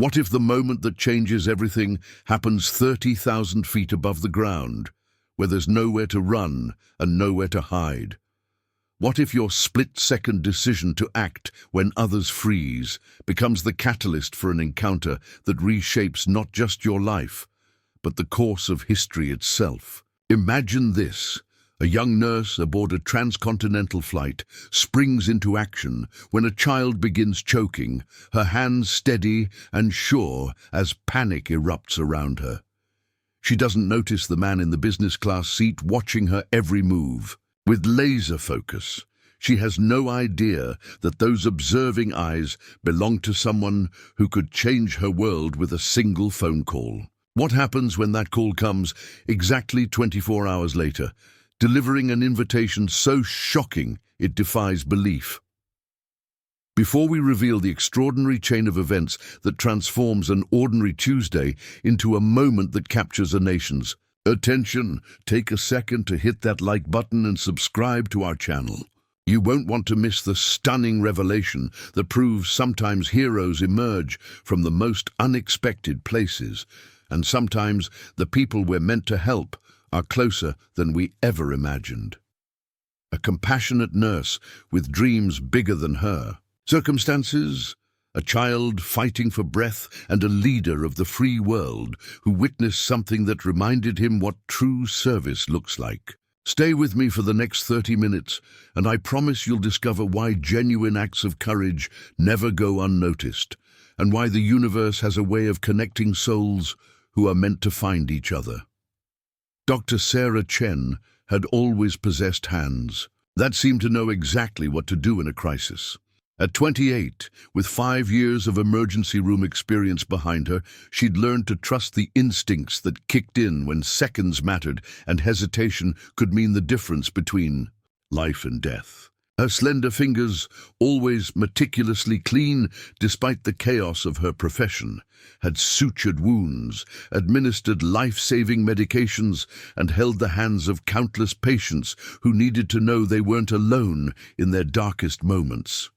What if the moment that changes everything happens 30,000 feet above the ground, where there's nowhere to run and nowhere to hide? What if your split-second decision to act when others freeze becomes the catalyst for an encounter that reshapes not just your life, but the course of history itself? Imagine this. A young nurse aboard a transcontinental flight springs into action when a child begins choking, her hands steady and sure as panic erupts around her. She doesn't notice the man in the business class seat watching her every move. With laser focus, she has no idea that those observing eyes belong to someone who could change her world with a single phone call. What happens when that call comes exactly 24 hours later, delivering an invitation so shocking it defies belief? Before we reveal the extraordinary chain of events that transforms an ordinary Tuesday into a moment that captures a nation's attention, take a second to hit that like button and subscribe to our channel. You won't want to miss the stunning revelation that proves sometimes heroes emerge from the most unexpected places, and sometimes the people we're meant to help are closer than we ever imagined. A compassionate nurse with dreams bigger than her. Circumstances: a child fighting for breath and a leader of the free world who witnessed something that reminded him what true service looks like. Stay with me for the next 30 minutes, and I promise you'll discover why genuine acts of courage never go unnoticed, and why the universe has a way of connecting souls who are meant to find each other. Dr. Sarah Chen had always possessed hands that seemed to know exactly what to do in a crisis. At 28, with 5 years of emergency room experience behind her, she'd learned to trust the instincts that kicked in when seconds mattered and hesitation could mean the difference between life and death. Her slender fingers, always meticulously clean despite the chaos of her profession, had sutured wounds, administered life-saving medications, and held the hands of countless patients who needed to know they weren't alone in their darkest moments.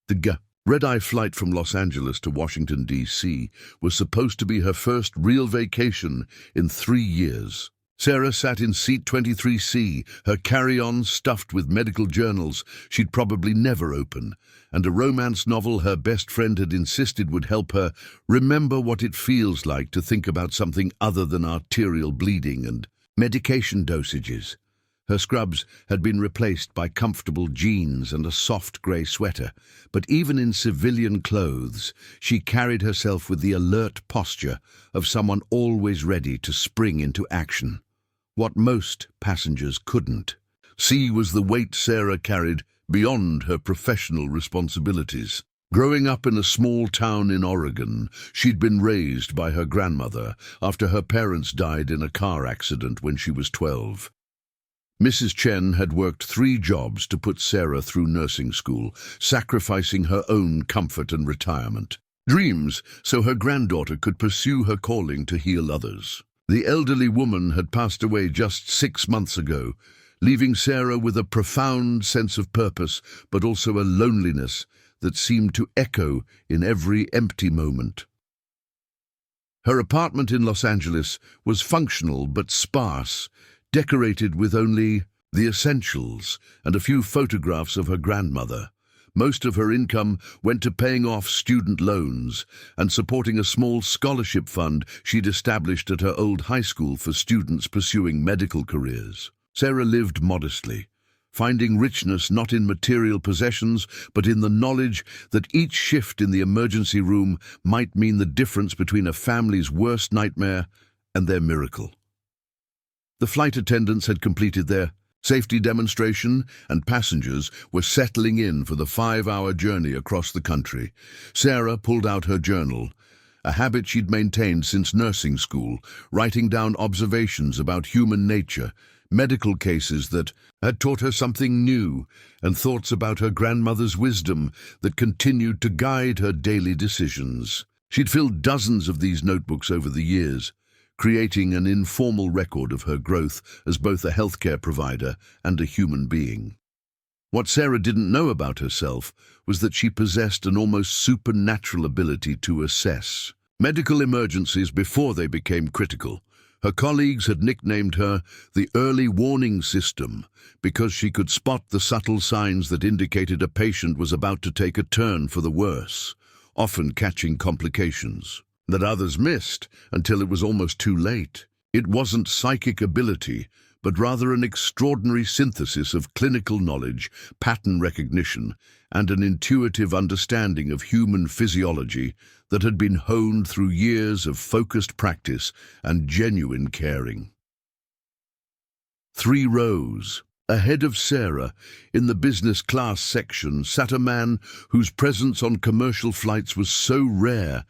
The red-eye flight from Los Angeles to Washington, D.C. was supposed to be her first real vacation in 3 years. Sarah sat in seat 23C, her carry-on stuffed with medical journals she'd probably never open, and a romance novel her best friend had insisted would help her remember what it feels like to think about something other than arterial bleeding and medication dosages. Her scrubs had been replaced by comfortable jeans and a soft grey sweater, but even in civilian clothes, she carried herself with the alert posture of someone always ready to spring into action. What most passengers couldn't see was the weight Sarah carried beyond her professional responsibilities. Growing up in a small town in Oregon, she'd been raised by her grandmother after her parents died in a car accident when she was 12. Mrs. Chen had worked 3 jobs to put Sarah through nursing school, sacrificing her own comfort and retirement. Dreams so her granddaughter could pursue her calling to heal others. The elderly woman had passed away just 6 months ago, leaving Sarah with a profound sense of purpose, but also a loneliness that seemed to echo in every empty moment. Her apartment in Los Angeles was functional but sparse, decorated with only the essentials and a few photographs of her grandmother. Most of her income went to paying off student loans and supporting a small scholarship fund she'd established at her old high school for students pursuing medical careers. Sarah lived modestly, finding richness not in material possessions, but in the knowledge that each shift in the emergency room might mean the difference between a family's worst nightmare and their miracle. The flight attendants had completed their safety demonstration, and passengers were settling in for the 5-hour journey across the country. Sarah pulled out her journal, a habit she'd maintained since nursing school, writing down observations about human nature, medical cases that had taught her something new, and thoughts about her grandmother's wisdom that continued to guide her daily decisions. She'd filled dozens of these notebooks over the years, creating an informal record of her growth as both a healthcare provider and a human being. What Sarah didn't know about herself was that she possessed an almost supernatural ability to assess medical emergencies before they became critical. Her colleagues had nicknamed her the early warning system because she could spot the subtle signs that indicated a patient was about to take a turn for the worse, often catching complications that others missed until it was almost too late. It wasn't psychic ability, but rather an extraordinary synthesis of clinical knowledge, pattern recognition, and an intuitive understanding of human physiology that had been honed through years of focused practice and genuine caring. 3 rows. Ahead of Sarah, in the business class section, sat a man whose presence on commercial flights was so rare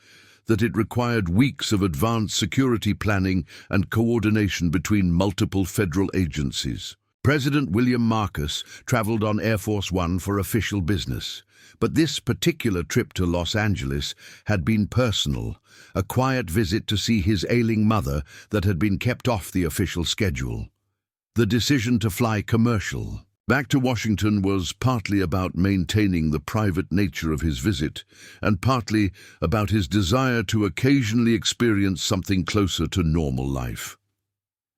that it required weeks of advanced security planning and coordination between multiple federal agencies. President William Marcus traveled on Air Force One for official business, but this particular trip to Los Angeles had been personal, a quiet visit to see his ailing mother that had been kept off the official schedule. The decision to fly commercial back to Washington was partly about maintaining the private nature of his visit, and partly about his desire to occasionally experience something closer to normal life.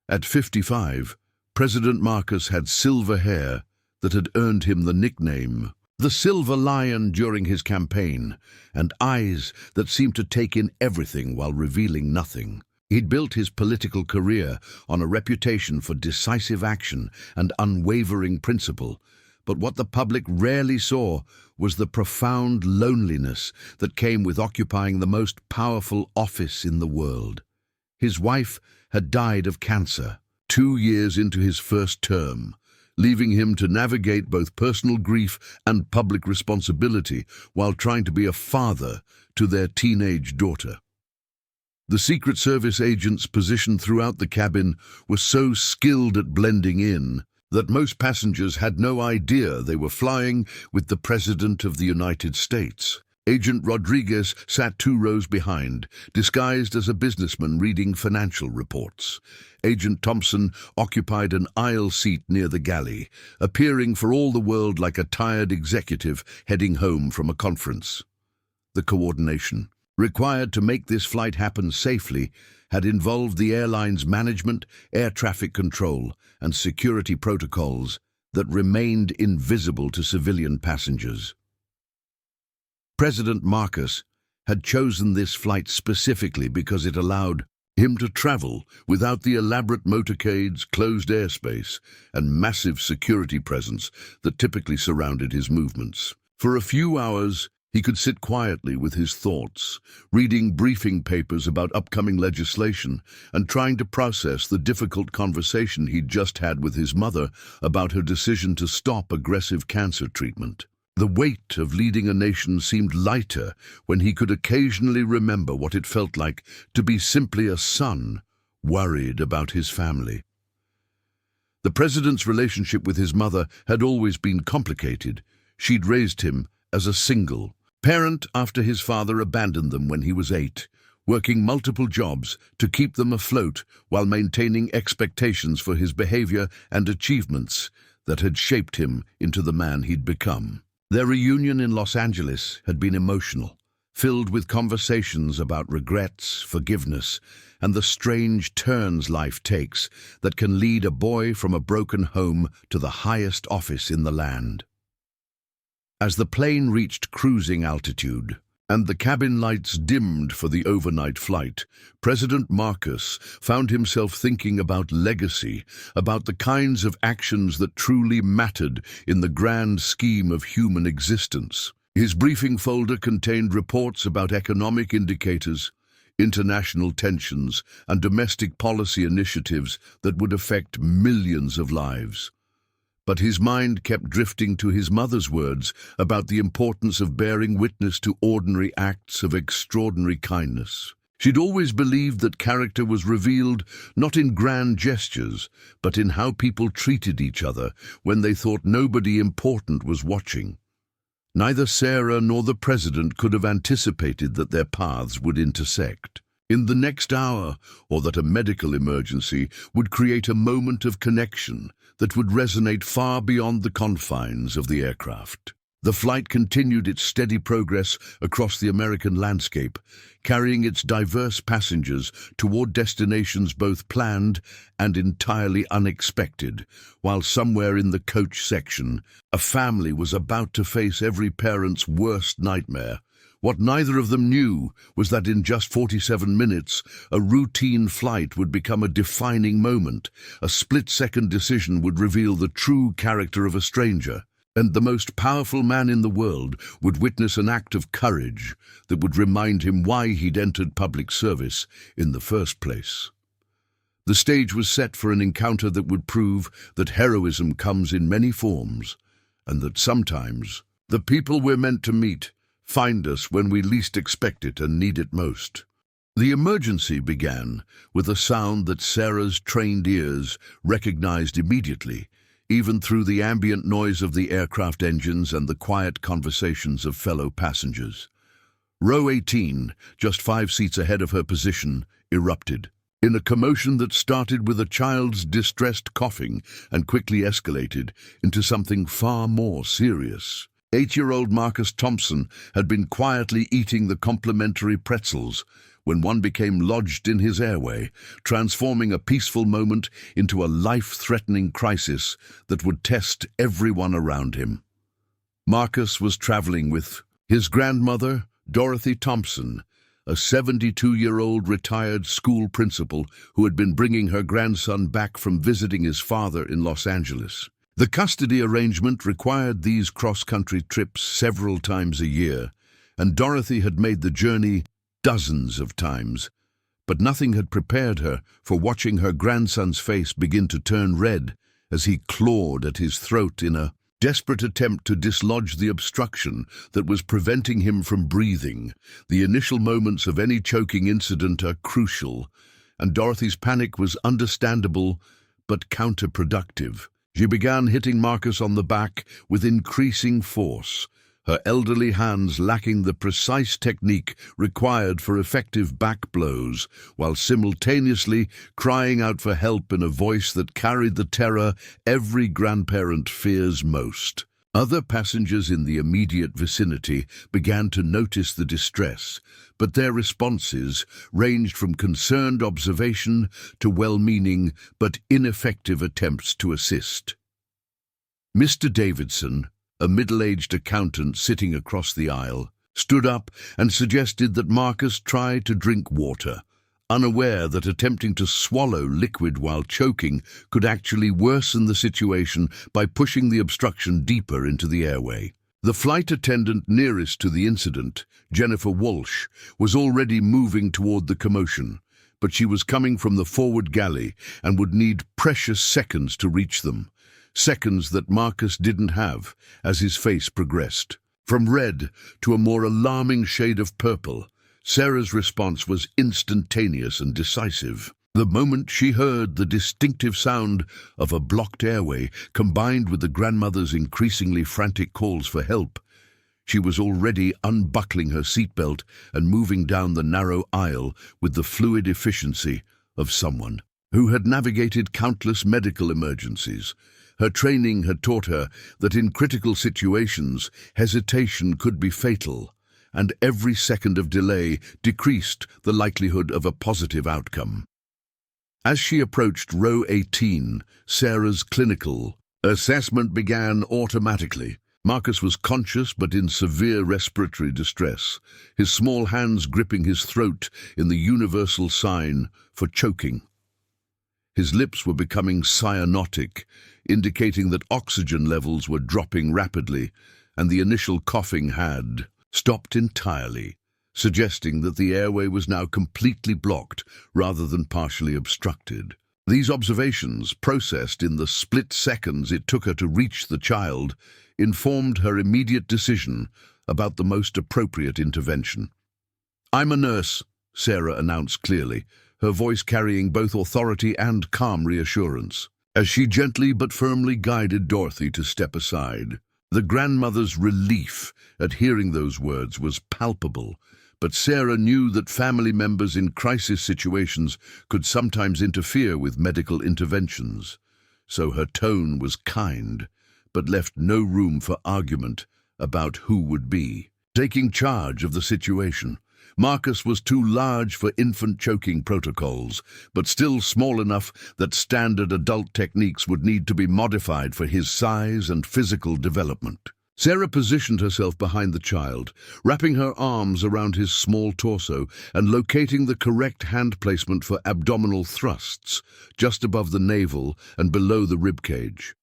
At 55, President Marcus had silver hair that had earned him the nickname the Silver Lion during his campaign, and eyes that seemed to take in everything while revealing nothing. He'd built his political career on a reputation for decisive action and unwavering principle, but what the public rarely saw was the profound loneliness that came with occupying the most powerful office in the world. His wife had died of cancer 2 years into his first term, leaving him to navigate both personal grief and public responsibility while trying to be a father to their teenage daughter. The Secret Service agents positioned throughout the cabin were so skilled at blending in that most passengers had no idea they were flying with the President of the United States. Agent Rodriguez sat 2 rows behind, disguised as a businessman reading financial reports. Agent Thompson occupied an aisle seat near the galley, appearing for all the world like a tired executive heading home from a conference. The coordination required to make this flight happen safely had involved the airline's management, air traffic control, and security protocols that remained invisible to civilian passengers. President Marcus had chosen this flight specifically because it allowed him to travel without the elaborate motorcades, closed airspace, and massive security presence that typically surrounded his movements. For a few hours, he could sit quietly with his thoughts, reading briefing papers about upcoming legislation and trying to process the difficult conversation he'd just had with his mother about her decision to stop aggressive cancer treatment. The weight of leading a nation seemed lighter when he could occasionally remember what it felt like to be simply a son, worried about his family. The president's relationship with his mother had always been complicated. She'd raised him as a single parent after his father abandoned them when he was 8, working multiple jobs to keep them afloat while maintaining expectations for his behavior and achievements that had shaped him into the man he'd become. Their reunion in Los Angeles had been emotional, filled with conversations about regrets, forgiveness, and the strange turns life takes that can lead a boy from a broken home to the highest office in the land. As the plane reached cruising altitude and the cabin lights dimmed for the overnight flight, President Marcus found himself thinking about legacy, about the kinds of actions that truly mattered in the grand scheme of human existence. His briefing folder contained reports about economic indicators, international tensions, and domestic policy initiatives that would affect millions of lives. But his mind kept drifting to his mother's words about the importance of bearing witness to ordinary acts of extraordinary kindness. She'd always believed that character was revealed not in grand gestures, but in how people treated each other when they thought nobody important was watching. Neither Sarah nor the president could have anticipated that their paths would intersect in the next hour, or that a medical emergency would create a moment of connection that would resonate far beyond the confines of the aircraft. The flight continued its steady progress across the American landscape, carrying its diverse passengers toward destinations both planned and entirely unexpected, while somewhere in the coach section, a family was about to face every parent's worst nightmare. What neither of them knew was that in just 47 minutes, a routine flight would become a defining moment. A split-second decision would reveal the true character of a stranger, and the most powerful man in the world would witness an act of courage that would remind him why he'd entered public service in the first place. The stage was set for an encounter that would prove that heroism comes in many forms, and that sometimes the people we're meant to meet find us when we least expect it and need it most. The emergency began with a sound that Sarah's trained ears recognized immediately, even through the ambient noise of the aircraft engines and the quiet conversations of fellow passengers. Row 18, just 5 seats ahead of her position, erupted. In a commotion that started with a child's distressed coughing and quickly escalated into something far more serious. 8-year-old Marcus Thompson had been quietly eating the complimentary pretzels when one became lodged in his airway, transforming a peaceful moment into a life-threatening crisis that would test everyone around him. Marcus was traveling with his grandmother, Dorothy Thompson, a 72-year-old retired school principal who had been bringing her grandson back from visiting his father in Los Angeles. The custody arrangement required these cross-country trips several times a year, and Dorothy had made the journey dozens of times, but nothing had prepared her for watching her grandson's face begin to turn red as he clawed at his throat in a desperate attempt to dislodge the obstruction that was preventing him from breathing. The initial moments of any choking incident are crucial, and Dorothy's panic was understandable but counterproductive. She began hitting Marcus on the back with increasing force, her elderly hands lacking the precise technique required for effective back blows, while simultaneously crying out for help in a voice that carried the terror every grandparent fears most. Other passengers in the immediate vicinity began to notice the distress, but their responses ranged from concerned observation to well-meaning but ineffective attempts to assist. Mr. Davidson, a middle-aged accountant sitting across the aisle, stood up and suggested that Marcus try to drink water, unaware that attempting to swallow liquid while choking could actually worsen the situation by pushing the obstruction deeper into the airway. The flight attendant nearest to the incident, Jennifer Walsh, was already moving toward the commotion, but she was coming from the forward galley and would need precious seconds to reach them. Seconds that Marcus didn't have as his face progressed. From red to a more alarming shade of purple, Sarah's response was instantaneous and decisive. The moment she heard the distinctive sound of a blocked airway combined with the grandmother's increasingly frantic calls for help, she was already unbuckling her seatbelt and moving down the narrow aisle with the fluid efficiency of someone who had navigated countless medical emergencies. Her training had taught her that in critical situations, hesitation could be fatal, and every second of delay decreased the likelihood of a positive outcome. As she approached row 18, Sarah's clinical assessment began automatically. Marcus was conscious but in severe respiratory distress, his small hands gripping his throat in the universal sign for choking. His lips were becoming cyanotic, indicating that oxygen levels were dropping rapidly, and the initial coughing had stopped entirely, suggesting that the airway was now completely blocked rather than partially obstructed. These observations, processed in the split seconds it took her to reach the child, informed her immediate decision about the most appropriate intervention. "I'm a nurse," Sarah announced clearly, her voice carrying both authority and calm reassurance, as she gently but firmly guided Dorothy to step aside. The grandmother's relief at hearing those words was palpable, but Sarah knew that family members in crisis situations could sometimes interfere with medical interventions. so her tone was kind, but left no room for argument about who would be taking charge of the situation. Marcus was too large for infant choking protocols, but still small enough that standard adult techniques would need to be modified for his size and physical development. Sarah positioned herself behind the child, wrapping her arms around his small torso and locating the correct hand placement for abdominal thrusts, just above the navel and below the ribcage.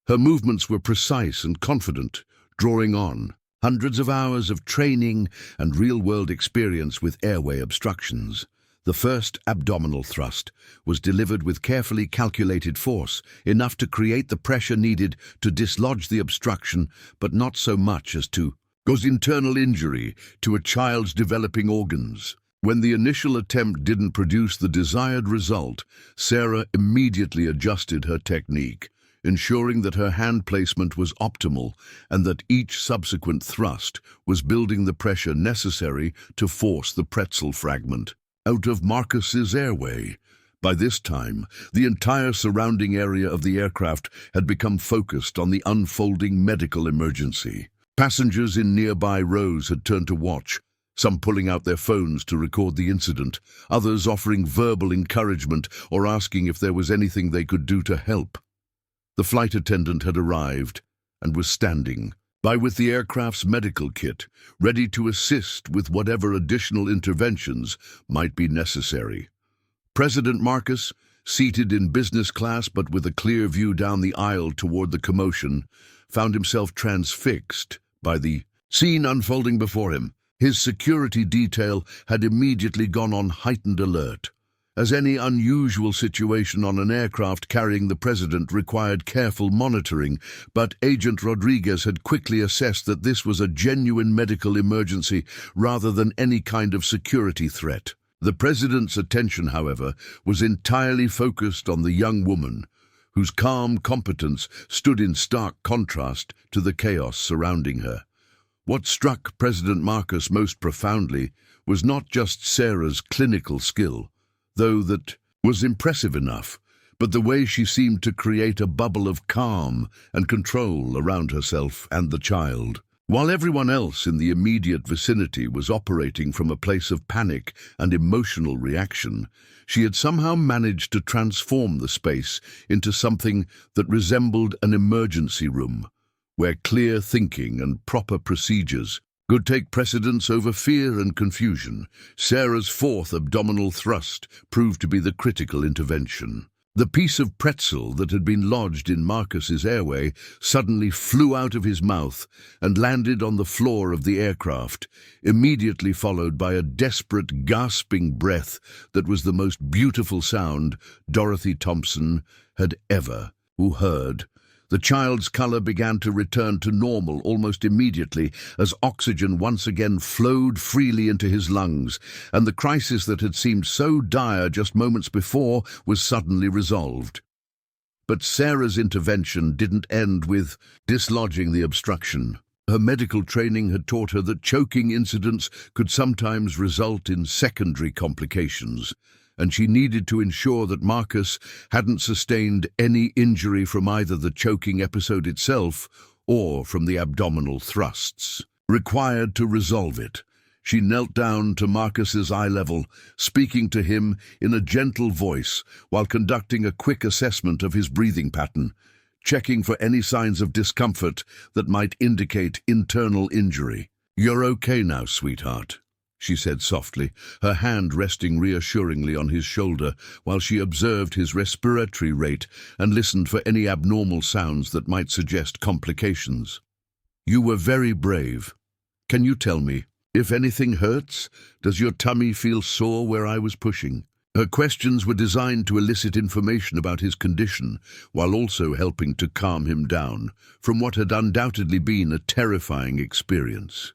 Her movements were precise and confident, drawing on hundreds of hours of training and real-world experience with airway obstructions. The first abdominal thrust was delivered with carefully calculated force, enough to create the pressure needed to dislodge the obstruction, but not so much as to cause internal injury to a child's developing organs. When the initial attempt didn't produce the desired result, Sarah immediately adjusted her technique, ensuring that her hand placement was optimal and that each subsequent thrust was building the pressure necessary to force the pretzel fragment out of Marcus's airway. By this time, the entire surrounding area of the aircraft had become focused on the unfolding medical emergency. Passengers in nearby rows had turned to watch, some pulling out their phones to record the incident, others offering verbal encouragement or asking if there was anything they could do to help. The flight attendant had arrived and was standing by with the aircraft's medical kit, ready to assist with whatever additional interventions might be necessary. President Marcus, seated in business class but with a clear view down the aisle toward the commotion, found himself transfixed by the scene unfolding before him. His security detail had immediately gone on heightened alert, as any unusual situation on an aircraft carrying the president required careful monitoring, but Agent Rodriguez had quickly assessed that this was a genuine medical emergency rather than any kind of security threat. The president's attention, however, was entirely focused on the young woman, whose calm competence stood in stark contrast to the chaos surrounding her. What struck President Marcus most profoundly was not just Sarah's clinical skill, though that was impressive enough, but the way she seemed to create a bubble of calm and control around herself and the child. While everyone else in the immediate vicinity was operating from a place of panic and emotional reaction, she had somehow managed to transform the space into something that resembled an emergency room, where clear thinking and proper procedures could take precedence over fear and confusion. Sarah's fourth abdominal thrust proved to be the critical intervention. The piece of pretzel that had been lodged in Marcus's airway suddenly flew out of his mouth and landed on the floor of the aircraft, immediately followed by a desperate, gasping breath that was the most beautiful sound Dorothy Thompson had ever heard. The child's color began to return to normal almost immediately as oxygen once again flowed freely into his lungs, and the crisis that had seemed so dire just moments before was suddenly resolved. But Sarah's intervention didn't end with dislodging the obstruction. Her medical training had taught her that choking incidents could sometimes result in secondary complications, and she needed to ensure that Marcus hadn't sustained any injury from either the choking episode itself or from the abdominal thrusts required to resolve it. She knelt down to Marcus's eye level, speaking to him in a gentle voice while conducting a quick assessment of his breathing pattern, checking for any signs of discomfort that might indicate internal injury. "You're okay now, sweetheart," she said softly, her hand resting reassuringly on his shoulder while she observed his respiratory rate and listened for any abnormal sounds that might suggest complications. "You were very brave. Can you tell me, if anything hurts, does your tummy feel sore where I was pushing?" Her questions were designed to elicit information about his condition, while also helping to calm him down from what had undoubtedly been a terrifying experience.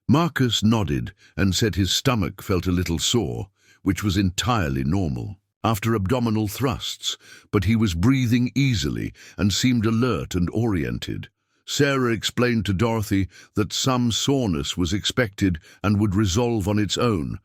Marcus nodded and said his stomach felt a little sore, which was entirely normal after abdominal thrusts, but he was breathing easily and seemed alert and oriented. Sarah explained to Dorothy that some soreness was expected and would resolve on its own,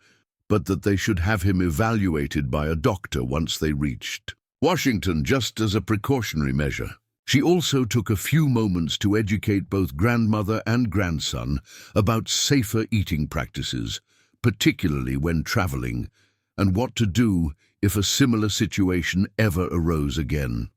but that they should have him evaluated by a doctor once they reached Washington just as a precautionary measure. She also took a few moments to educate both grandmother and grandson about safer eating practices, particularly when traveling, and what to do if a similar situation ever arose again.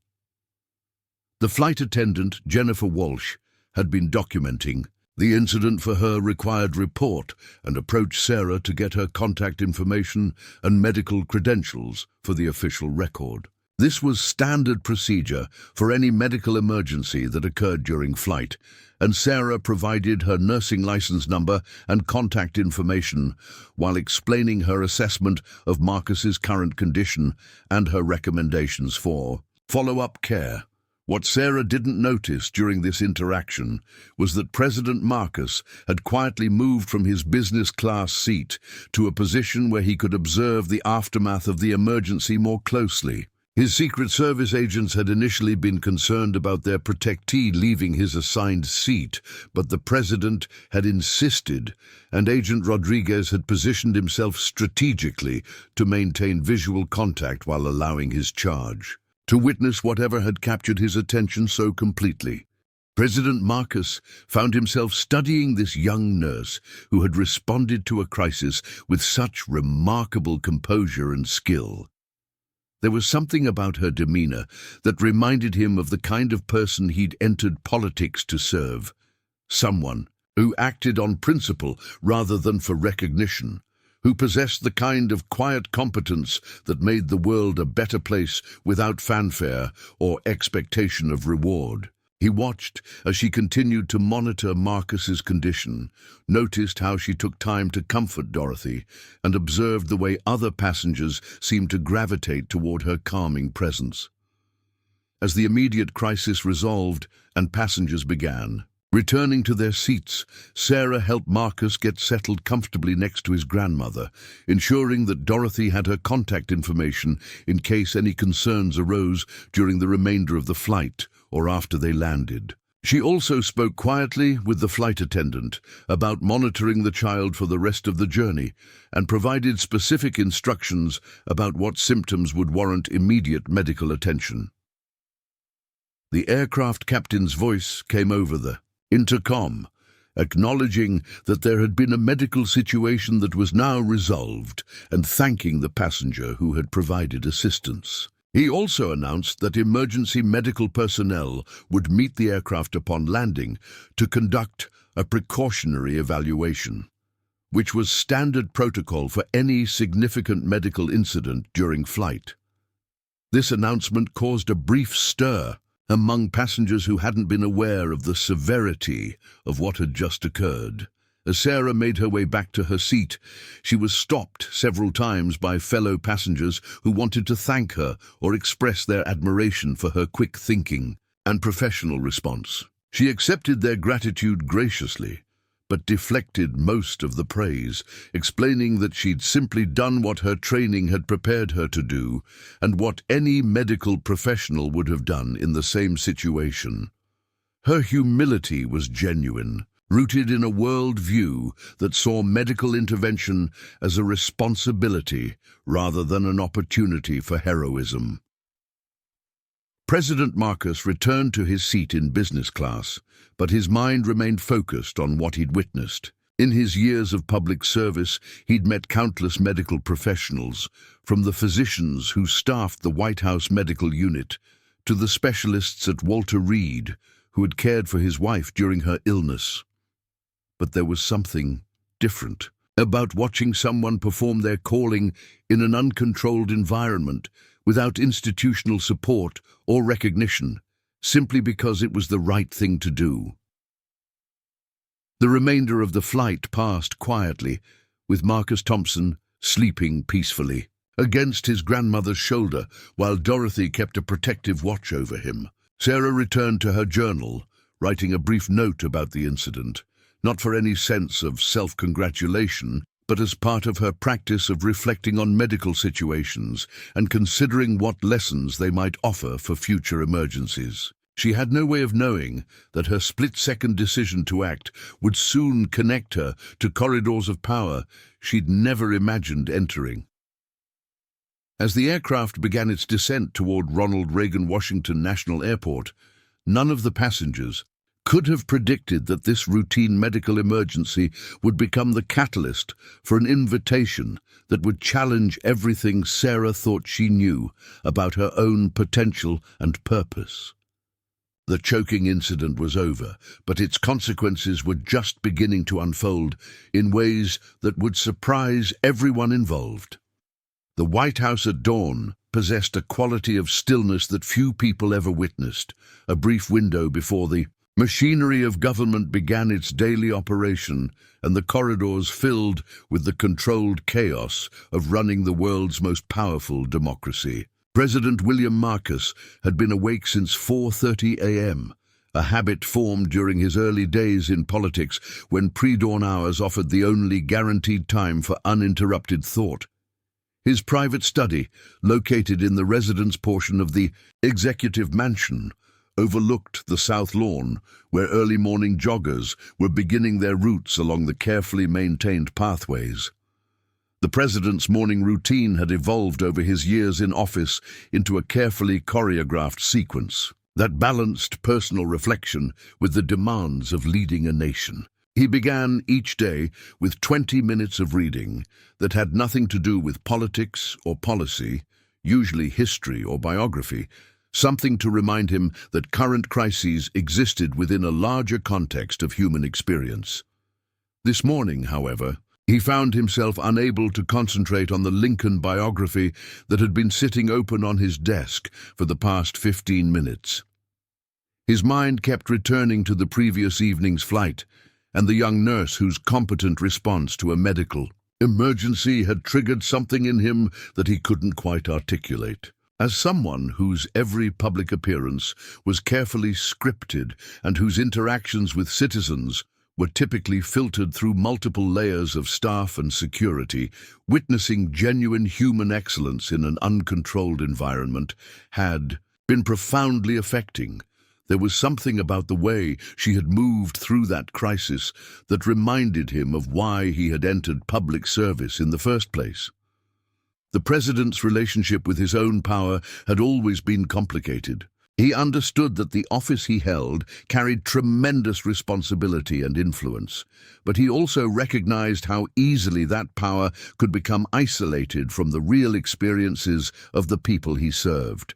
The flight attendant, Jennifer Walsh, had been documenting. The incident for her required report and approached Sarah to get her contact information and medical credentials for the official record. This was standard procedure for any medical emergency that occurred during flight, and Sarah provided her nursing license number and contact information while explaining her assessment of Marcus's current condition and her recommendations for follow-up care. What Sarah didn't notice during this interaction was that President Marcus had quietly moved from his business class seat to a position where he could observe the aftermath of the emergency more closely. His Secret Service agents had initially been concerned about their protectee leaving his assigned seat, but the president had insisted, and Agent Rodriguez had positioned himself strategically to maintain visual contact while allowing his charge to witness whatever had captured his attention so completely. President Marcus found himself studying this young nurse who had responded to a crisis with such remarkable composure and skill. There was something about her demeanor that reminded him of the kind of person he'd entered politics to serve, someone who acted on principle rather than for recognition, who possessed the kind of quiet competence that made the world a better place without fanfare or expectation of reward. He watched as she continued to monitor Marcus's condition, noticed how she took time to comfort Dorothy, and observed the way other passengers seemed to gravitate toward her calming presence. As the immediate crisis resolved and passengers began returning to their seats, Sarah helped Marcus get settled comfortably next to his grandmother, ensuring that Dorothy had her contact information in case any concerns arose during the remainder of the flight or after they landed. She also spoke quietly with the flight attendant about monitoring the child for the rest of the journey and provided specific instructions about what symptoms would warrant immediate medical attention. The aircraft captain's voice came over the intercom, acknowledging that there had been a medical situation that was now resolved and thanking the passenger who had provided assistance. He also announced that emergency medical personnel would meet the aircraft upon landing to conduct a precautionary evaluation, which was standard protocol for any significant medical incident during flight. This announcement caused a brief stir among passengers who hadn't been aware of the severity of what had just occurred. As Sarah made her way back to her seat, she was stopped several times by fellow passengers who wanted to thank her or express their admiration for her quick thinking and professional response. She accepted their gratitude graciously, but deflected most of the praise, explaining that she'd simply done what her training had prepared her to do and what any medical professional would have done in the same situation. Her humility was genuine, rooted in a world view that saw medical intervention as a responsibility rather than an opportunity for heroism. President Marcus returned to his seat in business class, but his mind remained focused on what he'd witnessed. In his years of public service, he'd met countless medical professionals, from the physicians who staffed the White House Medical Unit to the specialists at Walter Reed who had cared for his wife during her illness. But there was something different about watching someone perform their calling in an uncontrolled environment without institutional support or recognition, simply because it was the right thing to do. The remainder of the flight passed quietly, with Marcus Thompson sleeping peacefully against his grandmother's shoulder while Dorothy kept a protective watch over him. Sarah returned to her journal, writing a brief note about the incident, not for any sense of self-congratulation, but as part of her practice of reflecting on medical situations and considering what lessons they might offer for future emergencies. She had no way of knowing that her split-second decision to act would soon connect her to corridors of power she'd never imagined entering. As the aircraft began its descent toward Ronald Reagan Washington National Airport, none of the passengers could have predicted that this routine medical emergency would become the catalyst for an invitation that would challenge everything Sarah thought she knew about her own potential and purpose. The choking incident was over, but its consequences were just beginning to unfold in ways that would surprise everyone involved. The White House at dawn possessed a quality of stillness that few people ever witnessed, a brief window before the machinery of government began its daily operation, and the corridors filled with the controlled chaos of running the world's most powerful democracy. President William Marcus had been awake since 4:30 a.m., a habit formed during his early days in politics when pre-dawn hours offered the only guaranteed time for uninterrupted thought. His private study, located in the residence portion of the executive mansion, overlooked the South Lawn, where early morning joggers were beginning their routes along the carefully maintained pathways. The president's morning routine had evolved over his years in office into a carefully choreographed sequence that balanced personal reflection with the demands of leading a nation. He began each day with 20 minutes of reading that had nothing to do with politics or policy, usually history or biography, something to remind him that current crises existed within a larger context of human experience. This morning, however, he found himself unable to concentrate on the Lincoln biography that had been sitting open on his desk for the past 15 minutes. His mind kept returning to the previous evening's flight and the young nurse whose competent response to a medical emergency had triggered something in him that he couldn't quite articulate. As someone whose every public appearance was carefully scripted and whose interactions with citizens were typically filtered through multiple layers of staff and security, witnessing genuine human excellence in an uncontrolled environment had been profoundly affecting. There was something about the way she had moved through that crisis that reminded him of why he had entered public service in the first place. The president's relationship with his own power had always been complicated. He understood that the office he held carried tremendous responsibility and influence, but he also recognized how easily that power could become isolated from the real experiences of the people he served.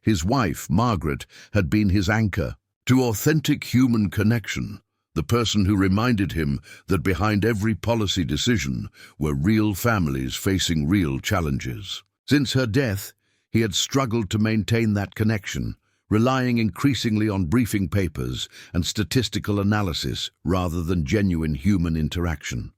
His wife, Margaret, had been his anchor to authentic human connection, the person who reminded him that behind every policy decision were real families facing real challenges. Since her death, he had struggled to maintain that connection, relying increasingly on briefing papers and statistical analysis rather than genuine human interaction.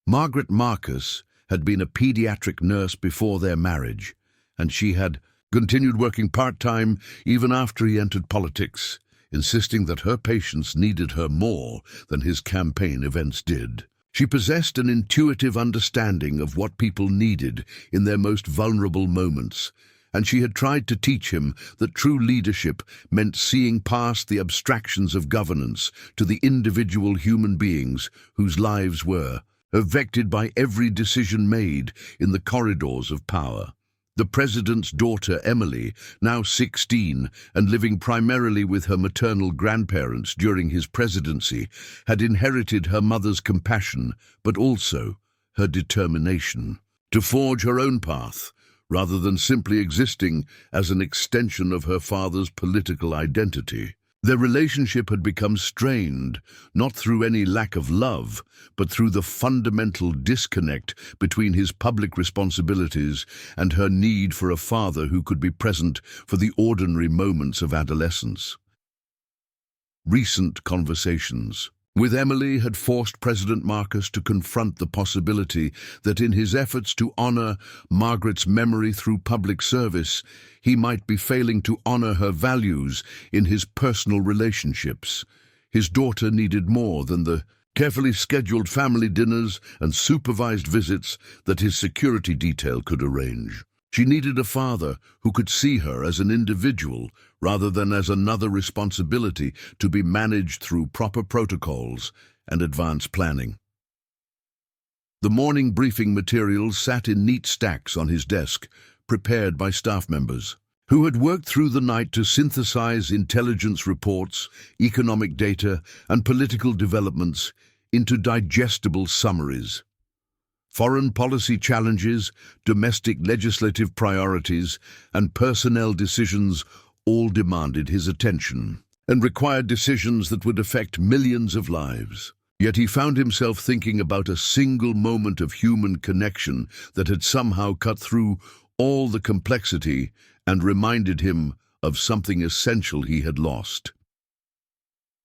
Margaret Marcus had been a pediatric nurse before their marriage, and she had continued working part-time even after he entered politics, insisting that her patients needed her more than his campaign events did. She possessed an intuitive understanding of what people needed in their most vulnerable moments, and she had tried to teach him that true leadership meant seeing past the abstractions of governance to the individual human beings whose lives were affected by every decision made in the corridors of power. The president's daughter, Emily, now 16 and living primarily with her maternal grandparents during his presidency, had inherited her mother's compassion, but also her determination to forge her own path, rather than simply existing as an extension of her father's political identity. Their relationship had become strained, not through any lack of love, but through the fundamental disconnect between his public responsibilities and her need for a father who could be present for the ordinary moments of adolescence. Recent conversations with Emily had forced President Marcus to confront the possibility that in his efforts to honor Margaret's memory through public service, he might be failing to honor her values in his personal relationships. His daughter needed more than the carefully scheduled family dinners and supervised visits that his security detail could arrange. She needed a father who could see her as an individual rather than as another responsibility to be managed through proper protocols and advanced planning. The morning briefing materials sat in neat stacks on his desk, prepared by staff members, who had worked through the night to synthesize intelligence reports, economic data, and political developments into digestible summaries. Foreign policy challenges, domestic legislative priorities, and personnel decisions all demanded his attention and required decisions that would affect millions of lives. Yet he found himself thinking about a single moment of human connection that had somehow cut through all the complexity and reminded him of something essential he had lost.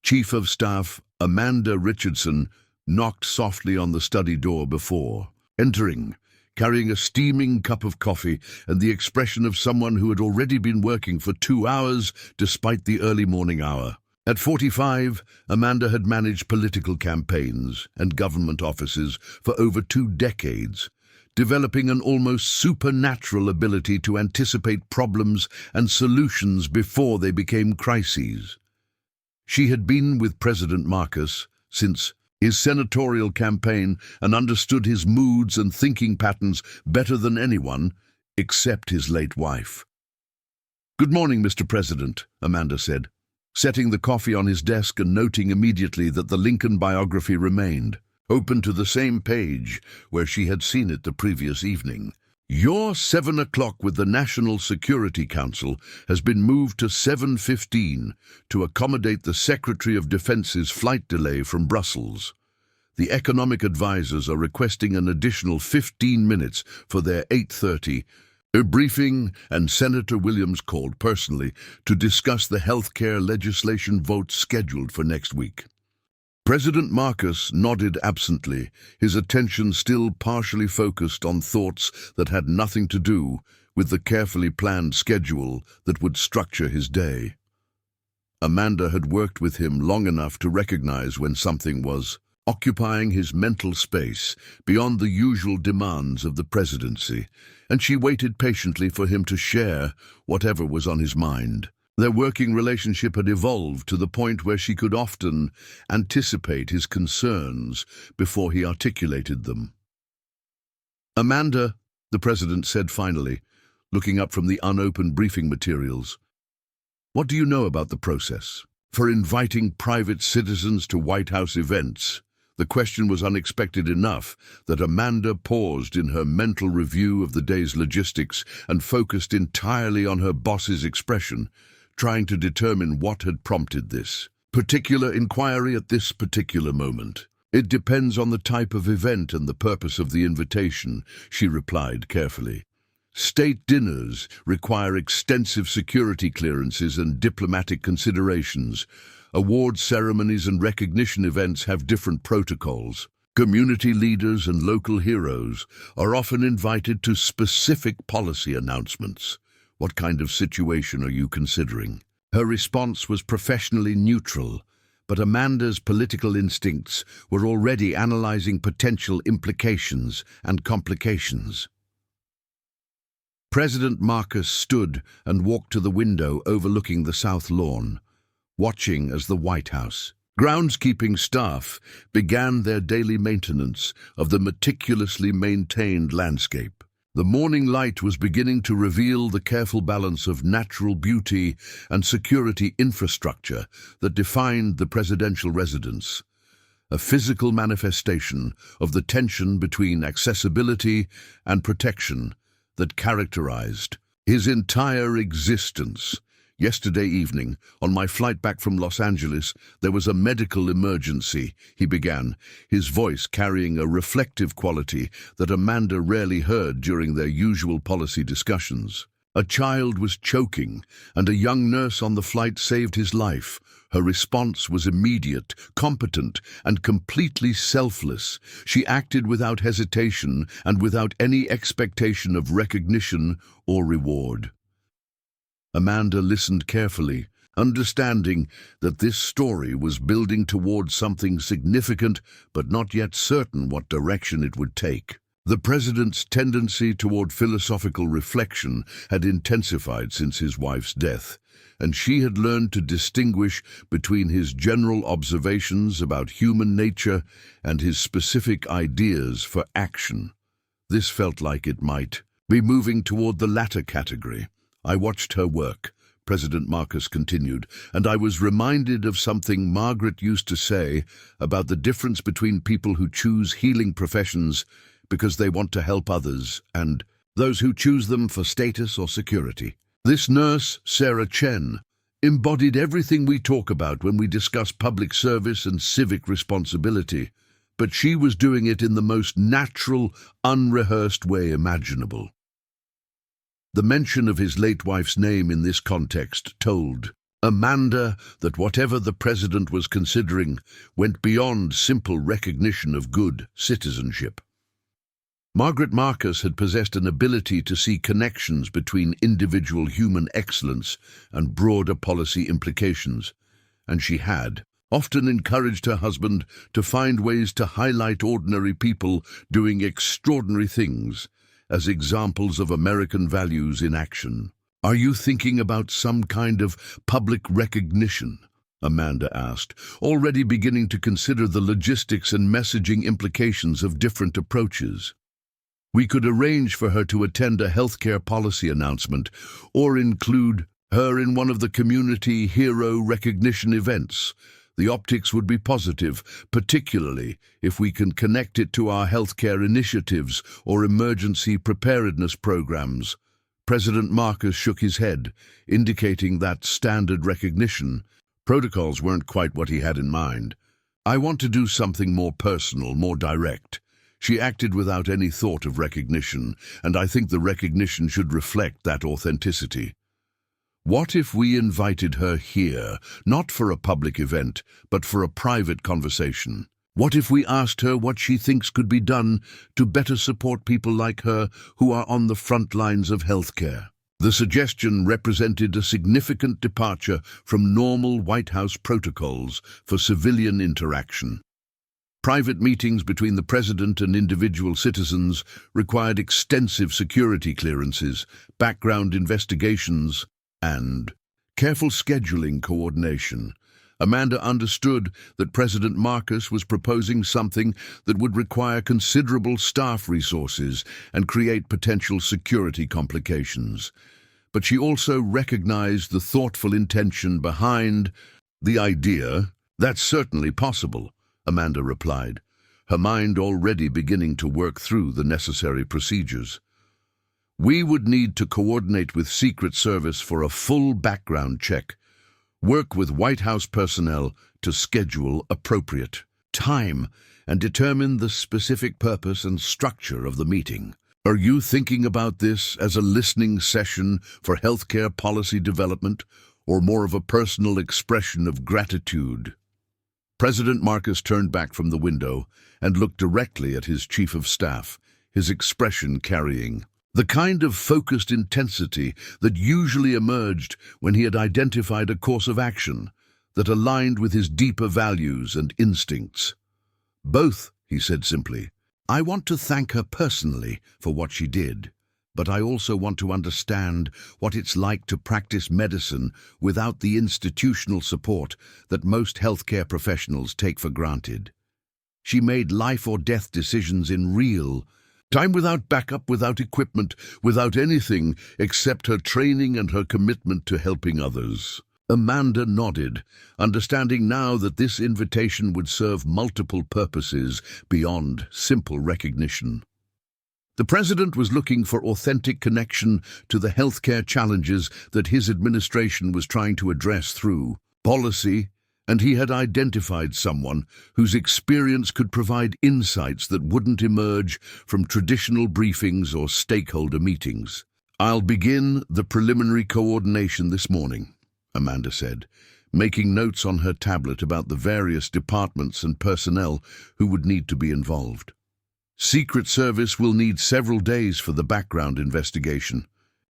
Chief of Staff Amanda Richardson knocked softly on the study door before entering, carrying a steaming cup of coffee and the expression of someone who had already been working for 2 hours despite the early morning hour. At 45, Amanda had managed political campaigns and government offices for over 2 decades, developing an almost supernatural ability to anticipate problems and solutions before they became crises. She had been with President Marcos since his senatorial campaign and understood his moods and thinking patterns better than anyone, except his late wife. "Good morning, Mr. President," Amanda said, setting the coffee on his desk and noting immediately that the Lincoln biography remained open to the same page where she had seen it the previous evening. "Your 7 o'clock with the National Security Council has been moved to 7:15 to accommodate the Secretary of Defense's flight delay from Brussels. The economic advisors are requesting an additional 15 minutes for their 8:30 briefing, and Senator Williams called personally to discuss the healthcare legislation vote scheduled for next week." President Marcos nodded absently, his attention still partially focused on thoughts that had nothing to do with the carefully planned schedule that would structure his day. Amanda had worked with him long enough to recognize when something was occupying his mental space beyond the usual demands of the presidency, and she waited patiently for him to share whatever was on his mind. Their working relationship had evolved to the point where she could often anticipate his concerns before he articulated them. "Amanda," the president said finally, looking up from the unopened briefing materials, "what do you know about the process for inviting private citizens to White House events?" The question was unexpected enough that Amanda paused in her mental review of the day's logistics and focused entirely on her boss's expression, trying to determine what had prompted this particular inquiry at this particular moment. "It depends on the type of event and the purpose of the invitation," she replied carefully. "State dinners require extensive security clearances and diplomatic considerations. Award ceremonies and recognition events have different protocols. Community leaders and local heroes are often invited to specific policy announcements. What kind of situation are you considering?" Her response was professionally neutral, but Amanda's political instincts were already analyzing potential implications and complications. President Marcos stood and walked to the window overlooking the south lawn, watching as the White House groundskeeping staff began their daily maintenance of the meticulously maintained landscape. The morning light was beginning to reveal the careful balance of natural beauty and security infrastructure that defined the presidential residence, a physical manifestation of the tension between accessibility and protection that characterized his entire existence. "Yesterday evening, on my flight back from Los Angeles, there was a medical emergency," he began, his voice carrying a reflective quality that Amanda rarely heard during their usual policy discussions. "A child was choking, and a young nurse on the flight saved his life. Her response was immediate, competent, and completely selfless. She acted without hesitation and without any expectation of recognition or reward." Amanda listened carefully, understanding that this story was building towards something significant but not yet certain what direction it would take. The president's tendency toward philosophical reflection had intensified since his wife's death, and she had learned to distinguish between his general observations about human nature and his specific ideas for action. This felt like it might be moving toward the latter category. I watched her work, President Marcus continued, and I was reminded of something Margaret used to say about the difference between people who choose healing professions because they want to help others and those who choose them for status or security. This nurse, Sarah Chen, embodied everything we talk about when we discuss public service and civic responsibility, but she was doing it in the most natural, unrehearsed way imaginable. The mention of his late wife's name in this context told Amanda that whatever the president was considering went beyond simple recognition of good citizenship. Margaret Marcus had possessed an ability to see connections between individual human excellence and broader policy implications, and she had often encouraged her husband to find ways to highlight ordinary people doing extraordinary things as examples of American values in action. "Are you thinking about some kind of public recognition?" Amanda asked, already beginning to consider the logistics and messaging implications of different approaches. "We could arrange for her to attend a healthcare policy announcement or include her in one of the community hero recognition events. The optics would be positive, particularly if we can connect it to our healthcare initiatives or emergency preparedness programs." President Marcus shook his head, indicating that standard recognition protocols weren't quite what he had in mind. "I want to do something more personal, more direct." She acted without any thought of recognition, and I think the recognition should reflect that authenticity. "What if we invited her here, not for a public event, but for a private conversation? What if we asked her what she thinks could be done to better support people like her who are on the front lines of healthcare?" The suggestion represented a significant departure from normal White House protocols for civilian interaction. Private meetings between the president and individual citizens required extensive security clearances, background investigations, and careful scheduling coordination. Amanda understood that President Marcus was proposing something that would require considerable staff resources and create potential security complications. But she also recognized the thoughtful intention behind the idea. "That's certainly possible," Amanda replied, her mind already beginning to work through the necessary procedures. "We would need to coordinate with Secret Service for a full background check, work with White House personnel to schedule appropriate time, and determine the specific purpose and structure of the meeting. Are you thinking about this as a listening session for healthcare policy development, or more of a personal expression of gratitude?" President Marcus turned back from the window and looked directly at his chief of staff, his expression carrying the kind of focused intensity that usually emerged when he had identified a course of action that aligned with his deeper values and instincts. "Both," he said simply. "I want to thank her personally for what she did, but I also want to understand what it's like to practice medicine without the institutional support that most healthcare professionals take for granted. She made life or death decisions in real time, without backup, without equipment, without anything except her training and her commitment to helping others." Amanda nodded, understanding now that this invitation would serve multiple purposes beyond simple recognition. The president was looking for authentic connection to the healthcare challenges that his administration was trying to address through policy, and he had identified someone whose experience could provide insights that wouldn't emerge from traditional briefings or stakeholder meetings. "I'll begin the preliminary coordination this morning," Amanda said, making notes on her tablet about the various departments and personnel who would need to be involved. "Secret Service will need several days for the background investigation,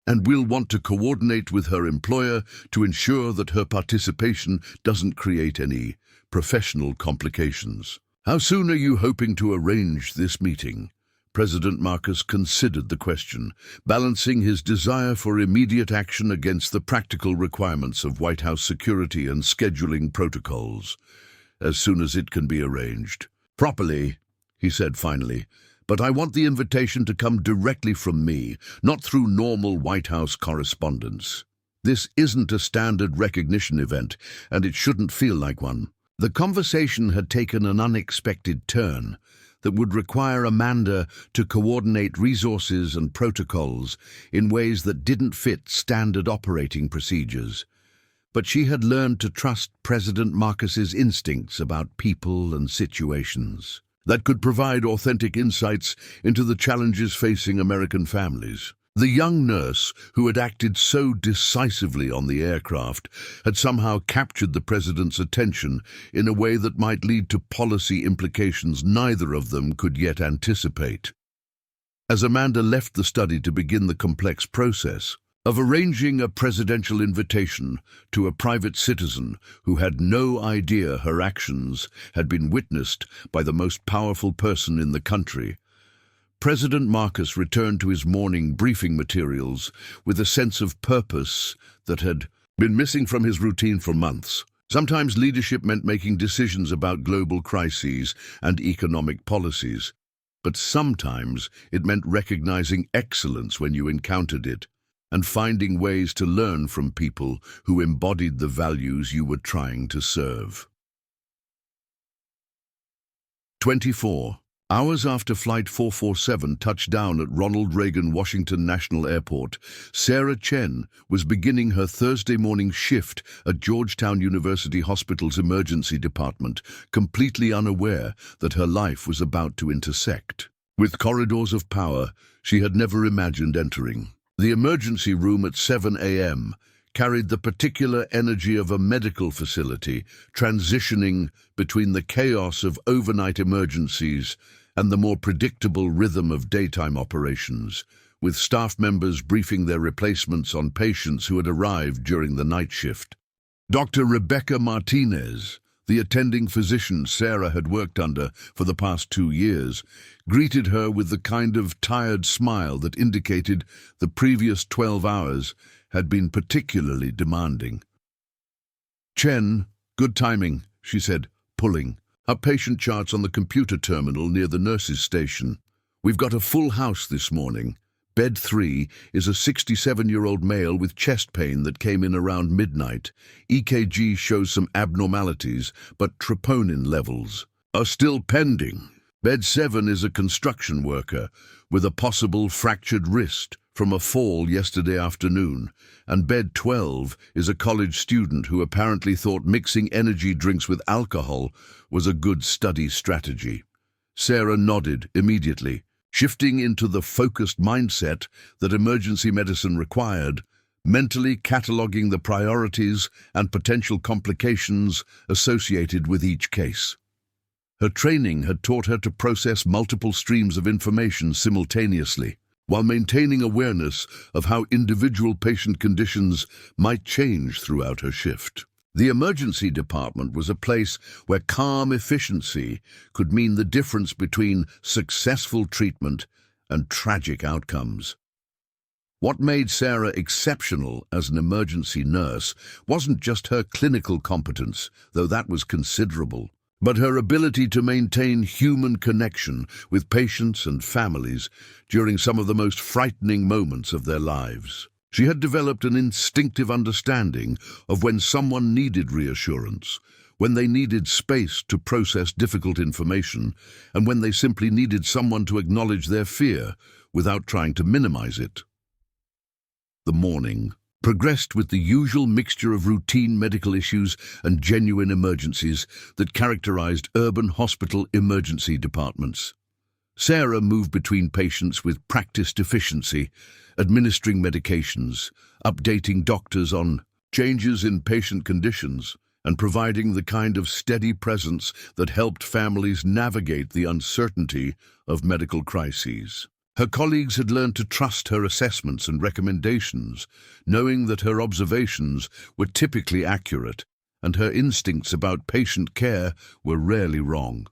and we'll want to coordinate with her employer to ensure that her participation doesn't create any professional complications." "How soon are you hoping to arrange this meeting?" President Marcus considered the question, balancing his desire for immediate action against the practical requirements of White House security and scheduling protocols. As soon as it can be arranged. Properly, he said finally, but I want the invitation to come directly from me, not through normal White House correspondence. This isn't a standard recognition event, and it shouldn't feel like one. The conversation had taken an unexpected turn that would require Amanda to coordinate resources and protocols in ways that didn't fit standard operating procedures. But she had learned to trust President Marcus's instincts about people and situations that could provide authentic insights into the challenges facing American families. The young nurse, who had acted so decisively on the aircraft, had somehow captured the president's attention in a way that might lead to policy implications neither of them could yet anticipate. As Amanda left the study to begin the complex process of arranging a presidential invitation to a private citizen who had no idea her actions had been witnessed by the most powerful person in the country, President Marcus returned to his morning briefing materials with a sense of purpose that had been missing from his routine for months. Sometimes leadership meant making decisions about global crises and economic policies, but sometimes it meant recognizing excellence when you encountered it and finding ways to learn from people who embodied the values you were trying to serve. 24. Hours after Flight 447 touched down at Ronald Reagan Washington National Airport, Sarah Chen was beginning her Thursday morning shift at Georgetown University Hospital's emergency department, completely unaware that her life was about to intersect with corridors of power she had never imagined entering. The emergency room at 7 a.m. carried the particular energy of a medical facility, transitioning between the chaos of overnight emergencies and the more predictable rhythm of daytime operations, with staff members briefing their replacements on patients who had arrived during the night shift. Dr. Rebecca Martinez, the attending physician Sarah had worked under for the past 2 years, greeted her with the kind of tired smile that indicated the previous 12 hours had been particularly demanding. "Chen, good timing," she said, pulling up patient charts on the computer terminal near the nurse's station. "We've got a full house this morning. Bed 3 is a 67-year-old male with chest pain that came in around midnight. EKG shows some abnormalities, but troponin levels are still pending. Bed 7 is a construction worker with a possible fractured wrist from a fall yesterday afternoon, and Bed 12 is a college student who apparently thought mixing energy drinks with alcohol was a good study strategy." Sarah nodded immediately, shifting into the focused mindset that emergency medicine required, mentally cataloging the priorities and potential complications associated with each case. Her training had taught her to process multiple streams of information simultaneously, while maintaining awareness of how individual patient conditions might change throughout her shift. The emergency department was a place where calm efficiency could mean the difference between successful treatment and tragic outcomes. What made Sarah exceptional as an emergency nurse wasn't just her clinical competence, though that was considerable, but her ability to maintain human connection with patients and families during some of the most frightening moments of their lives. She had developed an instinctive understanding of when someone needed reassurance, when they needed space to process difficult information, and when they simply needed someone to acknowledge their fear without trying to minimize it. The morning progressed with the usual mixture of routine medical issues and genuine emergencies that characterized urban hospital emergency departments. Sarah moved between patients with practiced efficiency, administering medications, updating doctors on changes in patient conditions, and providing the kind of steady presence that helped families navigate the uncertainty of medical crises. Her colleagues had learned to trust her assessments and recommendations, knowing that her observations were typically accurate and her instincts about patient care were rarely wrong.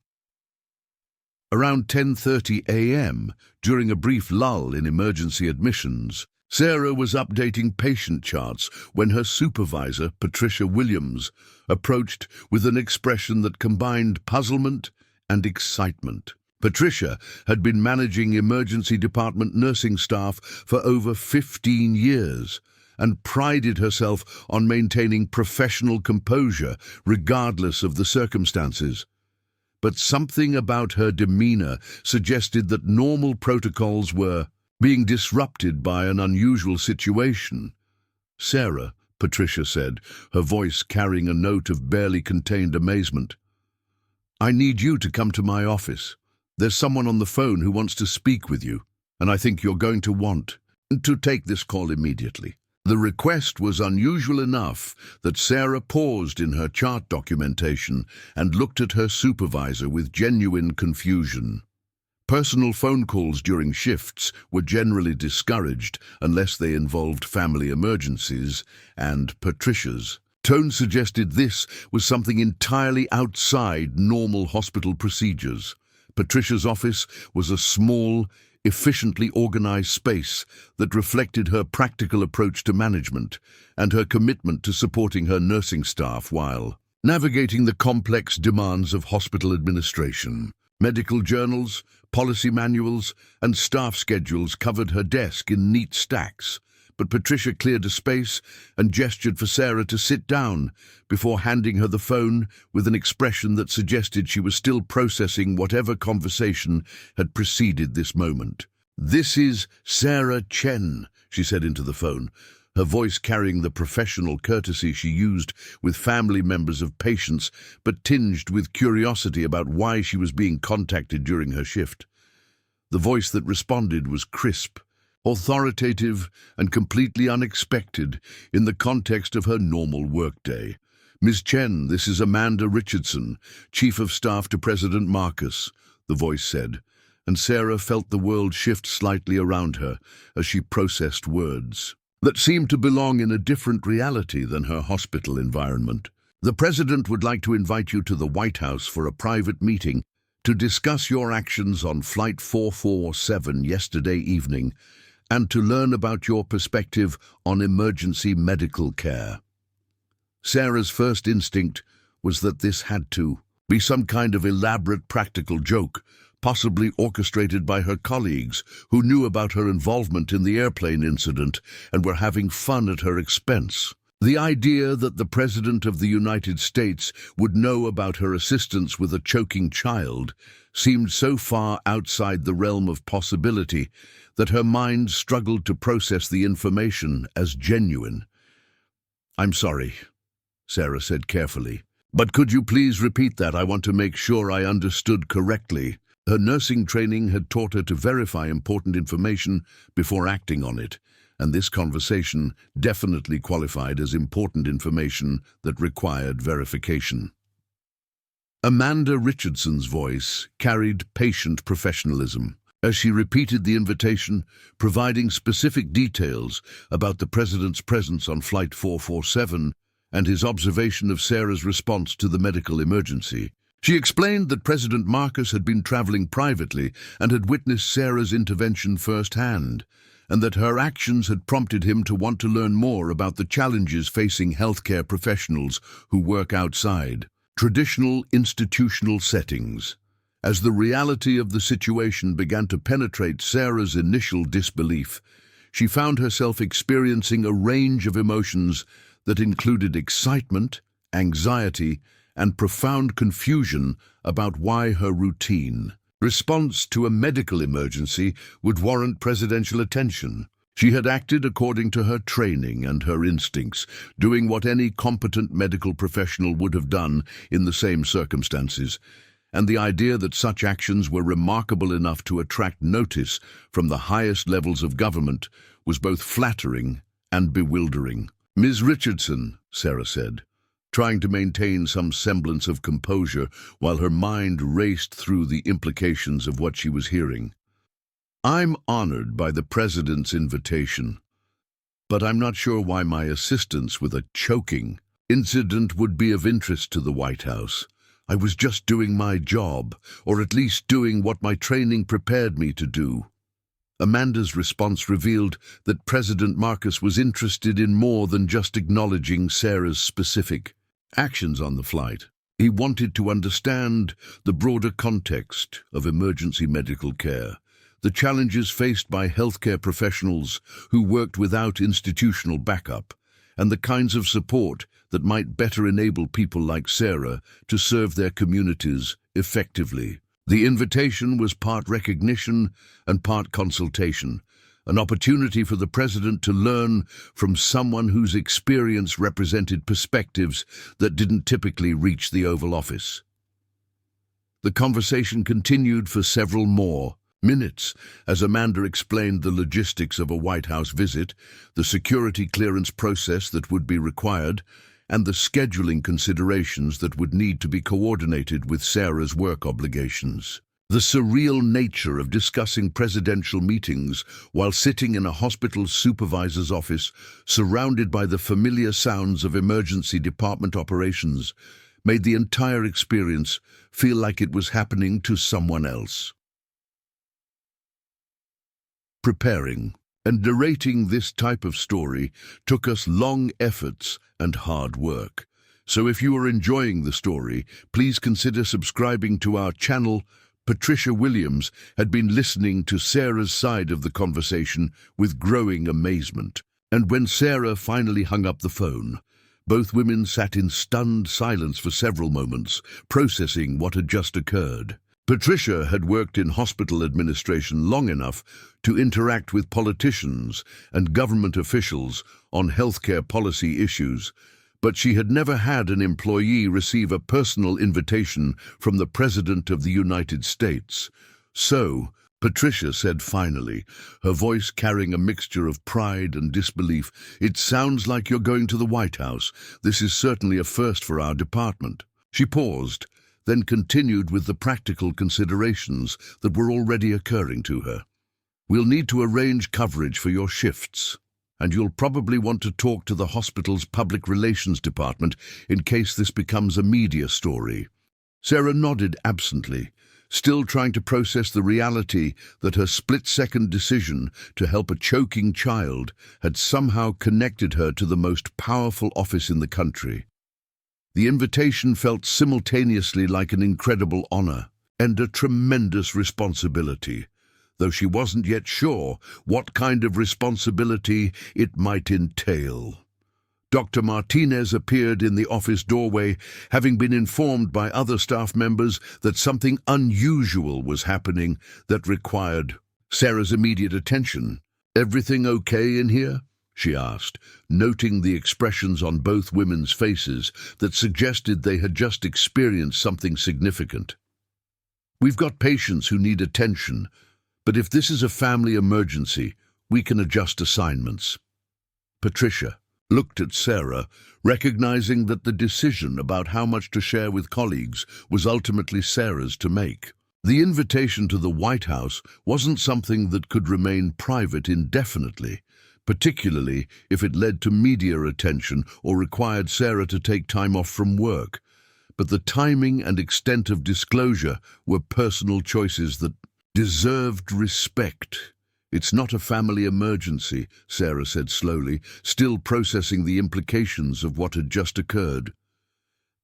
Around 10:30 a.m., during a brief lull in emergency admissions, Sarah was updating patient charts when her supervisor, Patricia Williams, approached with an expression that combined puzzlement and excitement. Patricia had been managing emergency department nursing staff for over 15 years and prided herself on maintaining professional composure regardless of the circumstances. But something about her demeanor suggested that normal protocols were being disrupted by an unusual situation. "Sarah," Patricia said, her voice carrying a note of barely contained amazement, "I need you to come to my office. There's someone on the phone who wants to speak with you, and I think you're going to want to take this call immediately." The request was unusual enough that Sarah paused in her chart documentation and looked at her supervisor with genuine confusion. Personal phone calls during shifts were generally discouraged unless they involved family emergencies, and Patricia's tone suggested this was something entirely outside normal hospital procedures. Patricia's office was a small, efficiently organized space that reflected her practical approach to management and her commitment to supporting her nursing staff while navigating the complex demands of hospital administration. Medical journals, policy manuals, and staff schedules covered her desk in neat stacks, but Patricia cleared a space and gestured for Sarah to sit down before handing her the phone with an expression that suggested she was still processing whatever conversation had preceded this moment. "This is Sarah Chen," she said into the phone, her voice carrying the professional courtesy she used with family members of patients, but tinged with curiosity about why she was being contacted during her shift. The voice that responded was crisp, authoritative, and completely unexpected in the context of her normal workday. "Ms. Chen, this is Amanda Richardson, Chief of Staff to President Marcus," the voice said, and Sarah felt the world shift slightly around her as she processed words that seemed to belong in a different reality than her hospital environment. "The President would like to invite you to the White House for a private meeting to discuss your actions on Flight 447 yesterday evening and to learn about your perspective on emergency medical care." Sarah's first instinct was that this had to be some kind of elaborate practical joke, possibly orchestrated by her colleagues who knew about her involvement in the airplane incident and were having fun at her expense. The idea that the President of the United States would know about her assistance with a choking child seemed so far outside the realm of possibility that her mind struggled to process the information as genuine. "I'm sorry," Sarah said carefully, "but could you please repeat that? I want to make sure I understood correctly." Her nursing training had taught her to verify important information before acting on it, and this conversation definitely qualified as important information that required verification. Amanda Richardson's voice carried patient professionalism as she repeated the invitation, providing specific details about the President's presence on Flight 447 and his observation of Sarah's response to the medical emergency. She explained that President Marcus had been traveling privately and had witnessed Sarah's intervention firsthand, and that her actions had prompted him to want to learn more about the challenges facing healthcare professionals who work outside traditional institutional settings. As the reality of the situation began to penetrate Sarah's initial disbelief, she found herself experiencing a range of emotions that included excitement, anxiety, and profound confusion about why her routine response to a medical emergency would warrant presidential attention. She had acted according to her training and her instincts, doing what any competent medical professional would have done in the same circumstances, and the idea that such actions were remarkable enough to attract notice from the highest levels of government was both flattering and bewildering. "Ms. Richardson," Sarah said, trying to maintain some semblance of composure while her mind raced through the implications of what she was hearing. "I'm honored by the President's invitation, but I'm not sure why my assistance with a choking incident would be of interest to the White House. I was just doing my job, or at least doing what my training prepared me to do. Amanda's response revealed that President Marcus was interested in more than just acknowledging Sarah's specific actions on the flight. He wanted to understand the broader context of emergency medical care, the challenges faced by healthcare professionals who worked without institutional backup, and the kinds of support that might better enable people like Sarah to serve their communities effectively. The invitation was part recognition and part consultation, an opportunity for the president to learn from someone whose experience represented perspectives that didn't typically reach the Oval Office. The conversation continued for several more minutes as Amanda explained the logistics of a White House visit, the security clearance process that would be required, and the scheduling considerations that would need to be coordinated with Sarah's work obligations. The surreal nature of discussing presidential meetings while sitting in a hospital supervisor's office, surrounded by the familiar sounds of emergency department operations, made the entire experience feel like it was happening to someone else. Preparing and narrating this type of story took us long efforts and hard work. So if you are enjoying the story, please consider subscribing to our channel. Patricia Williams had been listening to Sarah's side of the conversation with growing amazement. And when Sarah finally hung up the phone, both women sat in stunned silence for several moments, processing what had just occurred. Patricia had worked in hospital administration long enough to interact with politicians and government officials on healthcare policy issues, but she had never had an employee receive a personal invitation from the President of the United States. So, Patricia said finally, her voice carrying a mixture of pride and disbelief, "It sounds like you're going to the White House. This is certainly a first for our department." She paused, then continued with the practical considerations that were already occurring to her. "We'll need to arrange coverage for your shifts, and you'll probably want to talk to the hospital's public relations department in case this becomes a media story." Sarah nodded absently, still trying to process the reality that her split-second decision to help a choking child had somehow connected her to the most powerful office in the country. The invitation felt simultaneously like an incredible honor and a tremendous responsibility, though she wasn't yet sure what kind of responsibility it might entail. Dr. Martinez appeared in the office doorway, having been informed by other staff members that something unusual was happening that required Sarah's immediate attention. "Everything okay in here?" she asked, noting the expressions on both women's faces that suggested they had just experienced something significant. "We've got patients who need attention, but if this is a family emergency, we can adjust assignments." Patricia looked at Sarah, recognizing that the decision about how much to share with colleagues was ultimately Sarah's to make. The invitation to the White House wasn't something that could remain private indefinitely, particularly if it led to media attention or required Sarah to take time off from work. But the timing and extent of disclosure were personal choices that deserved respect. "It's not a family emergency," Sarah said slowly, still processing the implications of what had just occurred.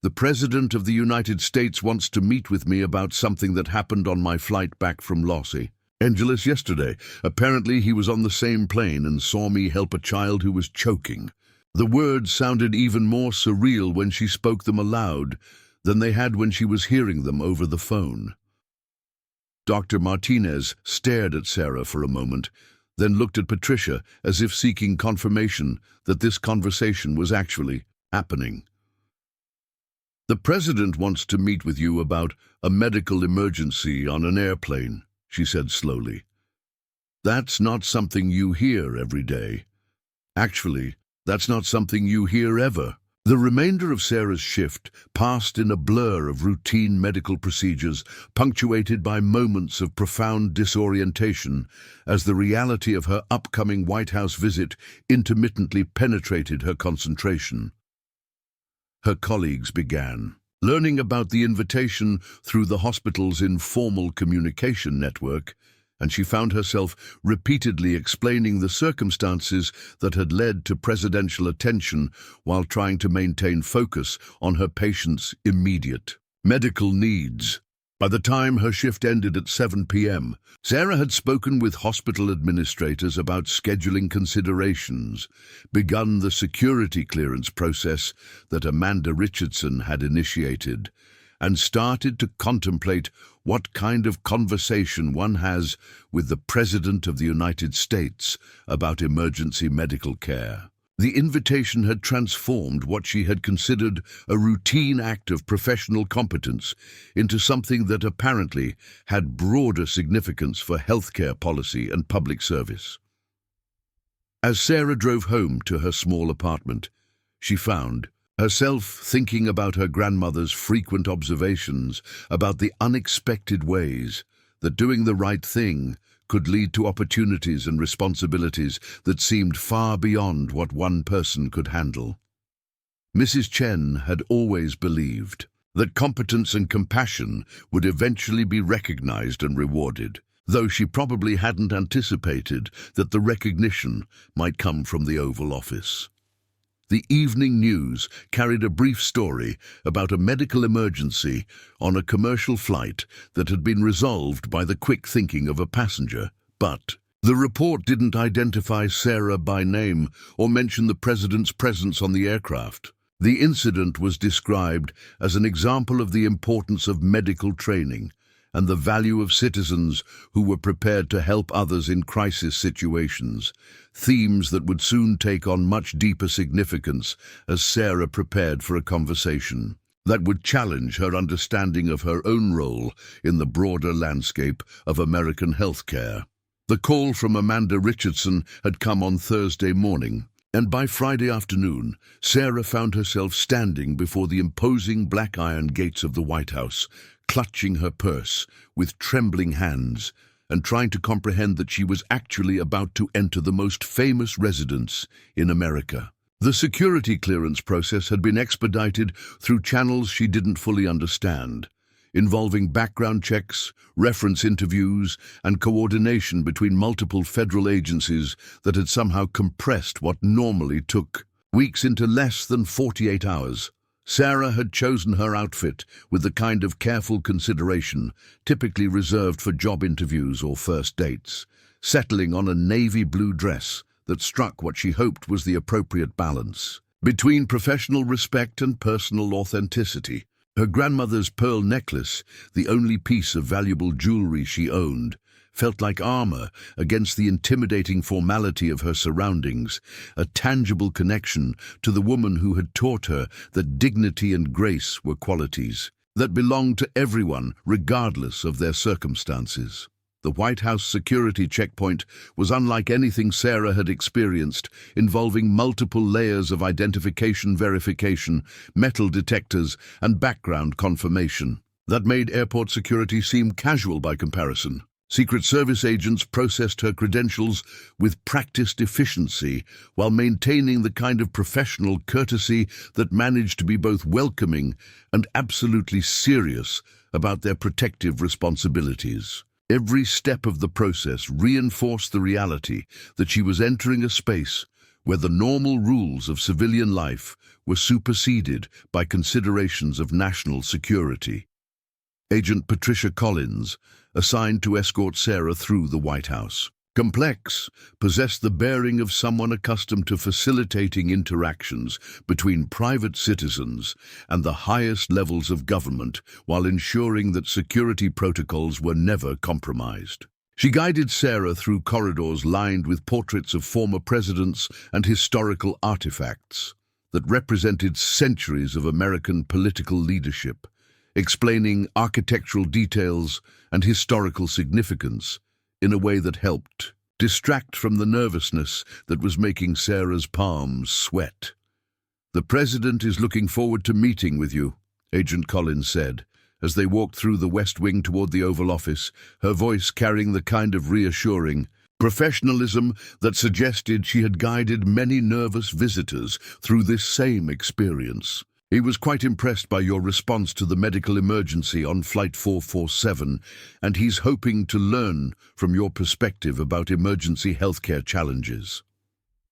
"The President of the United States wants to meet with me about something that happened on my flight back from Los Angeles yesterday. Apparently he was on the same plane and saw me help a child who was choking." The words sounded even more surreal when she spoke them aloud than they had when she was hearing them over the phone. Dr. Martinez stared at Sarah for a moment, then looked at Patricia as if seeking confirmation that this conversation was actually happening. "The President wants to meet with you about a medical emergency on an airplane," she said slowly. "That's not something you hear every day. Actually, that's not something you hear ever." The remainder of Sarah's shift passed in a blur of routine medical procedures, punctuated by moments of profound disorientation as the reality of her upcoming White House visit intermittently penetrated her concentration. Her colleagues began. Learning about the invitation through the hospital's informal communication network, and she found herself repeatedly explaining the circumstances that had led to presidential attention while trying to maintain focus on her patient's immediate medical needs. By the time her shift ended at 7 p.m., Sarah had spoken with hospital administrators about scheduling considerations, begun the security clearance process that Amanda Richardson had initiated, and started to contemplate what kind of conversation one has with the President of the United States about emergency medical care. The invitation had transformed what she had considered a routine act of professional competence into something that apparently had broader significance for healthcare policy and public service. As Sarah drove home to her small apartment, she found herself thinking about her grandmother's frequent observations about the unexpected ways that doing the right thing could lead to opportunities and responsibilities that seemed far beyond what one person could handle. Mrs. Chen had always believed that competence and compassion would eventually be recognized and rewarded, though she probably hadn't anticipated that the recognition might come from the Oval Office. The evening news carried a brief story about a medical emergency on a commercial flight that had been resolved by the quick thinking of a passenger, but the report didn't identify Sarah by name or mention the president's presence on the aircraft. The incident was described as an example of the importance of medical training and the value of citizens who were prepared to help others in crisis situations, themes that would soon take on much deeper significance as Sarah prepared for a conversation that would challenge her understanding of her own role in the broader landscape of American healthcare. The call from Amanda Richardson had come on Thursday morning, and by Friday afternoon, Sarah found herself standing before the imposing black iron gates of the White House, clutching her purse with trembling hands and trying to comprehend that she was actually about to enter the most famous residence in America. The security clearance process had been expedited through channels she didn't fully understand, involving background checks, reference interviews, and coordination between multiple federal agencies that had somehow compressed what normally took weeks into less than 48 hours. Sarah had chosen her outfit with the kind of careful consideration typically reserved for job interviews or first dates, settling on a navy blue dress that struck what she hoped was the appropriate balance between professional respect and personal authenticity. Her grandmother's pearl necklace, the only piece of valuable jewelry she owned, felt like armor against the intimidating formality of her surroundings, a tangible connection to the woman who had taught her that dignity and grace were qualities that belonged to everyone regardless of their circumstances. The White House security checkpoint was unlike anything Sarah had experienced, involving multiple layers of identification verification, metal detectors, and background confirmation. That made airport security seem casual by comparison. Secret Service agents processed her credentials with practiced efficiency while maintaining the kind of professional courtesy that managed to be both welcoming and absolutely serious about their protective responsibilities. Every step of the process reinforced the reality that she was entering a space where the normal rules of civilian life were superseded by considerations of national security. Agent Patricia Collins, assigned to escort Sarah through the White House, complex, possessed the bearing of someone accustomed to facilitating interactions between private citizens and the highest levels of government while ensuring that security protocols were never compromised. She guided Sarah through corridors lined with portraits of former presidents and historical artifacts that represented centuries of American political leadership, explaining architectural details and historical significance in a way that helped distract from the nervousness that was making Sarah's palms sweat. "The President is looking forward to meeting with you," Agent Collins said, as they walked through the West Wing toward the Oval Office, her voice carrying the kind of reassuring professionalism that suggested she had guided many nervous visitors through this same experience. He was quite impressed by your response to the medical emergency on Flight 447, and he's hoping to learn from your perspective about emergency healthcare challenges.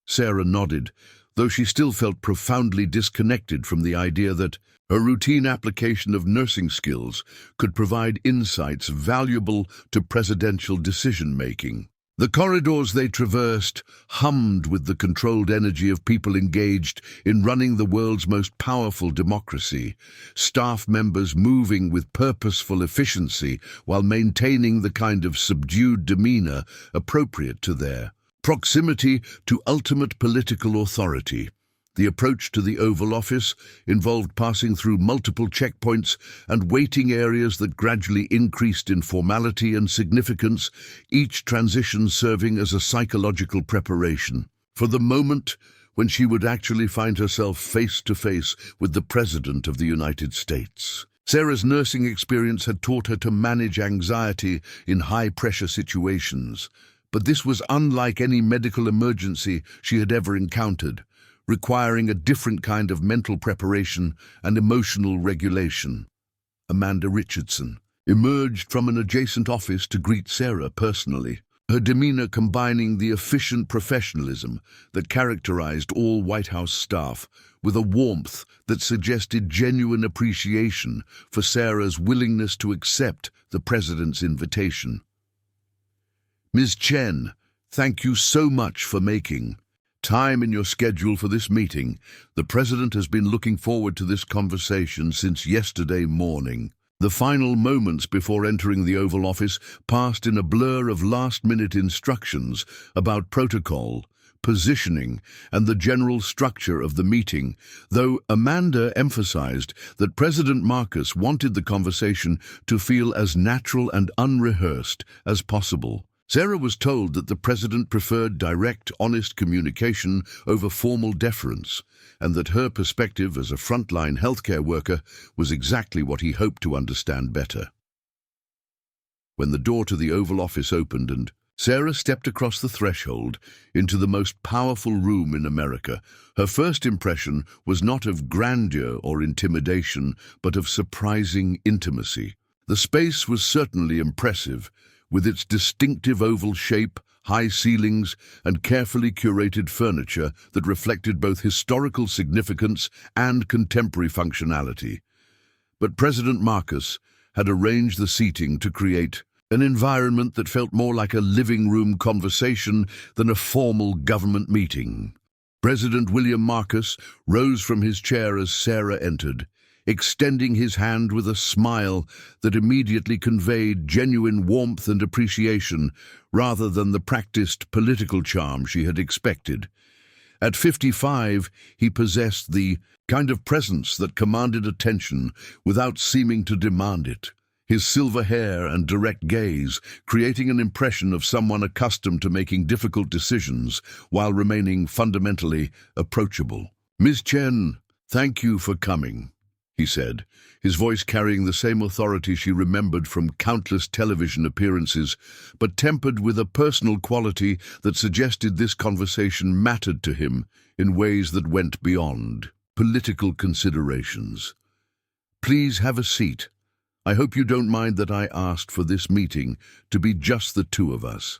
Sarah nodded, though she still felt profoundly disconnected from the idea that her routine application of nursing skills could provide insights valuable to presidential decision-making. The corridors they traversed hummed with the controlled energy of people engaged in running the world's most powerful democracy, staff members moving with purposeful efficiency while maintaining the kind of subdued demeanor appropriate to their proximity to ultimate political authority. The approach to the Oval Office involved passing through multiple checkpoints and waiting areas that gradually increased in formality and significance, each transition serving as a psychological preparation for the moment when she would actually find herself face to face with the President of the United States. Sarah's nursing experience had taught her to manage anxiety in high-pressure situations, but this was unlike any medical emergency she had ever encountered, requiring a different kind of mental preparation and emotional regulation. Amanda Richardson emerged from an adjacent office to greet Sarah personally, her demeanor combining the efficient professionalism that characterized all White House staff with a warmth that suggested genuine appreciation for Sarah's willingness to accept the president's invitation. Ms. Chen, thank you so much for making time in your schedule for this meeting. The President has been looking forward to this conversation since yesterday morning. The final moments before entering the Oval Office passed in a blur of last-minute instructions about protocol, positioning, and the general structure of the meeting, though Amanda emphasized that President Marcus wanted the conversation to feel as natural and unrehearsed as possible. Sarah was told that the president preferred direct, honest communication over formal deference, and that her perspective as a frontline healthcare worker was exactly what he hoped to understand better. When the door to the Oval Office opened and Sarah stepped across the threshold into the most powerful room in America, her first impression was not of grandeur or intimidation, but of surprising intimacy. The space was certainly impressive, with its distinctive oval shape, high ceilings, and carefully curated furniture that reflected both historical significance and contemporary functionality. But President Marcus had arranged the seating to create an environment that felt more like a living room conversation than a formal government meeting. President William Marcus rose from his chair as Sarah entered, extending his hand with a smile that immediately conveyed genuine warmth and appreciation rather than the practiced political charm she had expected. At 55, he possessed the kind of presence that commanded attention without seeming to demand it, his silver hair and direct gaze creating an impression of someone accustomed to making difficult decisions while remaining fundamentally approachable. "Ms. Chen, thank you for coming," he said, his voice carrying the same authority she remembered from countless television appearances, but tempered with a personal quality that suggested this conversation mattered to him in ways that went beyond political considerations. "Please have a seat. I hope you don't mind that I asked for this meeting to be just the two of us.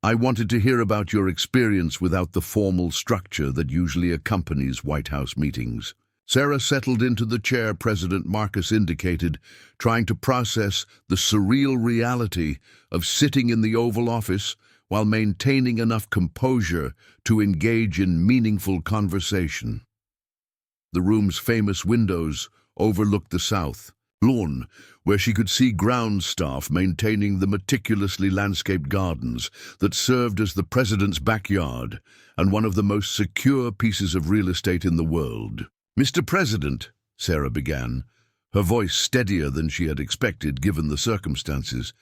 I wanted to hear about your experience without the formal structure that usually accompanies White House meetings." Sarah settled into the chair President Marcus indicated, trying to process the surreal reality of sitting in the Oval Office while maintaining enough composure to engage in meaningful conversation. The room's famous windows overlooked the south lawn, where she could see ground staff maintaining the meticulously landscaped gardens that served as the president's backyard and one of the most secure pieces of real estate in the world. "Mr. President," Sarah began, her voice steadier than she had expected given the circumstances,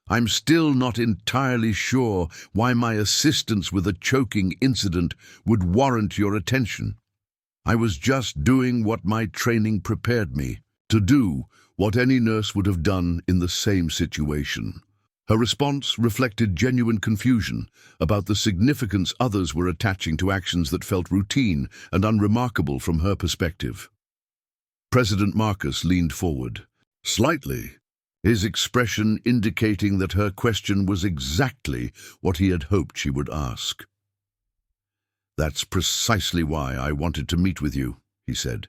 "I'm still not entirely sure why my assistance with a choking incident would warrant your attention. I was just doing what my training prepared me to do, what any nurse would have done in the same situation." Her response reflected genuine confusion about the significance others were attaching to actions that felt routine and unremarkable from her perspective. President Marcus leaned forward, slightly, his expression indicating that her question was exactly what he had hoped she would ask. "That's precisely why I wanted to meet with you," he said.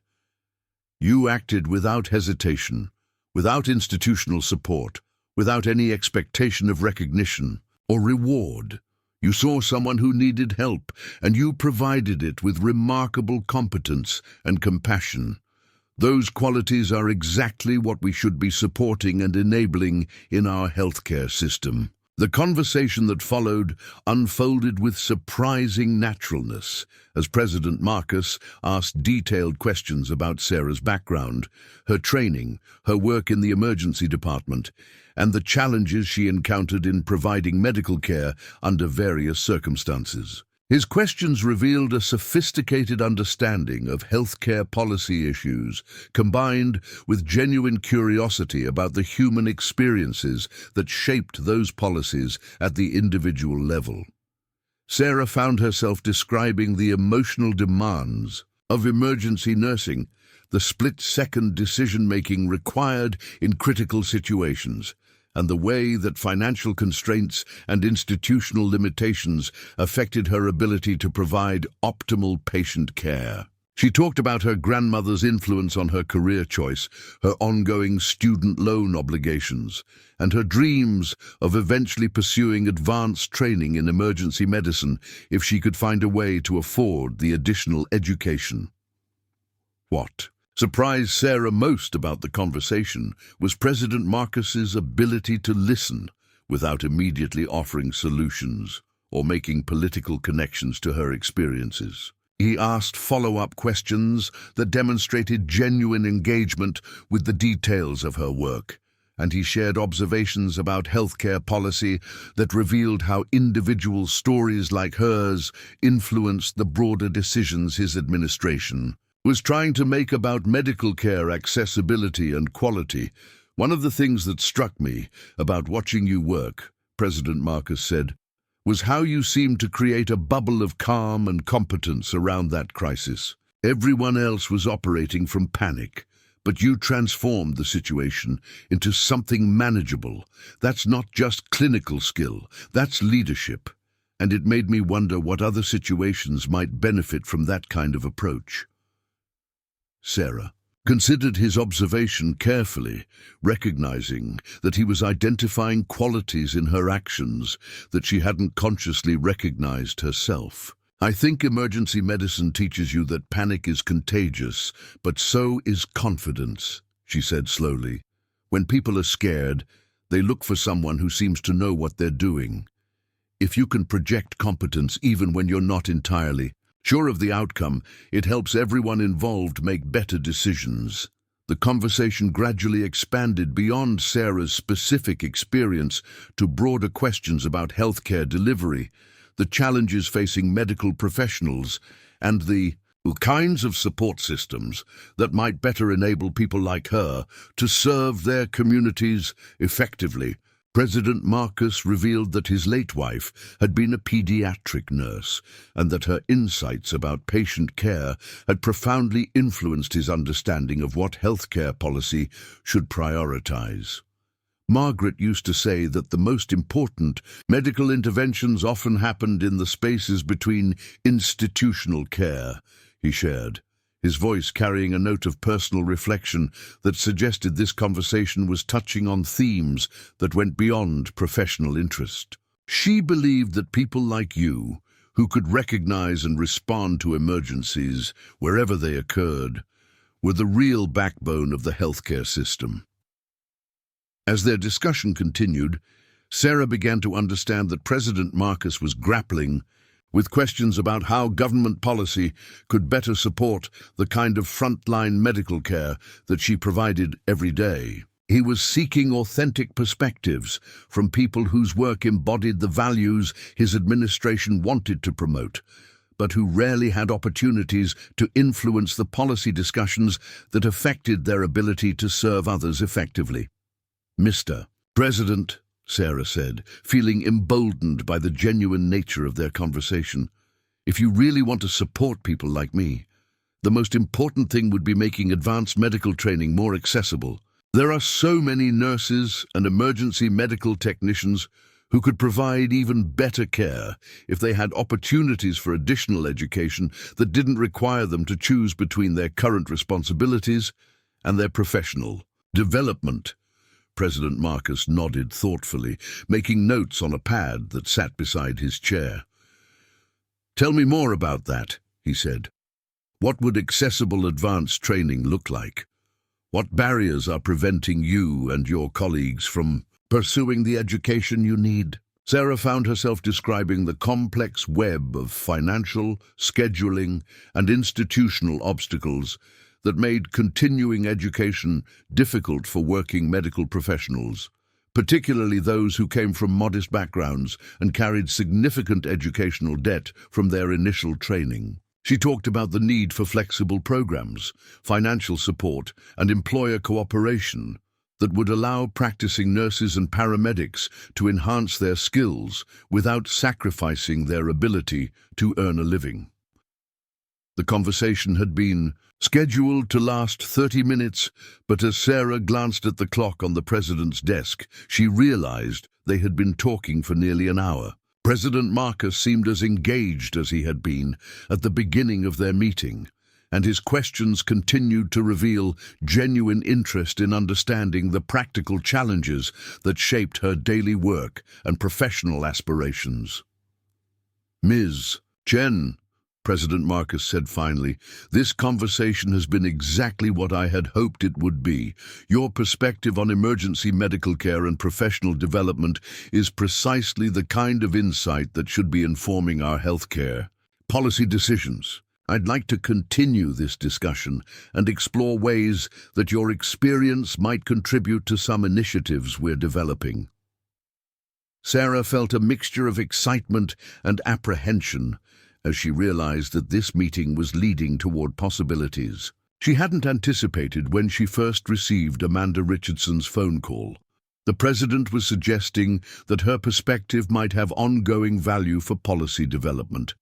"You acted without hesitation, without institutional support, without any expectation of recognition or reward. You saw someone who needed help, and you provided it with remarkable competence and compassion. Those qualities are exactly what we should be supporting and enabling in our healthcare system." The conversation that followed unfolded with surprising naturalness as President Marcus asked detailed questions about Sarah's background, her training, her work in the emergency department, and the challenges she encountered in providing medical care under various circumstances. His questions revealed a sophisticated understanding of healthcare policy issues, combined with genuine curiosity about the human experiences that shaped those policies at the individual level. Sarah found herself describing the emotional demands of emergency nursing, the split-second decision-making required in critical situations, and the way that financial constraints and institutional limitations affected her ability to provide optimal patient care. She talked about her grandmother's influence on her career choice, her ongoing student loan obligations, and her dreams of eventually pursuing advanced training in emergency medicine if she could find a way to afford the additional education. What surprised Sarah most about the conversation was President Marcus's ability to listen without immediately offering solutions or making political connections to her experiences. He asked follow-up questions that demonstrated genuine engagement with the details of her work, and he shared observations about healthcare policy that revealed how individual stories like hers influenced the broader decisions his administration was trying to make about medical care accessibility and quality. "One of the things that struck me about watching you work," President Marcus said, "was how you seemed to create a bubble of calm and competence around that crisis. Everyone else was operating from panic, but you transformed the situation into something manageable. That's not just clinical skill, that's leadership. And it made me wonder what other situations might benefit from that kind of approach." Sarah considered his observation carefully, recognizing that he was identifying qualities in her actions that she hadn't consciously recognized herself. "I think emergency medicine teaches you that panic is contagious, but so is confidence," she said slowly. "When people are scared, they look for someone who seems to know what they're doing. If you can project competence even when you're not entirely sure of the outcome, it helps everyone involved make better decisions." The conversation gradually expanded beyond Sarah's specific experience to broader questions about healthcare delivery, the challenges facing medical professionals, and the kinds of support systems that might better enable people like her to serve their communities effectively. President Marcus revealed that his late wife had been a pediatric nurse, and that her insights about patient care had profoundly influenced his understanding of what healthcare policy should prioritize. "Margaret used to say that the most important medical interventions often happened in the spaces between institutional care," he shared, his voice carrying a note of personal reflection that suggested this conversation was touching on themes that went beyond professional interest. She believed that people like you, who could recognize and respond to emergencies wherever they occurred, were the real backbone of the healthcare system. As their discussion continued, Sarah began to understand that President Marcus was grappling with questions about how government policy could better support the kind of frontline medical care that she provided every day. He was seeking authentic perspectives from people whose work embodied the values his administration wanted to promote, but who rarely had opportunities to influence the policy discussions that affected their ability to serve others effectively. "Mr. President," Sarah said, feeling emboldened by the genuine nature of their conversation, "if you really want to support people like me, The most important thing would be making advanced medical training more accessible. There are so many nurses and emergency medical technicians who could provide even better care if they had opportunities for additional education that didn't require them to choose between their current responsibilities and their professional development. President Marcus nodded thoughtfully, making notes on a pad that sat beside his chair. "Tell me more about that," he said. "What would accessible advanced training look like? What barriers are preventing you and your colleagues from pursuing the education you need?" Sarah found herself describing the complex web of financial, scheduling, and institutional obstacles that made continuing education difficult for working medical professionals, particularly those who came from modest backgrounds and carried significant educational debt from their initial training. She talked about the need for flexible programs, financial support, and employer cooperation that would allow practicing nurses and paramedics to enhance their skills without sacrificing their ability to earn a living. The conversation had been scheduled to last 30 minutes, but as Sarah glanced at the clock on the president's desk, she realized they had been talking for nearly an hour. President Marcus seemed as engaged as he had been at the beginning of their meeting, and his questions continued to reveal genuine interest in understanding the practical challenges that shaped her daily work and professional aspirations. "Ms. Chen," President Marcus said finally, "this conversation has been exactly what I had hoped it would be. Your perspective on emergency medical care and professional development is precisely the kind of insight that should be informing our healthcare policy decisions. I'd like to continue this discussion and explore ways that your experience might contribute to some initiatives we're developing." Sarah felt a mixture of excitement and apprehension as she realized that this meeting was leading toward possibilities she hadn't anticipated when she first received Amanda Richardson's phone call. The president was suggesting that her perspective might have ongoing value for policy development,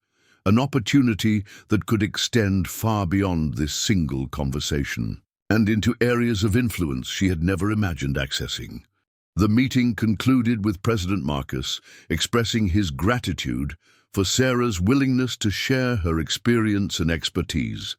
an opportunity that could extend far beyond this single conversation and into areas of influence she had never imagined accessing. The meeting concluded with President Marcus expressing his gratitude for Sarah's willingness to share her experience and expertise,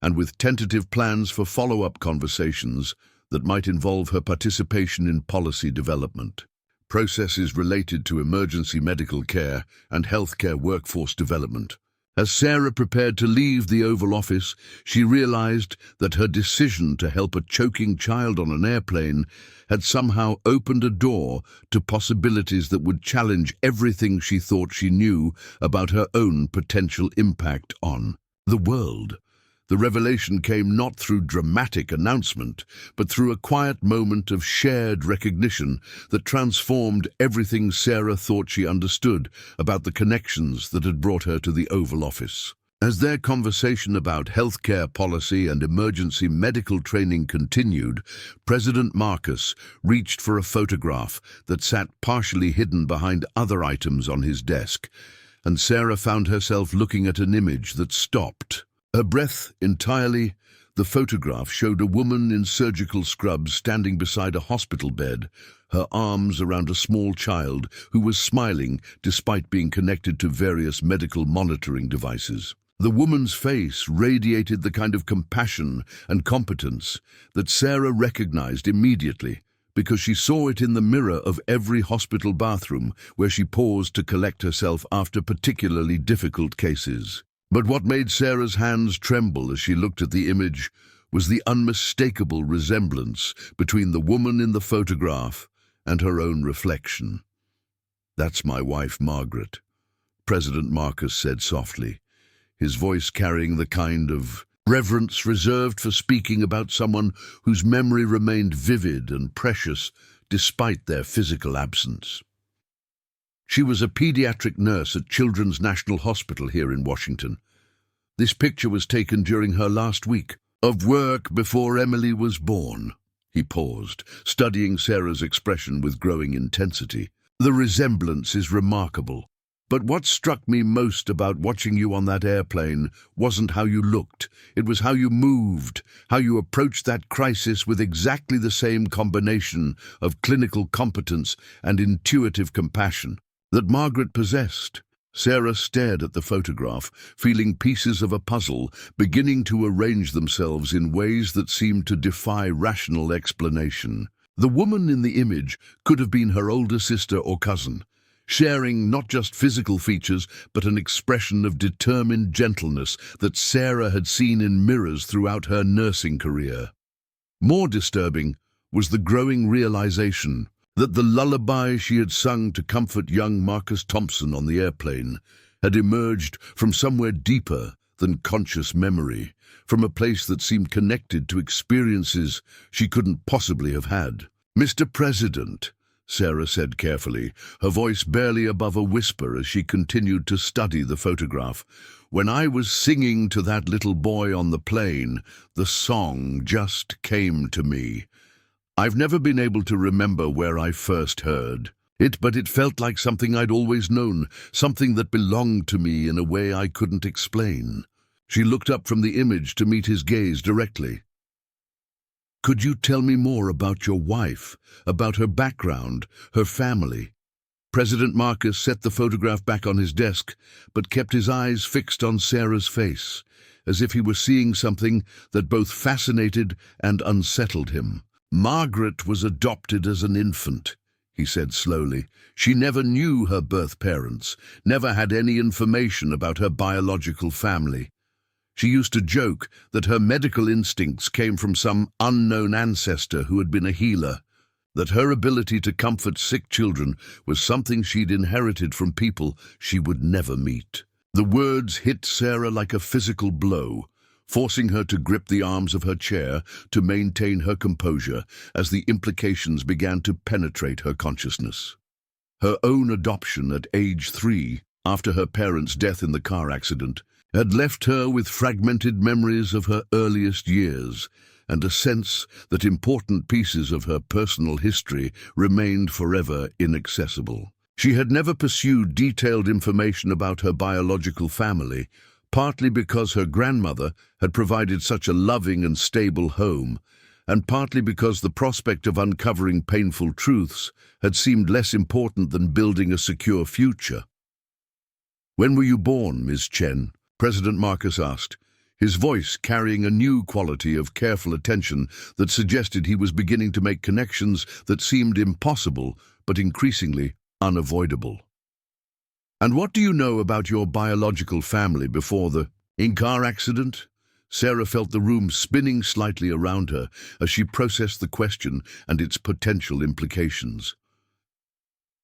and with tentative plans for follow-up conversations that might involve her participation in policy development, processes related to emergency medical care and healthcare workforce development. As Sarah prepared to leave the Oval Office, she realized that her decision to help a choking child on an airplane had somehow opened a door to possibilities that would challenge everything she thought she knew about her own potential impact on the world. The revelation came not through dramatic announcement, but through a quiet moment of shared recognition that transformed everything Sarah thought she understood about the connections that had brought her to the Oval Office. As their conversation about healthcare policy and emergency medical training continued, President Marcus reached for a photograph that sat partially hidden behind other items on his desk, and Sarah found herself looking at an image that stopped her breath entirely. The photograph showed a woman in surgical scrubs standing beside a hospital bed, her arms around a small child who was smiling despite being connected to various medical monitoring devices. The woman's face radiated the kind of compassion and competence that Sarah recognized immediately because she saw it in the mirror of every hospital bathroom where she paused to collect herself after particularly difficult cases. But what made Sarah's hands tremble as she looked at the image was the unmistakable resemblance between the woman in the photograph and her own reflection. "That's my wife, Margaret," President Marcus said softly, his voice carrying the kind of reverence reserved for speaking about someone whose memory remained vivid and precious despite their physical absence. She was a pediatric nurse at Children's National Hospital here in Washington. This picture was taken during her last week of work before Emily was born. He paused, studying Sarah's expression with growing intensity. "The resemblance is remarkable. But what struck me most about watching you on that airplane wasn't how you looked. It was how you moved, how you approached that crisis with exactly the same combination of clinical competence and intuitive compassion that Margaret possessed. Sarah stared at the photograph, feeling pieces of a puzzle beginning to arrange themselves in ways that seemed to defy rational explanation. The woman in the image could have been her older sister or cousin, sharing not just physical features but an expression of determined gentleness that Sarah had seen in mirrors throughout her nursing career. More disturbing was the growing realization that the lullaby she had sung to comfort young Marcus Thompson on the airplane had emerged from somewhere deeper than conscious memory, from a place that seemed connected to experiences she couldn't possibly have had. "Mr. President," Sarah said carefully, her voice barely above a whisper as she continued to study the photograph, "when I was singing to that little boy on the plane, the song just came to me. I've never been able to remember where I first heard it, but it felt like something I'd always known, something that belonged to me in a way I couldn't explain." She looked up from the image to meet his gaze directly. "Could you tell me more about your wife, about her background, her family?" President Marcus set the photograph back on his desk, but kept his eyes fixed on Sarah's face, as if he were seeing something that both fascinated and unsettled him. "Margaret was adopted as an infant," he said slowly. "She never knew her birth parents, never had any information about her biological family. She used to joke that her medical instincts came from some unknown ancestor who had been a healer, that her ability to comfort sick children was something she'd inherited from people she would never meet." The words hit Sarah like a physical blow, forcing her to grip the arms of her chair to maintain her composure as the implications began to penetrate her consciousness. Her own adoption at age 3, after her parents' death in the car accident, had left her with fragmented memories of her earliest years and a sense that important pieces of her personal history remained forever inaccessible. She had never pursued detailed information about her biological family, partly because her grandmother had provided such a loving and stable home, and partly because the prospect of uncovering painful truths had seemed less important than building a secure future. "When were you born, Ms. Chen?" President Marcus asked, his voice carrying a new quality of careful attention that suggested he was beginning to make connections that seemed impossible but increasingly unavoidable. "And what do you know about your biological family before the car accident?" Sarah felt the room spinning slightly around her as she processed the question and its potential implications.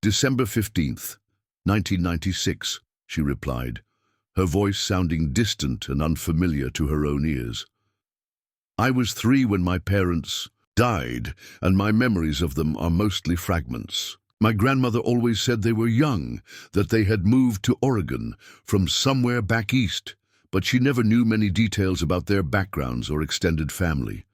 "December 15th, 1996, she replied, her voice sounding distant and unfamiliar to her own ears. "I was 3 when my parents died, and my memories of them are mostly fragments. My grandmother always said they were young, that they had moved to Oregon from somewhere back east, but she never knew many details about their backgrounds or extended family."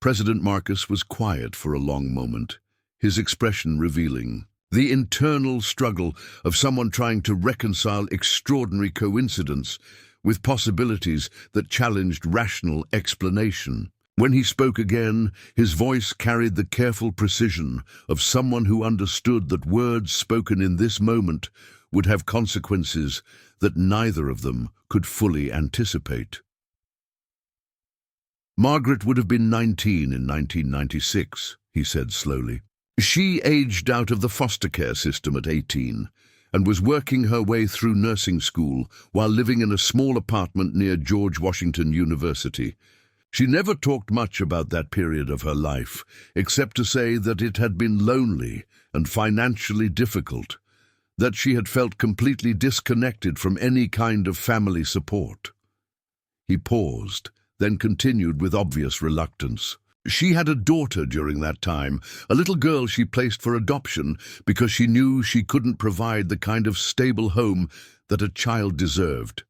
President Marcus was quiet for a long moment, his expression revealing the internal struggle of someone trying to reconcile extraordinary coincidence with possibilities that challenged rational explanation. When he spoke again, his voice carried the careful precision of someone who understood that words spoken in this moment would have consequences that neither of them could fully anticipate. "Margaret would have been 19 in 1996, he said slowly. "She aged out of the foster care system at 18 and was working her way through nursing school while living in a small apartment near George Washington University. She never talked much about that period of her life, except to say that it had been lonely and financially difficult, that she had felt completely disconnected from any kind of family support." He paused, then continued with obvious reluctance. "She had a daughter during that time, a little girl she placed for adoption because she knew she couldn't provide the kind of stable home that a child deserved."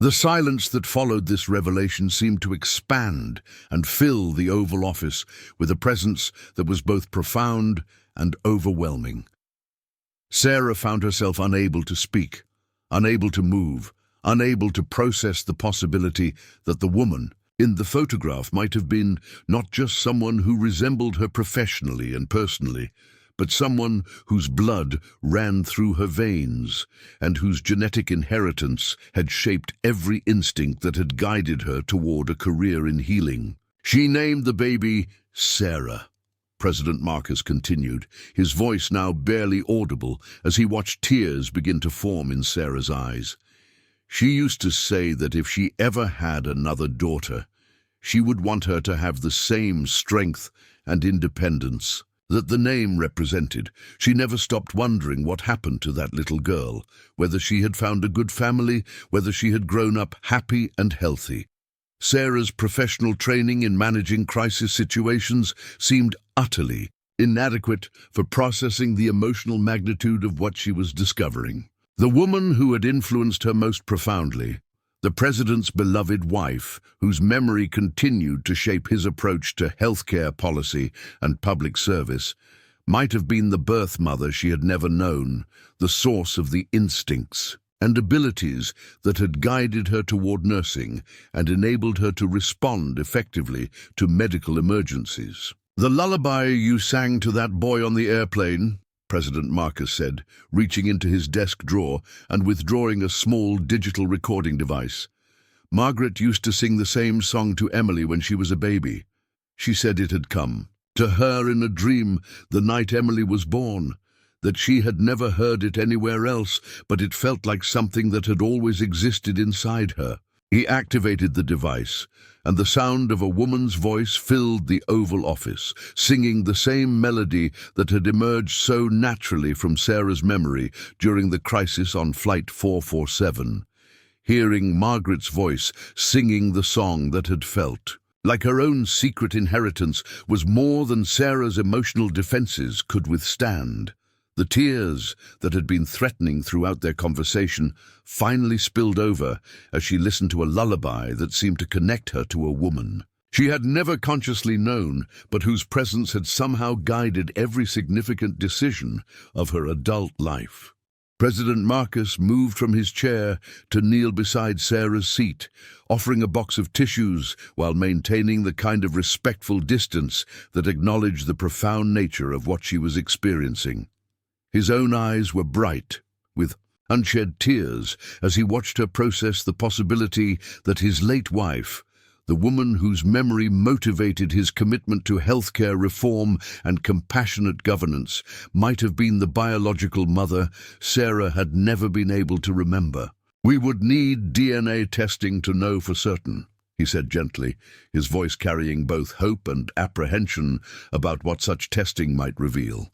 The silence that followed this revelation seemed to expand and fill the Oval Office with a presence that was both profound and overwhelming. Sarah found herself unable to speak. unable to move, unable to process the possibility that the woman in the photograph might have been not just someone who resembled her professionally and personally, but someone whose blood ran through her veins and whose genetic inheritance had shaped every instinct that had guided her toward a career in healing. She named the baby Sarah. President Marcus continued, his voice now barely audible as he watched tears begin to form in Sarah's eyes. She used to say that if she ever had another daughter, she would want her to have the same strength and independence that the name represented. She never stopped wondering what happened to that little girl, whether she had found a good family, whether she had grown up happy and healthy. Sarah's professional training in managing crisis situations seemed utterly inadequate for processing the emotional magnitude of what she was discovering. The woman who had influenced her most profoundly, the president's beloved wife, whose memory continued to shape his approach to healthcare policy and public service, might have been the birth mother she had never known, the source of the instincts and abilities that had guided her toward nursing and enabled her to respond effectively to medical emergencies. "The lullaby you sang to that boy on the airplane," President Marcus said, reaching into his desk drawer and withdrawing a small digital recording device. "Margaret used to sing the same song to Emily when she was a baby. She said it had come to her in a dream the night Emily was born, that she had never heard it anywhere else, but it felt like something that had always existed inside her." He activated the device, and the sound of a woman's voice filled the Oval Office, singing the same melody that had emerged so naturally from Sarah's memory during the crisis on Flight 447. Hearing Margaret's voice singing the song that had felt like her own secret inheritance was more than Sarah's emotional defenses could withstand. The tears that had been threatening throughout their conversation finally spilled over as she listened to a lullaby that seemed to connect her to a woman she had never consciously known, but whose presence had somehow guided every significant decision of her adult life. President Marcus moved from his chair to kneel beside Sarah's seat, offering a box of tissues while maintaining the kind of respectful distance that acknowledged the profound nature of what she was experiencing. His own eyes were bright, with unshed tears, as he watched her process the possibility that his late wife, the woman whose memory motivated his commitment to healthcare reform and compassionate governance, might have been the biological mother Sarah had never been able to remember. "We would need DNA testing to know for certain," he said gently, his voice carrying both hope and apprehension about what such testing might reveal.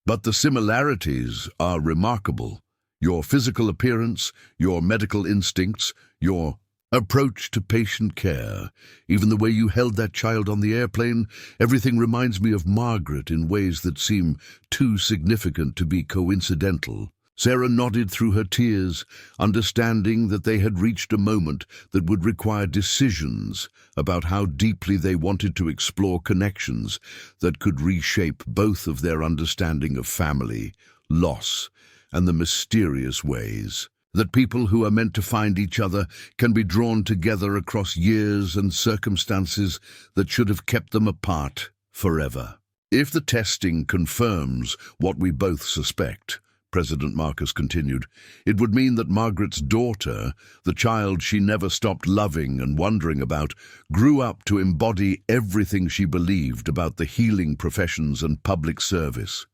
"But the similarities are remarkable. Your physical appearance, your medical instincts, your approach to patient care, even the way you held that child on the airplane, everything reminds me of Margaret in ways that seem too significant to be coincidental." Sarah nodded through her tears, understanding that they had reached a moment that would require decisions about how deeply they wanted to explore connections that could reshape both of their understanding of family, loss, and the mysterious ways that people who are meant to find each other can be drawn together across years and circumstances that should have kept them apart forever. "If the testing confirms what we both suspect," President Marcus continued, "it would mean that Margaret's daughter, the child she never stopped loving and wondering about, grew up to embody everything she believed about the healing professions and public service.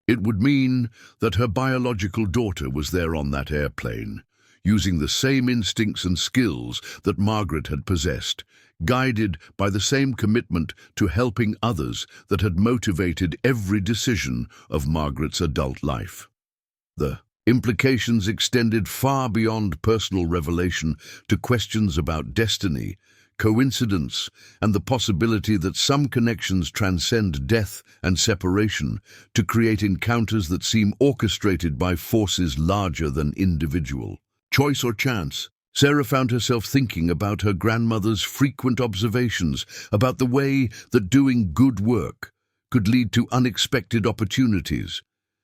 It would mean that her biological daughter was there on that airplane, using the same instincts and skills that Margaret had possessed, guided by the same commitment to helping others that had motivated every decision of Margaret's adult life. The implications extended far beyond personal revelation to questions about destiny, coincidence, and the possibility that some connections transcend death and separation to create encounters that seem orchestrated by forces larger than individual. Choice or chance? Sarah found herself thinking about her grandmother's frequent observations about the way that doing good work could lead to unexpected opportunities,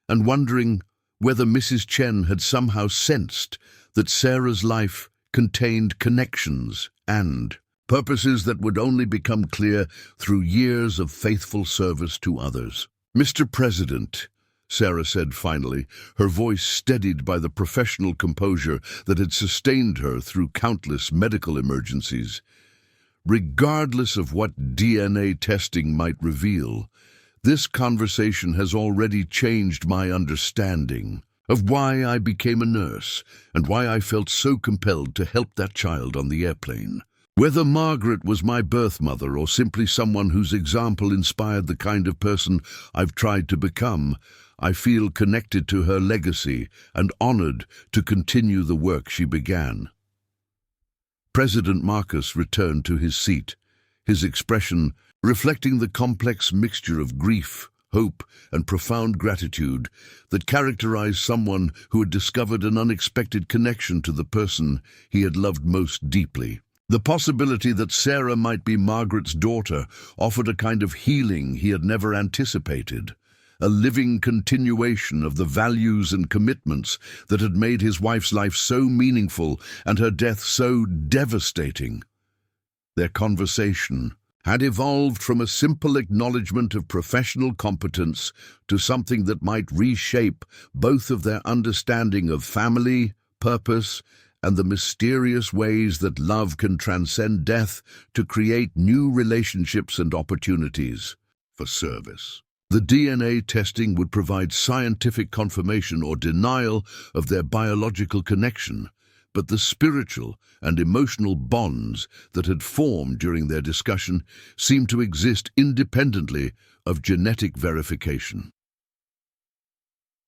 and wondering whether Mrs. Chen had somehow sensed that Sarah's life contained connections and purposes that would only become clear through years of faithful service to others. "Mr. President," Sarah said finally, her voice steadied by the professional composure that had sustained her through countless medical emergencies, "regardless of what DNA testing might reveal, this conversation has already changed my understanding of why I became a nurse and why I felt so compelled to help that child on the airplane. Whether Margaret was my birth mother or simply someone whose example inspired the kind of person I've tried to become, I feel connected to her legacy and honored to continue the work she began." President Marcus returned to his seat, his expression reflecting the complex mixture of grief, hope, and profound gratitude that characterized someone who had discovered an unexpected connection to the person he had loved most deeply. The possibility that Sarah might be Margaret's daughter offered a kind of healing he had never anticipated, a living continuation of the values and commitments that had made his wife's life so meaningful and her death so devastating. Their conversation had evolved from a simple acknowledgement of professional competence to something that might reshape both of their understanding of family, purpose, and the mysterious ways that love can transcend death to create new relationships and opportunities for service. The DNA testing would provide scientific confirmation or denial of their biological connection, but the spiritual and emotional bonds that had formed during their discussion seemed to exist independently of genetic verification.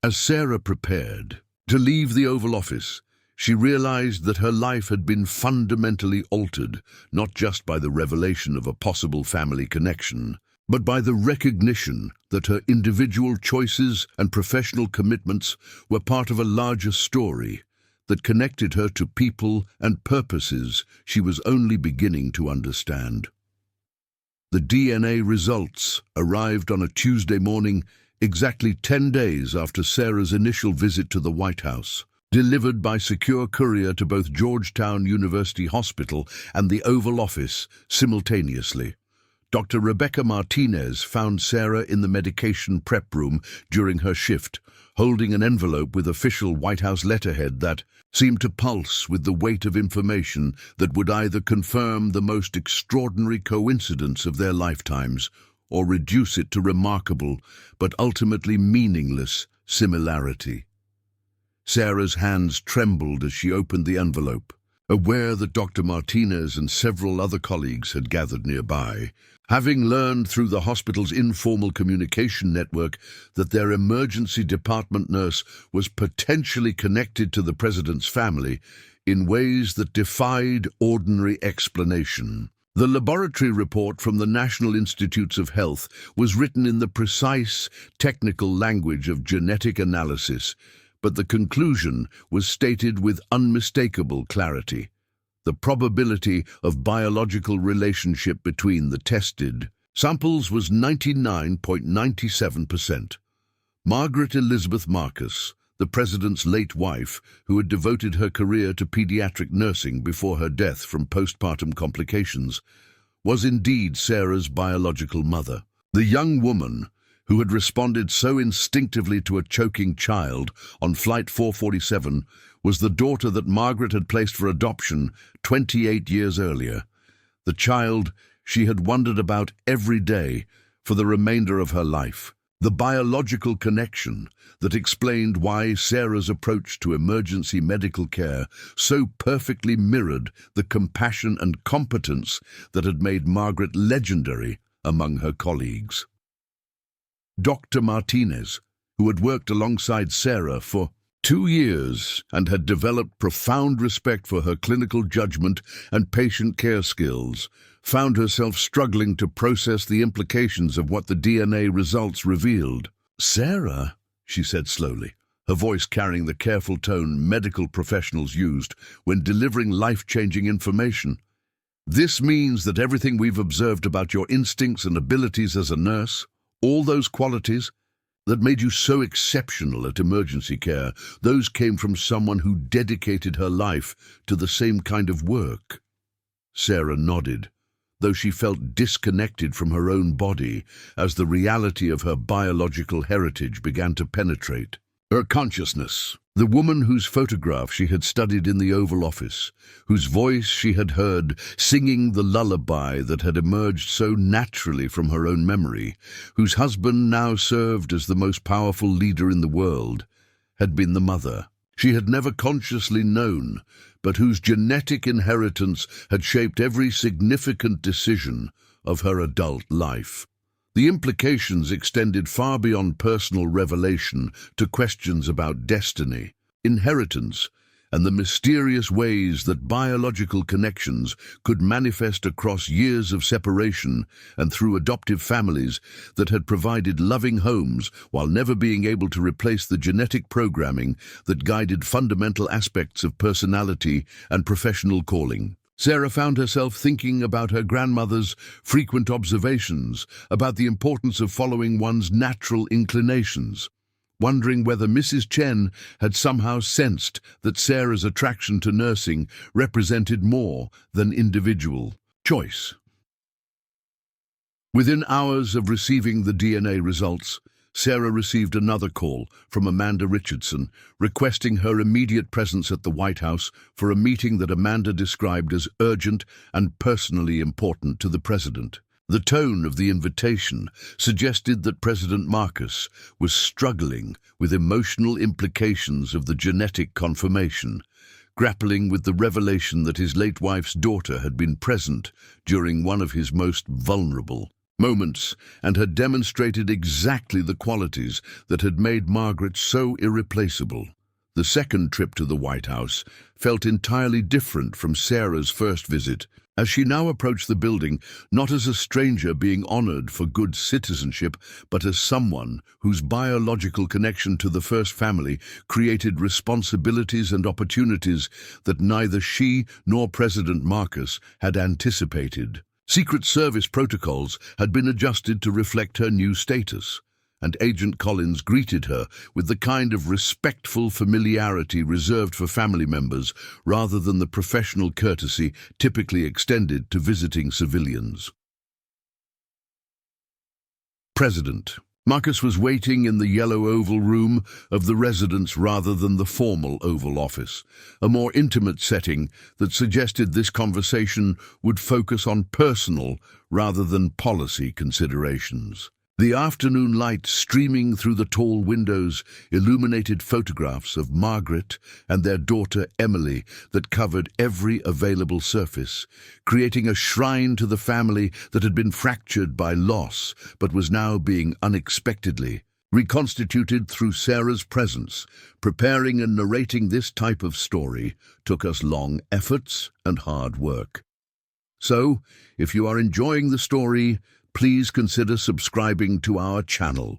As Sarah prepared to leave the Oval Office, she realized that her life had been fundamentally altered, not just by the revelation of a possible family connection, but by the recognition that her individual choices and professional commitments were part of a larger story that connected her to people and purposes she was only beginning to understand. The DNA results arrived on a Tuesday morning, exactly 10 days after Sarah's initial visit to the White House, delivered by secure courier to both Georgetown University Hospital and the Oval Office simultaneously. Dr. Rebecca Martinez found Sarah in the medication prep room during her shift, holding an envelope with official White House letterhead that seemed to pulse with the weight of information that would either confirm the most extraordinary coincidence of their lifetimes or reduce it to remarkable but ultimately meaningless similarity. Sarah's hands trembled as she opened the envelope, aware that Dr. Martinez and several other colleagues had gathered nearby, having learned through the hospital's informal communication network that their emergency department nurse was potentially connected to the president's family in ways that defied ordinary explanation. The laboratory report from the National Institutes of Health was written in the precise, technical language of genetic analysis, but the conclusion was stated with unmistakable clarity. The probability of biological relationship between the tested samples was 99.97%. Margaret Elizabeth Marcus, the president's late wife, who had devoted her career to pediatric nursing before her death from postpartum complications, was indeed Sarah's biological mother. The young woman who had responded so instinctively to a choking child on Flight 447 was the daughter that Margaret had placed for adoption 28 years earlier, the child she had wondered about every day for the remainder of her life, the biological connection that explained why Sarah's approach to emergency medical care so perfectly mirrored the compassion and competence that had made Margaret legendary among her colleagues. Dr. Martinez, who had worked alongside Sarah for 2 years and had developed profound respect for her clinical judgment and patient care skills, found herself struggling to process the implications of what the DNA results revealed. "Sarah," she said slowly, her voice carrying the careful tone medical professionals used when delivering life-changing information, "this means that everything we've observed about your instincts and abilities as a nurse, all those qualities, that made you so exceptional at emergency care, those came from someone who dedicated her life to the same kind of work? Sarah nodded, though she felt disconnected from her own body as the reality of her biological heritage began to penetrate her consciousness. The woman whose photograph she had studied in the Oval Office, whose voice she had heard singing the lullaby that had emerged so naturally from her own memory, whose husband now served as the most powerful leader in the world, had been the mother she had never consciously known, but whose genetic inheritance had shaped every significant decision of her adult life. The implications extended far beyond personal revelation to questions about destiny, inheritance, and the mysterious ways that biological connections could manifest across years of separation and through adoptive families that had provided loving homes while never being able to replace the genetic programming that guided fundamental aspects of personality and professional calling. Sarah found herself thinking about her grandmother's frequent observations about the importance of following one's natural inclinations, wondering whether Mrs. Chen had somehow sensed that Sarah's attraction to nursing represented more than individual choice. Within hours of receiving the DNA results, Sarah received another call from Amanda Richardson, requesting her immediate presence at the White House for a meeting that Amanda described as urgent and personally important to the president. The tone of the invitation suggested that President Marcus was struggling with emotional implications of the genetic confirmation, grappling with the revelation that his late wife's daughter had been present during one of his most vulnerable moments and had demonstrated exactly the qualities that had made Margaret so irreplaceable. The second trip to the White House felt entirely different from Sarah's first visit, as she now approached the building not as a stranger being honored for good citizenship, but as someone whose biological connection to the first family created responsibilities and opportunities that neither she nor President Marcus had anticipated. Secret Service protocols had been adjusted to reflect her new status, and Agent Collins greeted her with the kind of respectful familiarity reserved for family members rather than the professional courtesy typically extended to visiting civilians. President Marcus was waiting in the yellow Oval Room of the residence rather than the formal Oval Office, a more intimate setting that suggested this conversation would focus on personal rather than policy considerations. The afternoon light streaming through the tall windows illuminated photographs of Margaret and their daughter Emily that covered every available surface, creating a shrine to the family that had been fractured by loss but was now being unexpectedly reconstituted through Sarah's presence. Preparing and narrating this type of story took us long efforts and hard work. So, if you are enjoying the story, please consider subscribing to our channel.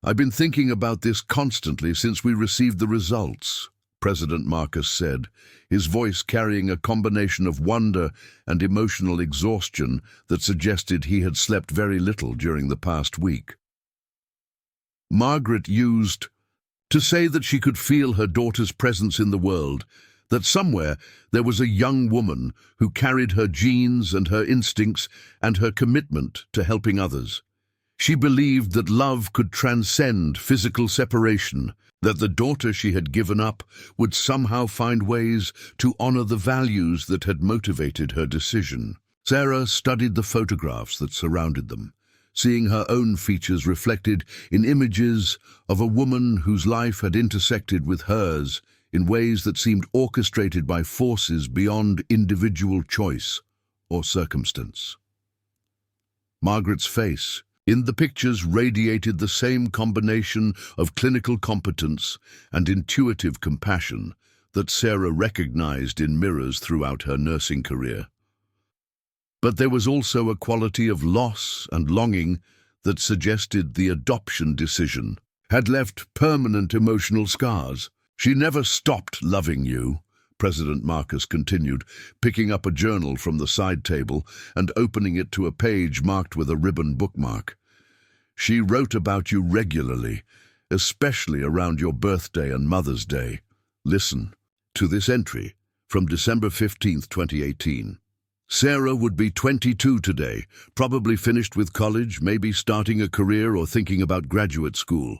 I've been thinking about this constantly since we received the results, President Marcus said, his voice carrying a combination of wonder and emotional exhaustion that suggested he had slept very little during the past week. Margaret used to say that she could feel her daughter's presence in the world, that somewhere there was a young woman who carried her genes and her instincts and her commitment to helping others. She believed that love could transcend physical separation, that the daughter she had given up would somehow find ways to honor the values that had motivated her decision. Sarah studied the photographs that surrounded them, seeing her own features reflected in images of a woman whose life had intersected with hers in ways that seemed orchestrated by forces beyond individual choice or circumstance. Margaret's face in the pictures radiated the same combination of clinical competence and intuitive compassion that Sarah recognized in mirrors throughout her nursing career. But there was also a quality of loss and longing that suggested the adoption decision had left permanent emotional scars. "She never stopped loving you," President Marcus continued, picking up a journal from the side table and opening it to a page marked with a ribbon bookmark. She wrote about you regularly, especially around your birthday and Mother's Day. Listen to this entry from December 15th, 2018. Sarah would be 22 today, probably finished with college, maybe starting a career or thinking about graduate school.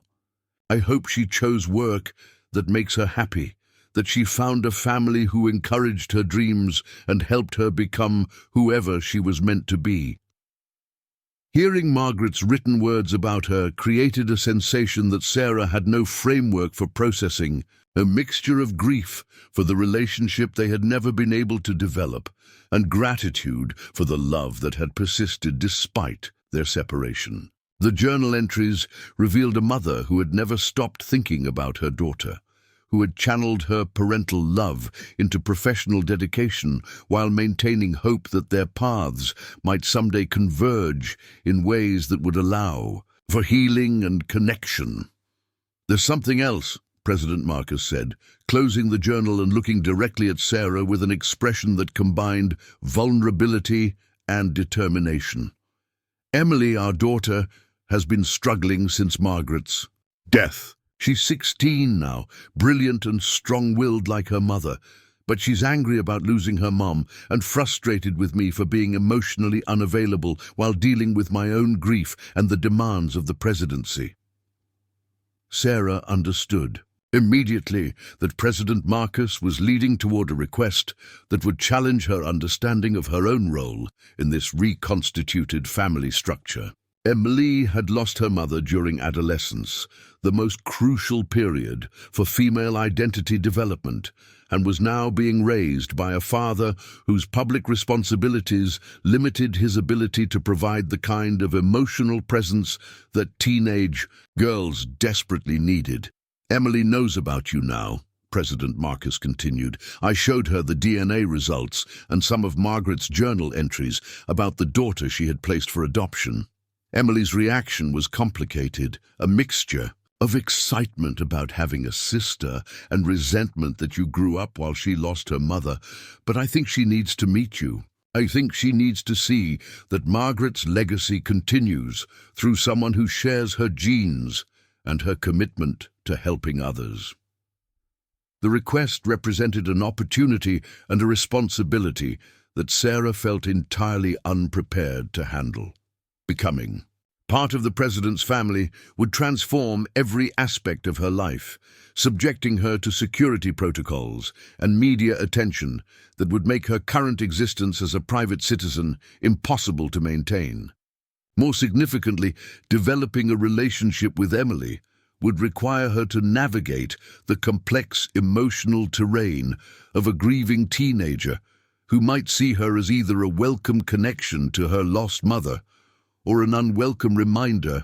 I hope she chose work that makes her happy, that she found a family who encouraged her dreams and helped her become whoever she was meant to be. Hearing Margaret's written words about her created a sensation that Sarah had no framework for processing, a mixture of grief for the relationship they had never been able to develop, and gratitude for the love that had persisted despite their separation. The journal entries revealed a mother who had never stopped thinking about her daughter, who had channeled her parental love into professional dedication while maintaining hope that their paths might someday converge in ways that would allow for healing and connection. "There's something else," President Marcus said, closing the journal and looking directly at Sarah with an expression that combined vulnerability and determination. "Emily, our daughter, has been struggling since Margaret's death. She's 16 now, brilliant and strong-willed like her mother, but she's angry about losing her mom and frustrated with me for being emotionally unavailable while dealing with my own grief and the demands of the presidency." Sarah understood immediately that President Marcus was leading toward a request that would challenge her understanding of her own role in this reconstituted family structure. Emily had lost her mother during adolescence, the most crucial period for female identity development, and was now being raised by a father whose public responsibilities limited his ability to provide the kind of emotional presence that teenage girls desperately needed. "Emily knows about you now," President Marcus continued. "I showed her the DNA results and some of Margaret's journal entries about the daughter she had placed for adoption. Emily's reaction was complicated, a mixture of excitement about having a sister and resentment that you grew up while she lost her mother. But I think she needs to meet you. I think she needs to see that Margaret's legacy continues through someone who shares her genes and her commitment to helping others." The request represented an opportunity and a responsibility that Sarah felt entirely unprepared to handle. Becoming part of the president's family would transform every aspect of her life, subjecting her to security protocols and media attention that would make her current existence as a private citizen impossible to maintain. More significantly, developing a relationship with Emily would require her to navigate the complex emotional terrain of a grieving teenager who might see her as either a welcome connection to her lost mother or an unwelcome reminder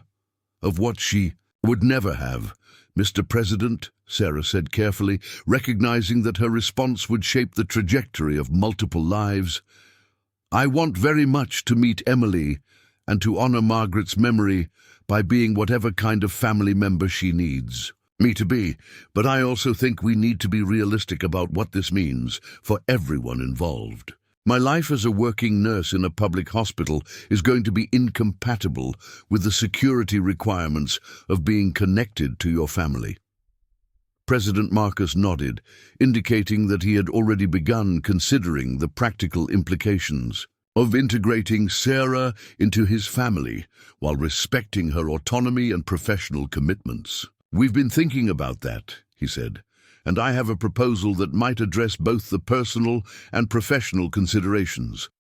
of what she would never have. "Mr. President," Sarah said carefully, recognizing that her response would shape the trajectory of multiple lives, "I want very much to meet Emily and to honor Margaret's memory by being whatever kind of family member she needs me to be, but I also think we need to be realistic about what this means for everyone involved. My life as a working nurse in a public hospital is going to be incompatible with the security requirements of being connected to your family." President Marcus nodded, indicating that he had already begun considering the practical implications of integrating Sarah into his family while respecting her autonomy and professional commitments. "We've been thinking about that," he said, "and I have a proposal that might address both the personal and professional considerations.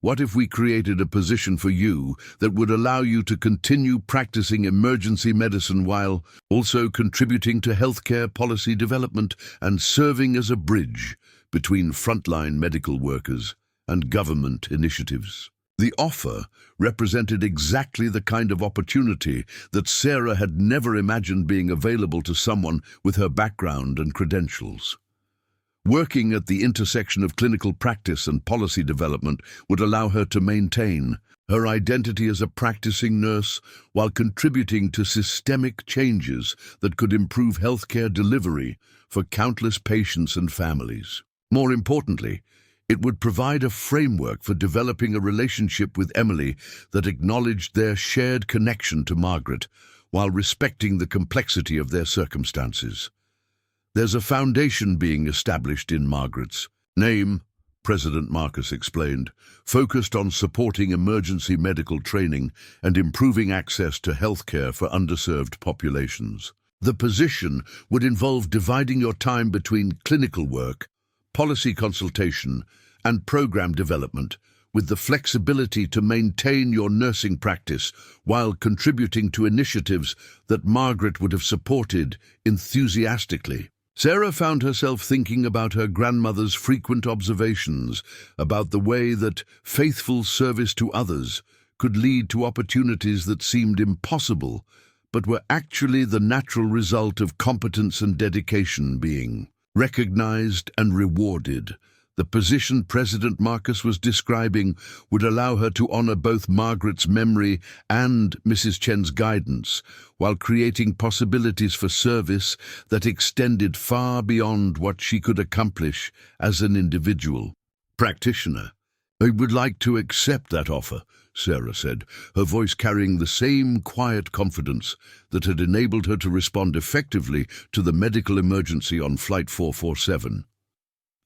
What if we created a position for you that would allow you to continue practicing emergency medicine while also contributing to healthcare policy development and serving as a bridge between frontline medical workers and government initiatives?" The offer represented exactly the kind of opportunity that Sarah had never imagined being available to someone with her background and credentials. Working at the intersection of clinical practice and policy development would allow her to maintain her identity as a practicing nurse while contributing to systemic changes that could improve healthcare delivery for countless patients and families. More importantly, It would provide a framework for developing a relationship with Emily that acknowledged their shared connection to Margaret while respecting the complexity of their circumstances. There's a foundation being established in Margaret's name, President Marcus explained, focused on supporting emergency medical training and improving access to healthcare for underserved populations. The position would involve dividing your time between clinical work, policy consultation, and program development, with the flexibility to maintain your nursing practice while contributing to initiatives that Margaret would have supported enthusiastically. Sarah found herself thinking about her grandmother's frequent observations about the way that faithful service to others could lead to opportunities that seemed impossible, but were actually the natural result of competence and dedication being recognized and rewarded. The position President Marcus was describing would allow her to honor both Margaret's memory and Mrs. Chen's guidance, while creating possibilities for service that extended far beyond what she could accomplish as an individual practitioner. "I would like to accept that offer," Sarah said, her voice carrying the same quiet confidence that had enabled her to respond effectively to the medical emergency on Flight 447.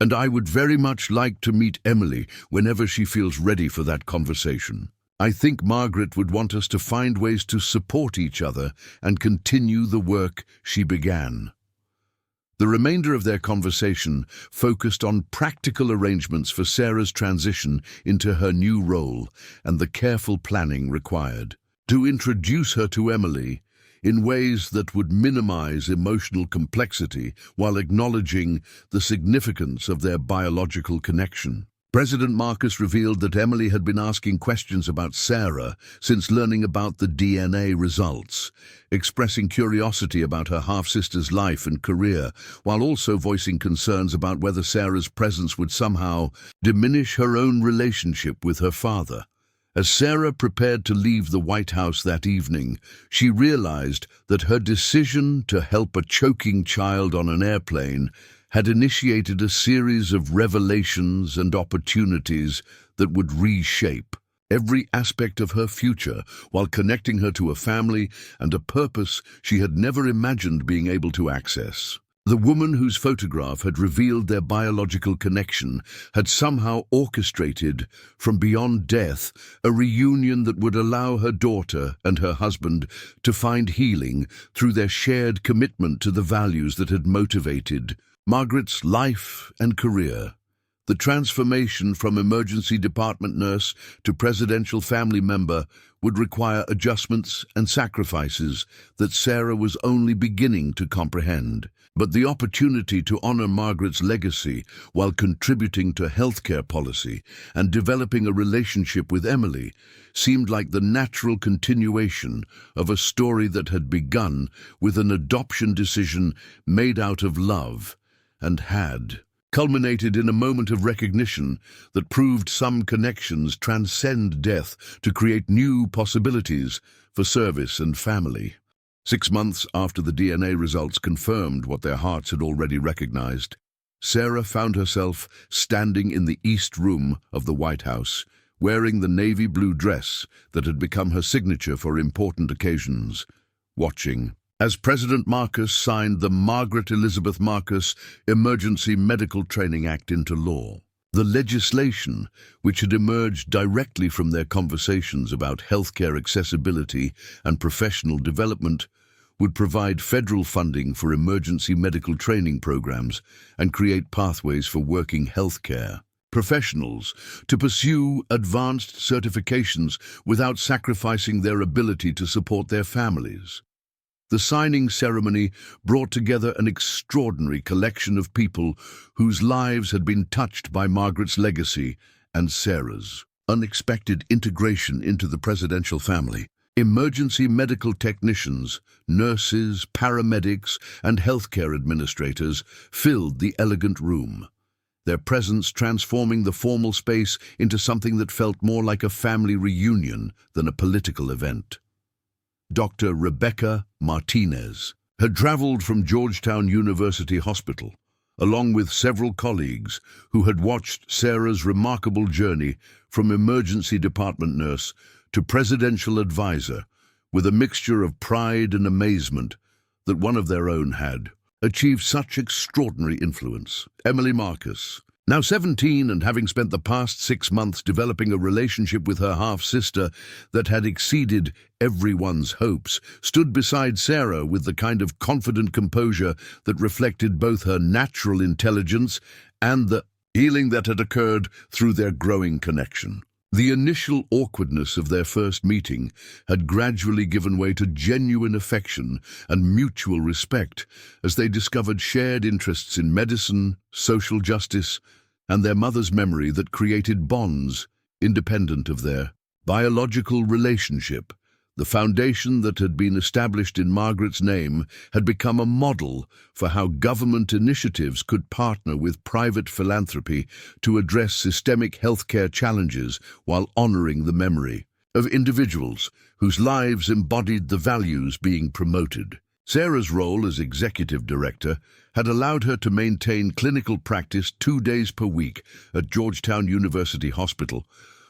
"And I would very much like to meet Emily whenever she feels ready for that conversation. I think Margaret would want us to find ways to support each other and continue the work she began." The remainder of their conversation focused on practical arrangements for Sarah's transition into her new role and the careful planning required to introduce her to Emily in ways that would minimize emotional complexity while acknowledging the significance of their biological connection. President Marcus revealed that Emily had been asking questions about Sarah since learning about the DNA results, expressing curiosity about her half-sister's life and career, while also voicing concerns about whether Sarah's presence would somehow diminish her own relationship with her father. As Sarah prepared to leave the White House that evening, she realized that her decision to help a choking child on an airplane had initiated a series of revelations and opportunities that would reshape every aspect of her future while connecting her to a family and a purpose she had never imagined being able to access. The woman whose photograph had revealed their biological connection had somehow orchestrated, from beyond death, a reunion that would allow her daughter and her husband to find healing through their shared commitment to the values that had motivated Margaret's life and career. The transformation from emergency department nurse to presidential family member would require adjustments and sacrifices that Sarah was only beginning to comprehend. But the opportunity to honor Margaret's legacy while contributing to healthcare policy and developing a relationship with Emily seemed like the natural continuation of a story that had begun with an adoption decision made out of love and had culminated in a moment of recognition that proved some connections transcend death to create new possibilities for service and family. 6 months after the DNA results confirmed what their hearts had already recognized, Sarah found herself standing in the East Room of the White House, wearing the navy blue dress that had become her signature for important occasions, watching as President Marcus signed the Margaret Elizabeth Marcus Emergency Medical Training Act into law. The legislation, which had emerged directly from their conversations about healthcare accessibility and professional development, would provide federal funding for emergency medical training programs and create pathways for working healthcare professionals to pursue advanced certifications without sacrificing their ability to support their families. The signing ceremony brought together an extraordinary collection of people whose lives had been touched by Margaret's legacy and Sarah's unexpected integration into the presidential family. Emergency medical technicians, nurses, paramedics, and healthcare administrators filled the elegant room, their presence transforming the formal space into something that felt more like a family reunion than a political event. Dr. Rebecca Martinez had traveled from Georgetown University Hospital, along with several colleagues who had watched Sarah's remarkable journey from emergency department nurse to presidential advisor, with a mixture of pride and amazement that one of their own had achieved such extraordinary influence. Emily Marcus, now 17 and having spent the past 6 months developing a relationship with her half-sister that had exceeded everyone's hopes, stood beside Sarah with the kind of confident composure that reflected both her natural intelligence and the healing that had occurred through their growing connection. The initial awkwardness of their first meeting had gradually given way to genuine affection and mutual respect as they discovered shared interests in medicine, social justice, and their mother's memory that created bonds independent of their biological relationship. The foundation that had been established in Margaret's name had become a model for how government initiatives could partner with private philanthropy to address systemic healthcare challenges while honoring the memory of individuals whose lives embodied the values being promoted. Sarah's role as executive director had allowed her to maintain clinical practice 2 days per week at Georgetown University Hospital,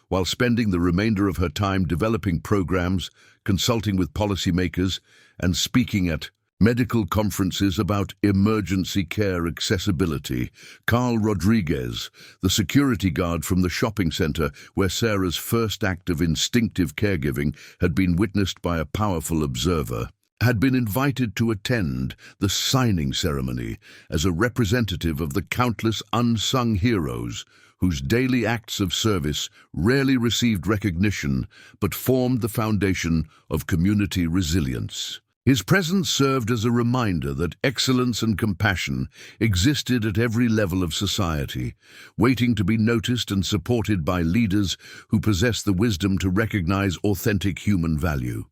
while spending the remainder of her time developing programs, consulting with policymakers, and speaking at medical conferences about emergency care accessibility. Carl Rodriguez, the security guard from the shopping center where Sarah's first act of instinctive caregiving had been witnessed by a powerful observer, had been invited to attend the signing ceremony as a representative of the countless unsung heroes whose daily acts of service rarely received recognition but formed the foundation of community resilience. His presence served as a reminder that excellence and compassion existed at every level of society, waiting to be noticed and supported by leaders who possessed the wisdom to recognize authentic human value.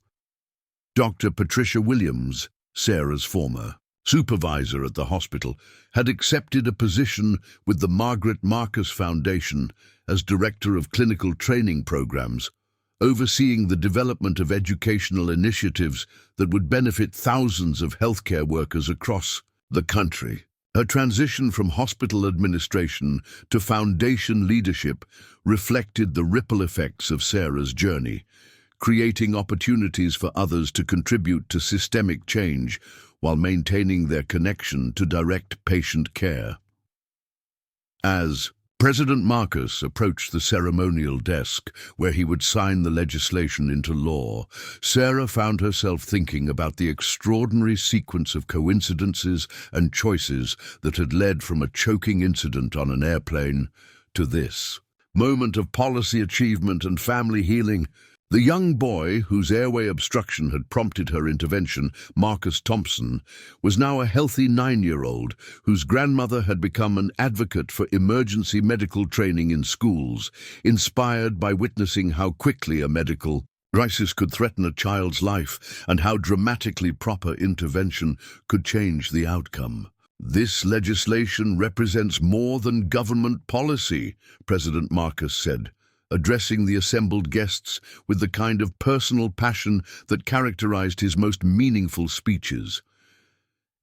Dr. Patricia Williams, Sarah's former supervisor at the hospital, had accepted a position with the Margaret Marcus Foundation as Director of Clinical Training Programs, overseeing the development of educational initiatives that would benefit thousands of healthcare workers across the country. Her transition from hospital administration to foundation leadership reflected the ripple effects of Sarah's journey, creating opportunities for others to contribute to systemic change while maintaining their connection to direct patient care. As President Marcus approached the ceremonial desk where he would sign the legislation into law, Sarah found herself thinking about the extraordinary sequence of coincidences and choices that had led from a choking incident on an airplane to this moment of policy achievement and family healing. The young boy, whose airway obstruction had prompted her intervention, Marcus Thompson, was now a healthy 9-year-old whose grandmother had become an advocate for emergency medical training in schools, inspired by witnessing how quickly a medical crisis could threaten a child's life and how dramatically proper intervention could change the outcome. This legislation represents more than government policy, President Marcus said, addressing the assembled guests with the kind of personal passion that characterized his most meaningful speeches.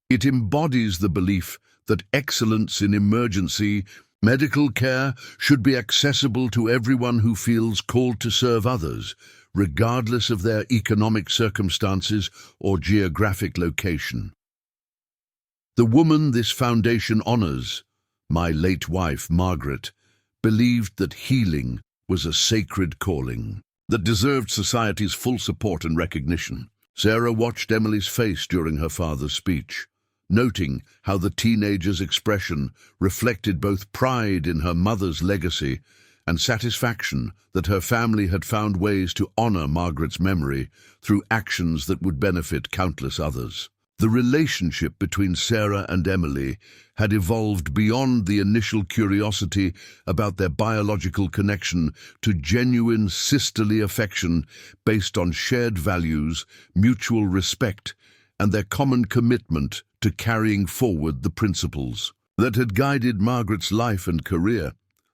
It embodies the belief that excellence in emergency medical care should be accessible to everyone who feels called to serve others, regardless of their economic circumstances or geographic location. The woman this foundation honors, my late wife Margaret, believed that healing was a sacred calling that deserved society's full support and recognition. Sarah watched Emily's face during her father's speech, noting how the teenager's expression reflected both pride in her mother's legacy and satisfaction that her family had found ways to honor Margaret's memory through actions that would benefit countless others. The relationship between Sarah and Emily had evolved beyond the initial curiosity about their biological connection to genuine sisterly affection based on shared values, mutual respect, and their common commitment to carrying forward the principles that had guided Margaret's life and career.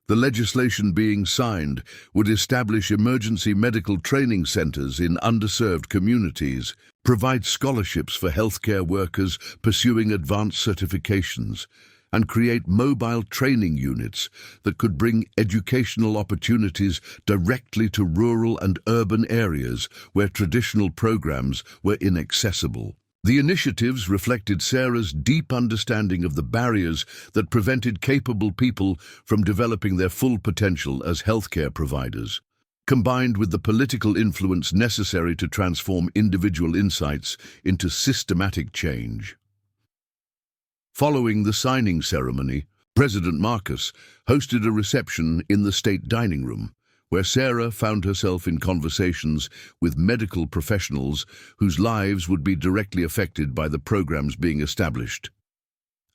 The legislation being signed would establish emergency medical training centers in underserved communities, provide scholarships for healthcare workers pursuing advanced certifications, and create mobile training units that could bring educational opportunities directly to rural and urban areas where traditional programs were inaccessible. The initiatives reflected Sarah's deep understanding of the barriers that prevented capable people from developing their full potential as healthcare providers, combined with the political influence necessary to transform individual insights into systematic change. Following the signing ceremony, President Marcus hosted a reception in the state dining room, where Sarah found herself in conversations with medical professionals whose lives would be directly affected by the programs being established.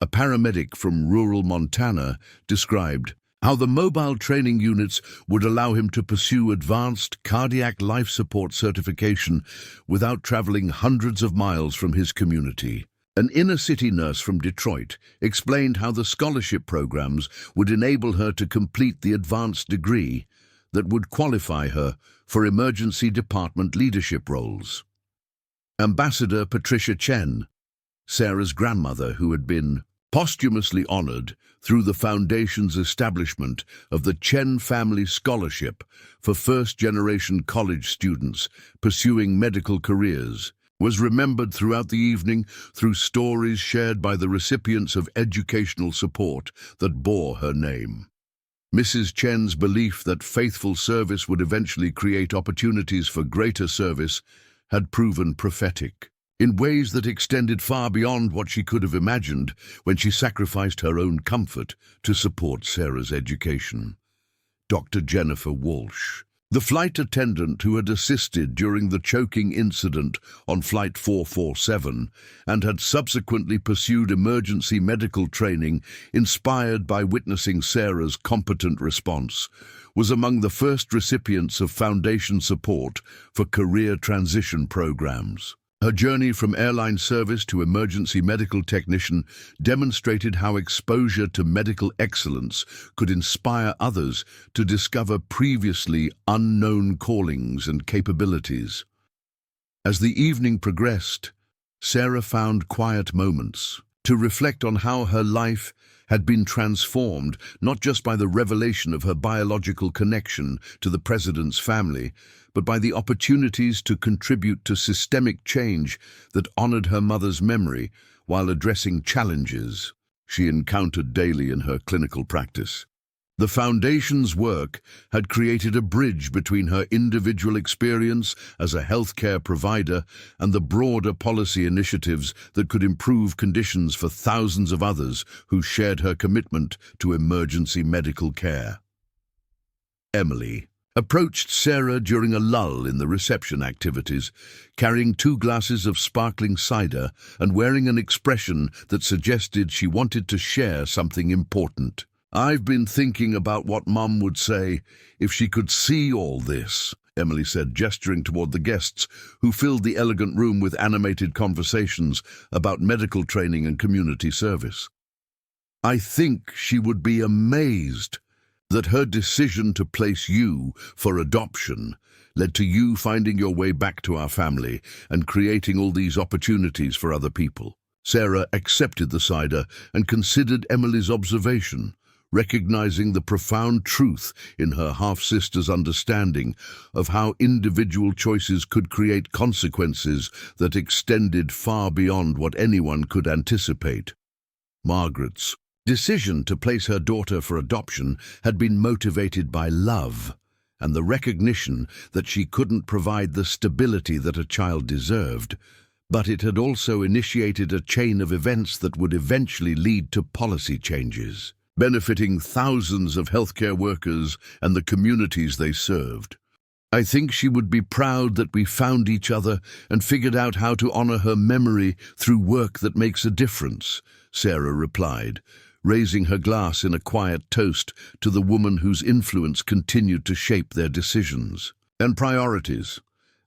A paramedic from rural Montana described how the mobile training units would allow him to pursue advanced cardiac life support certification without traveling hundreds of miles from his community. An inner-city nurse from Detroit explained how the scholarship programs would enable her to complete the advanced degree that would qualify her for emergency department leadership roles. Ambassador Patricia Chen, Sarah's grandmother, who had been posthumously honored through the Foundation's establishment of the Chen Family Scholarship for first-generation college students pursuing medical careers, was remembered throughout the evening through stories shared by the recipients of educational support that bore her name. Mrs. Chen's belief that faithful service would eventually create opportunities for greater service had proven prophetic, in ways that extended far beyond what she could have imagined when she sacrificed her own comfort to support Sarah's education. Dr. Jennifer Walsh, the flight attendant who had assisted during the choking incident on Flight 447 and had subsequently pursued emergency medical training inspired by witnessing Sarah's competent response, was among the first recipients of Foundation support for career transition programs. Her journey from airline service to emergency medical technician demonstrated how exposure to medical excellence could inspire others to discover previously unknown callings and capabilities. As the evening progressed, Sarah found quiet moments to reflect on how her life had been transformed not just by the revelation of her biological connection to the president's family, but by the opportunities to contribute to systemic change that honored her mother's memory while addressing challenges she encountered daily in her clinical practice. The Foundation's work had created a bridge between her individual experience as a healthcare provider and the broader policy initiatives that could improve conditions for thousands of others who shared her commitment to emergency medical care. Emily approached Sarah during a lull in the reception activities, carrying 2 glasses of sparkling cider and wearing an expression that suggested she wanted to share something important. "I've been thinking about what Mum would say if she could see all this," Emily said, gesturing toward the guests who filled the elegant room with animated conversations about medical training and community service. "I think she would be amazed that her decision to place you for adoption led to you finding your way back to our family and creating all these opportunities for other people." Sarah accepted the cider and considered Emily's observation, recognizing the profound truth in her half-sister's understanding of how individual choices could create consequences that extended far beyond what anyone could anticipate. Margaret's decision to place her daughter for adoption had been motivated by love and the recognition that she couldn't provide the stability that a child deserved, but it had also initiated a chain of events that would eventually lead to policy changes, benefiting thousands of healthcare workers and the communities they served. "I think she would be proud that we found each other and figured out how to honor her memory through work that makes a difference," Sarah replied, raising her glass in a quiet toast to the woman whose influence continued to shape their decisions and priorities.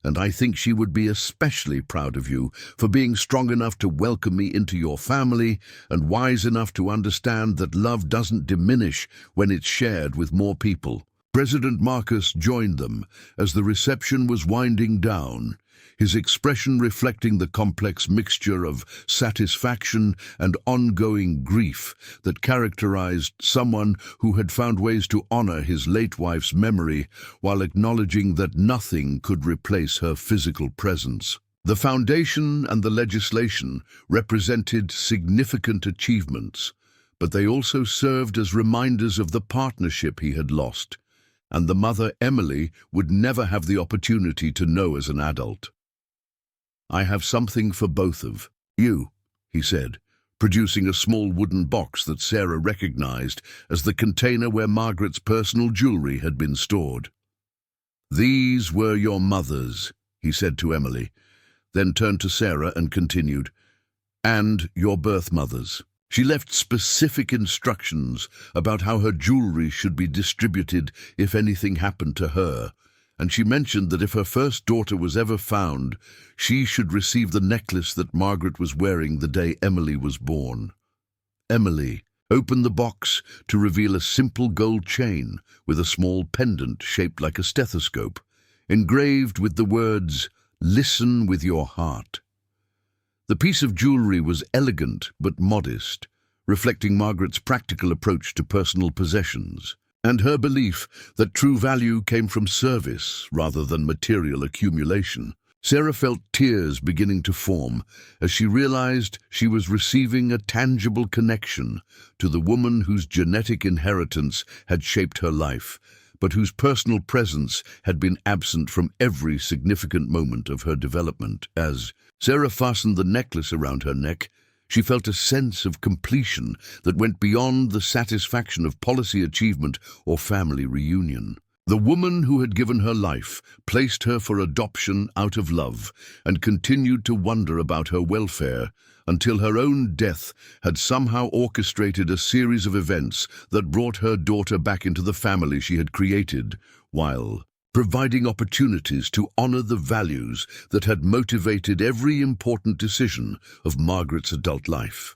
"And I think she would be especially proud of you for being strong enough to welcome me into your family and wise enough to understand that love doesn't diminish when it's shared with more people." President Marcus joined them as the reception was winding down, his expression reflecting the complex mixture of satisfaction and ongoing grief that characterized someone who had found ways to honor his late wife's memory while acknowledging that nothing could replace her physical presence. The foundation and the legislation represented significant achievements, but they also served as reminders of the partnership he had lost, and the mother, Emily, would never have the opportunity to know as an adult. "I have something for both of you," he said, producing a small wooden box that Sarah recognized as the container where Margaret's personal jewelry had been stored. "These were your mother's," he said to Emily, then turned to Sarah and continued, "and your birth mother's." She left specific instructions about how her jewelry should be distributed if anything happened to her, and she mentioned that if her first daughter was ever found, she should receive the necklace that Margaret was wearing the day Emily was born. Emily opened the box to reveal a simple gold chain with a small pendant shaped like a stethoscope, engraved with the words, "Listen with your heart." The piece of jewelry was elegant but modest, reflecting Margaret's practical approach to personal possessions, and her belief that true value came from service rather than material accumulation. Sarah felt tears beginning to form as she realized she was receiving a tangible connection to the woman whose genetic inheritance had shaped her life, but whose personal presence had been absent from every significant moment of her development. As Sarah fastened the necklace around her neck, she felt a sense of completion that went beyond the satisfaction of policy achievement or family reunion. The woman who had given her life placed her for adoption out of love and continued to wonder about her welfare until her own death had somehow orchestrated a series of events that brought her daughter back into the family she had created, while providing opportunities to honor the values that had motivated every important decision of Margaret's adult life.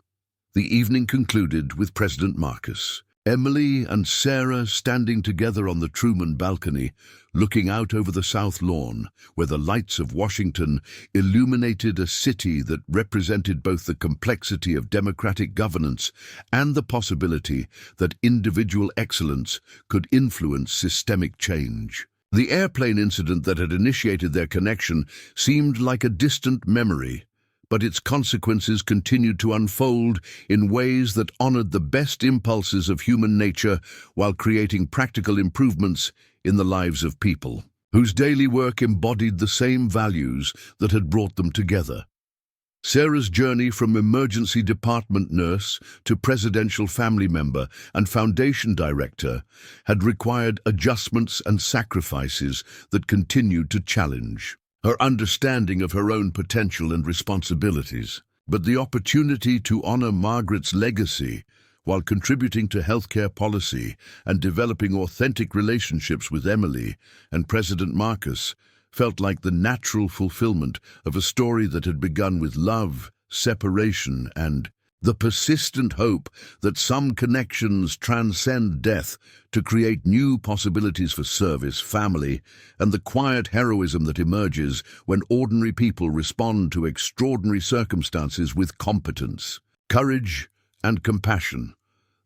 The evening concluded with President Marcus, Emily and Sarah standing together on the Truman balcony, looking out over the South Lawn, where the lights of Washington illuminated a city that represented both the complexity of democratic governance and the possibility that individual excellence could influence systemic change. The airplane incident that had initiated their connection seemed like a distant memory, but its consequences continued to unfold in ways that honored the best impulses of human nature while creating practical improvements in the lives of people, whose daily work embodied the same values that had brought them together. Sarah's journey from emergency department nurse to presidential family member and foundation director had required adjustments and sacrifices that continued to challenge her understanding of her own potential and responsibilities. But the opportunity to honor Margaret's legacy while contributing to healthcare policy and developing authentic relationships with Emily and President Marcus felt like the natural fulfillment of a story that had begun with love, separation, and the persistent hope that some connections transcend death to create new possibilities for service, family, and the quiet heroism that emerges when ordinary people respond to extraordinary circumstances with competence, courage, and compassion.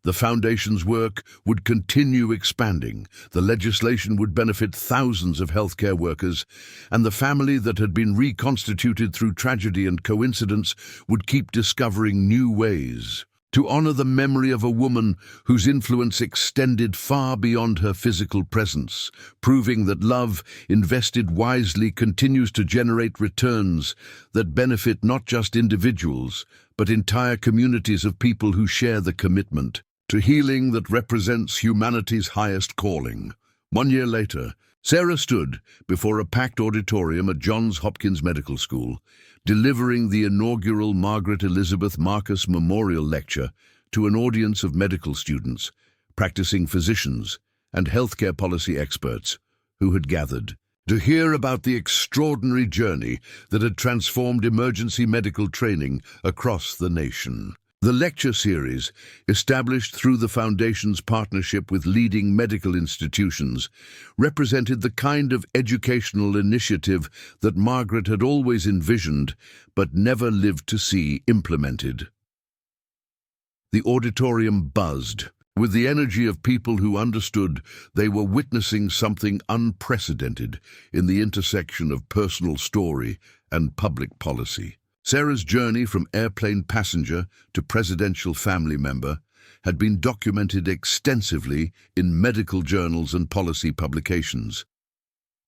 The Foundation's work would continue expanding, the legislation would benefit thousands of healthcare workers, and the family that had been reconstituted through tragedy and coincidence would keep discovering new ways to honor the memory of a woman whose influence extended far beyond her physical presence, proving that love invested wisely continues to generate returns that benefit not just individuals, but entire communities of people who share the commitment to healing that represents humanity's highest calling. 1 year later, Sarah stood before a packed auditorium at Johns Hopkins Medical School, delivering the inaugural Margaret Elizabeth Marcus Memorial Lecture to an audience of medical students, practicing physicians, and healthcare policy experts who had gathered to hear about the extraordinary journey that had transformed emergency medical training across the nation. The lecture series, established through the Foundation's partnership with leading medical institutions, represented the kind of educational initiative that Margaret had always envisioned but never lived to see implemented. The auditorium buzzed with the energy of people who understood they were witnessing something unprecedented in the intersection of personal story and public policy. Sarah's journey from airplane passenger to presidential family member had been documented extensively in medical journals and policy publications.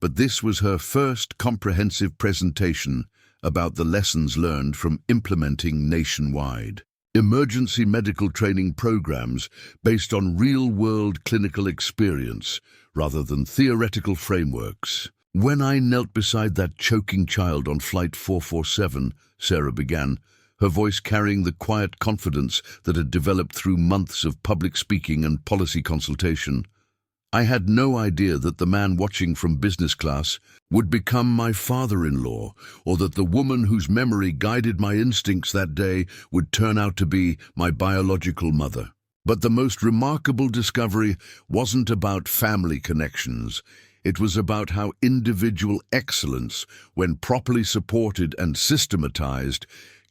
But this was her first comprehensive presentation about the lessons learned from implementing nationwide emergency medical training programs based on real-world clinical experience rather than theoretical frameworks. "When I knelt beside that choking child on Flight 447, Sarah began, her voice carrying the quiet confidence that had developed through months of public speaking and policy consultation, I had no idea that the man watching from business class would become my father-in-law, or that the woman whose memory guided my instincts that day would turn out to be my biological mother. But the most remarkable discovery wasn't about family connections. It was about how individual excellence, when properly supported and systematized,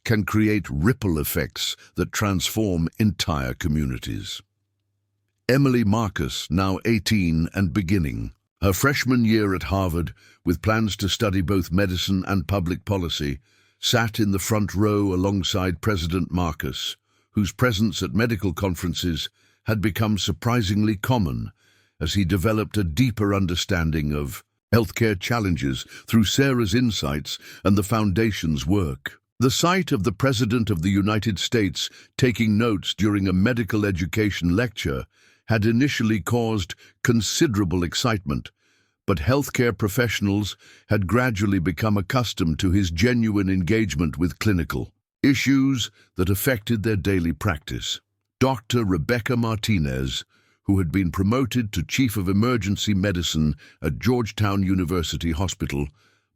can create ripple effects that transform entire communities. Emily Marcus, now 18 and beginning her freshman year at Harvard, with plans to study both medicine and public policy, sat in the front row alongside President Marcus, whose presence at medical conferences had become surprisingly common as he developed a deeper understanding of healthcare challenges through Sarah's insights and the Foundation's work. The sight of the President of the United States taking notes during a medical education lecture had initially caused considerable excitement, but healthcare professionals had gradually become accustomed to his genuine engagement with clinical issues that affected their daily practice. Dr. Rebecca Martinez, who had been promoted to Chief of Emergency Medicine at Georgetown University Hospital,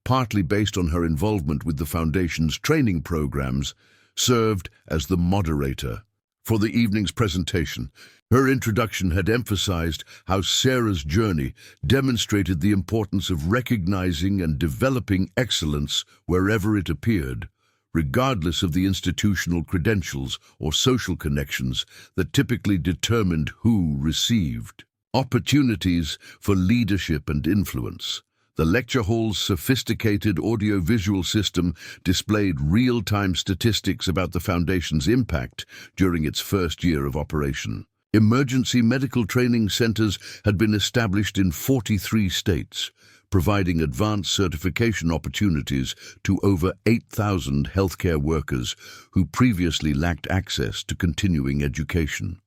partly based on her involvement with the Foundation's training programs, served as the moderator for the evening's presentation. Her introduction had emphasized how Sarah's journey demonstrated the importance of recognizing and developing excellence wherever it appeared, regardless of the institutional credentials or social connections that typically determined who received opportunities for leadership and influence. The lecture hall's sophisticated audio-visual system displayed real-time statistics about the Foundation's impact during its first year of operation. Emergency medical training centers had been established in 43 states, providing advanced certification opportunities to over 8,000 healthcare workers who previously lacked access to continuing education.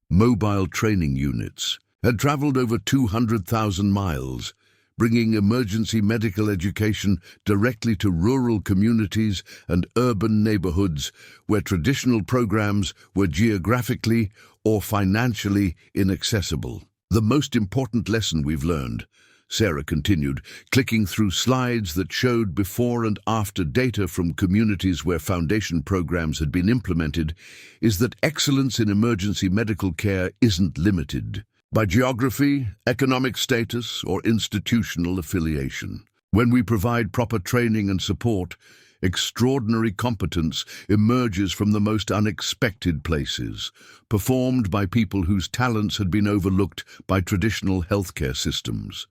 Mobile training units had traveled over 200,000 miles, bringing emergency medical education directly to rural communities and urban neighborhoods where traditional programs were geographically or financially inaccessible. "The most important lesson we've learned," Sarah continued, clicking through slides that showed before and after data from communities where Foundation programs had been implemented, "is that excellence in emergency medical care isn't limited by geography, economic status, or institutional affiliation. When we provide proper training and support, extraordinary competence emerges from the most unexpected places, performed by people whose talents had been overlooked by traditional healthcare systems."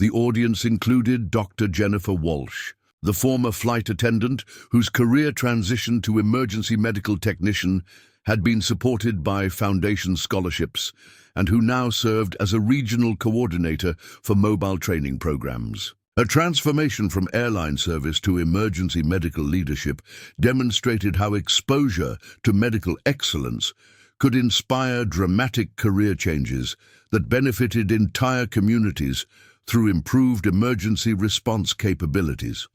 The audience included Dr. Jennifer Walsh, the former flight attendant whose career transition to emergency medical technician had been supported by Foundation scholarships, and who now served as a regional coordinator for mobile training programs. Her transformation from airline service to emergency medical leadership demonstrated how exposure to medical excellence could inspire dramatic career changes that benefited entire communities through improved emergency response capabilities.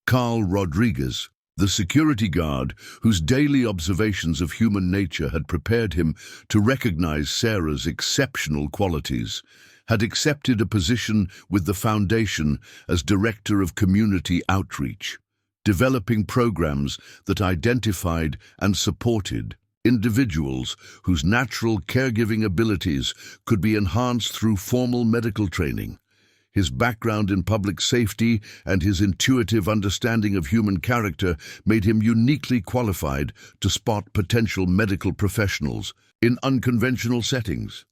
Carl Rodriguez, the security guard whose daily observations of human nature had prepared him to recognize Sarah's exceptional qualities, had accepted a position with the Foundation as Director of Community Outreach. developing programs that identified and supported individuals whose natural caregiving abilities could be enhanced through formal medical training. His background in public safety and his intuitive understanding of human character made him uniquely qualified to spot potential medical professionals in unconventional settings.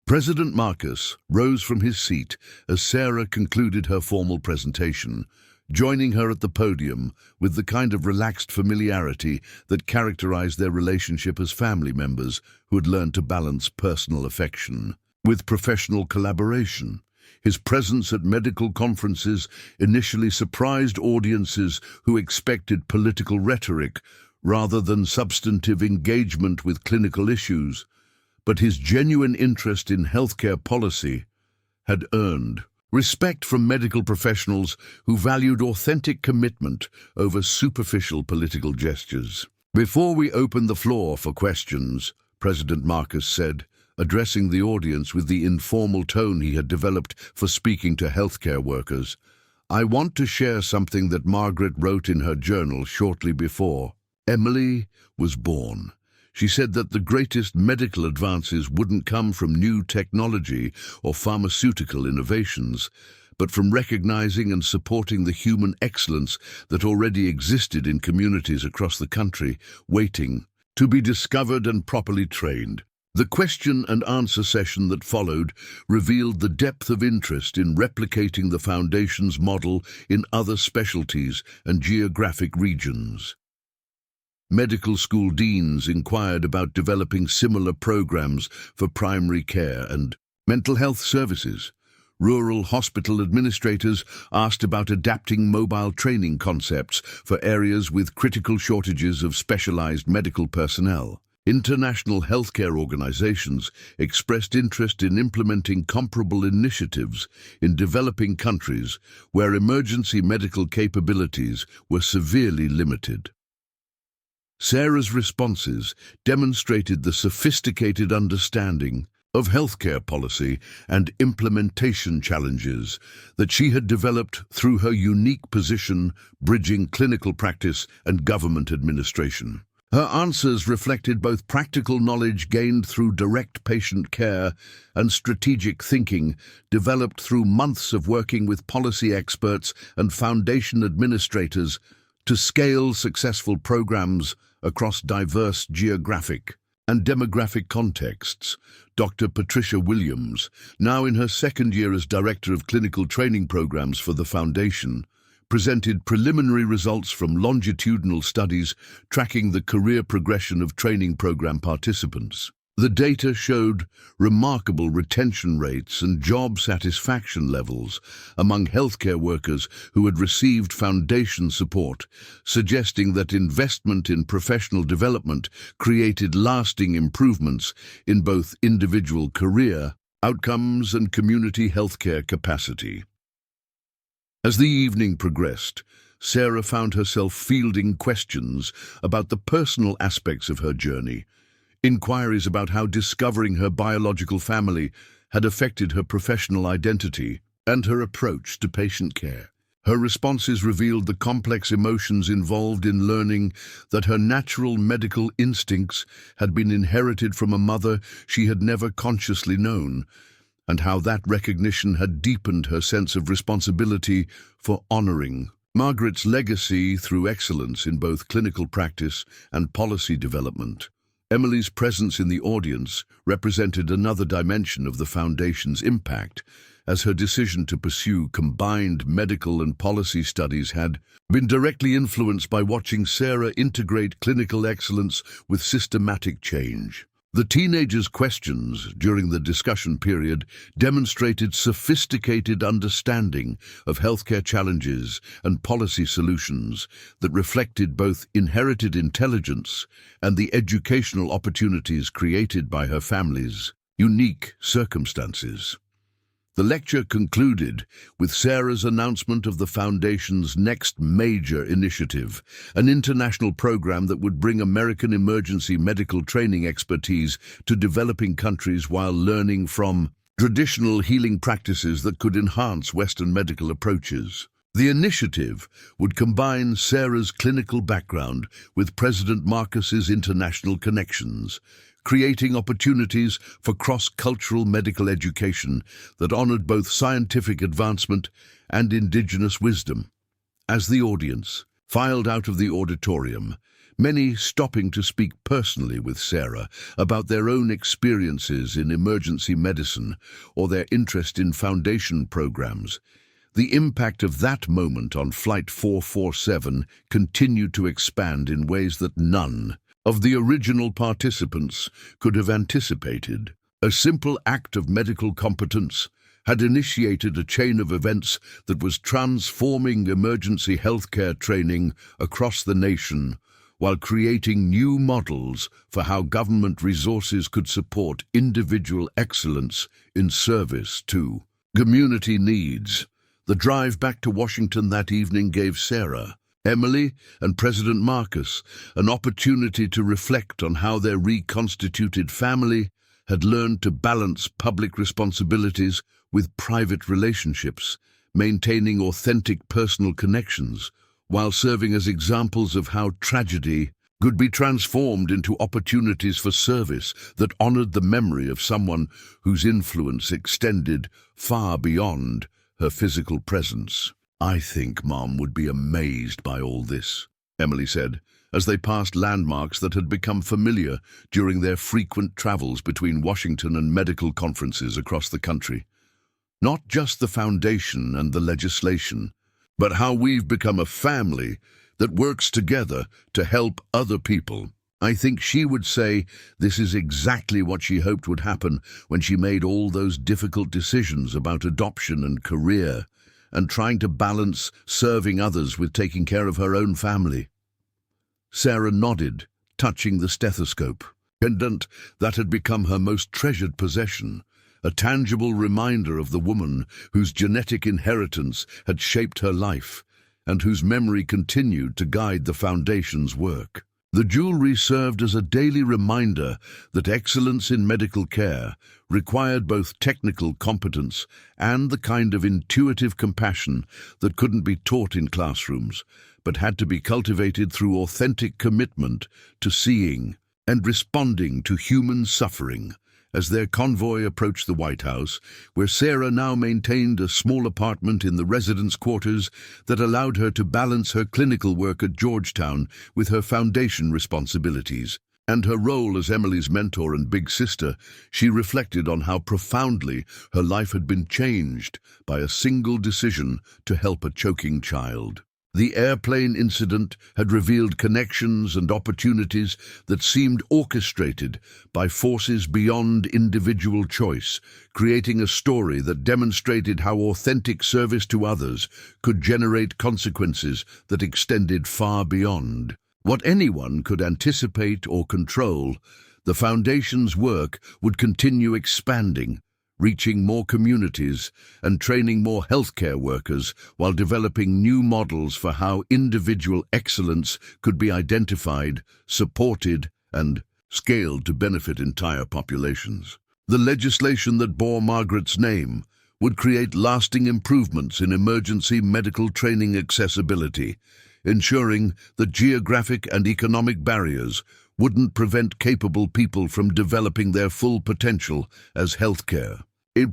President Marcus rose from his seat as Sarah concluded her formal presentation, joining her at the podium with the kind of relaxed familiarity that characterized their relationship as family members who had learned to balance personal affection with professional collaboration. His presence at medical conferences initially surprised audiences who expected political rhetoric rather than substantive engagement with clinical issues, but his genuine interest in healthcare policy had earned respect from medical professionals who valued authentic commitment over superficial political gestures. "Before we open the floor for questions," President Marcus said, addressing the audience with the informal tone he had developed for speaking to healthcare workers, "I want to share something that Margaret wrote in her journal shortly before Emily was born. She said that the greatest medical advances wouldn't come from new technology or pharmaceutical innovations, but from recognizing and supporting the human excellence that already existed in communities across the country, waiting to be discovered and properly trained." The question and answer session that followed revealed the depth of interest in replicating the Foundation's model in other specialties and geographic regions. Medical school deans inquired about developing similar programs for primary care and mental health services. Rural hospital administrators asked about adapting mobile training concepts for areas with critical shortages of specialized medical personnel. International healthcare organizations expressed interest in implementing comparable initiatives in developing countries where emergency medical capabilities were severely limited. Sarah's responses demonstrated the sophisticated understanding of healthcare policy and implementation challenges that she had developed through her unique position bridging clinical practice and government administration. Her answers reflected both practical knowledge gained through direct patient care and strategic thinking developed through months of working with policy experts and foundation administrators to scale successful programs across diverse geographic and demographic contexts. Dr. Patricia Williams, now in her second year as Director of Clinical Training Programs for the Foundation, presented preliminary results from longitudinal studies tracking the career progression of training program participants. The data showed remarkable retention rates and job satisfaction levels among healthcare workers who had received foundation support, suggesting that investment in professional development created lasting improvements in both individual career outcomes and community healthcare capacity. As the evening progressed, Sarah found herself fielding questions about the personal aspects of her journey. Inquiries about how discovering her biological family had affected her professional identity and her approach to patient care. Her responses revealed the complex emotions involved in learning that her natural medical instincts had been inherited from a mother she had never consciously known, and how that recognition had deepened her sense of responsibility for honoring Margaret's legacy through excellence in both clinical practice and policy development. Emily's presence in the audience represented another dimension of the Foundation's impact, as her decision to pursue combined medical and policy studies had been directly influenced by watching Sarah integrate clinical excellence with systematic change. The teenagers' questions during the discussion period demonstrated sophisticated understanding of healthcare challenges and policy solutions that reflected both inherited intelligence and the educational opportunities created by her family's unique circumstances. The lecture concluded with Sarah's announcement of the Foundation's next major initiative, an international program that would bring American emergency medical training expertise to developing countries while learning from traditional healing practices that could enhance Western medical approaches. The initiative would combine Sarah's clinical background with President Marcus's international connections, creating opportunities for cross-cultural medical education that honored both scientific advancement and indigenous wisdom. As the audience filed out of the auditorium, many stopping to speak personally with Sarah about their own experiences in emergency medicine or their interest in foundation programs, the impact of that moment on Flight 447 continued to expand in ways that none of the original participants could have anticipated. A simple act of medical competence had initiated a chain of events that was transforming emergency healthcare training across the nation, while creating new models for how government resources could support individual excellence in service to community needs. The drive back to Washington that evening gave Sarah, Emily, and President Marcus an opportunity to reflect on how their reconstituted family had learned to balance public responsibilities with private relationships, maintaining authentic personal connections, while serving as examples of how tragedy could be transformed into opportunities for service that honored the memory of someone whose influence extended far beyond her physical presence. "I think Mom would be amazed by all this," Emily said, as they passed landmarks that had become familiar during their frequent travels between Washington and medical conferences across the country. "Not just the foundation and the legislation, but how we've become a family that works together to help other people. I think she would say this is exactly what she hoped would happen when she made all those difficult decisions about adoption and career, and trying to balance serving others with taking care of her own family." Sarah nodded, touching the stethoscope, pendant that had become her most treasured possession, a tangible reminder of the woman whose genetic inheritance had shaped her life, and whose memory continued to guide the Foundation's work. The jewelry served as a daily reminder that excellence in medical care required both technical competence and the kind of intuitive compassion that couldn't be taught in classrooms, but had to be cultivated through authentic commitment to seeing and responding to human suffering. As their convoy approached the White House, where Sarah now maintained a small apartment in the residence quarters that allowed her to balance her clinical work at Georgetown with her foundation responsibilities, and her role as Emily's mentor and big sister, she reflected on how profoundly her life had been changed by a single decision to help a choking child. The airplane incident had revealed connections and opportunities that seemed orchestrated by forces beyond individual choice, creating a story that demonstrated how authentic service to others could generate consequences that extended far beyond what anyone could anticipate or control. The Foundation's work would continue expanding, reaching more communities and training more healthcare workers while developing new models for how individual excellence could be identified, supported, and scaled to benefit entire populations. The legislation that bore Margaret's name would create lasting improvements in emergency medical training accessibility, ensuring that geographic and economic barriers wouldn't prevent capable people from developing their full potential as healthcare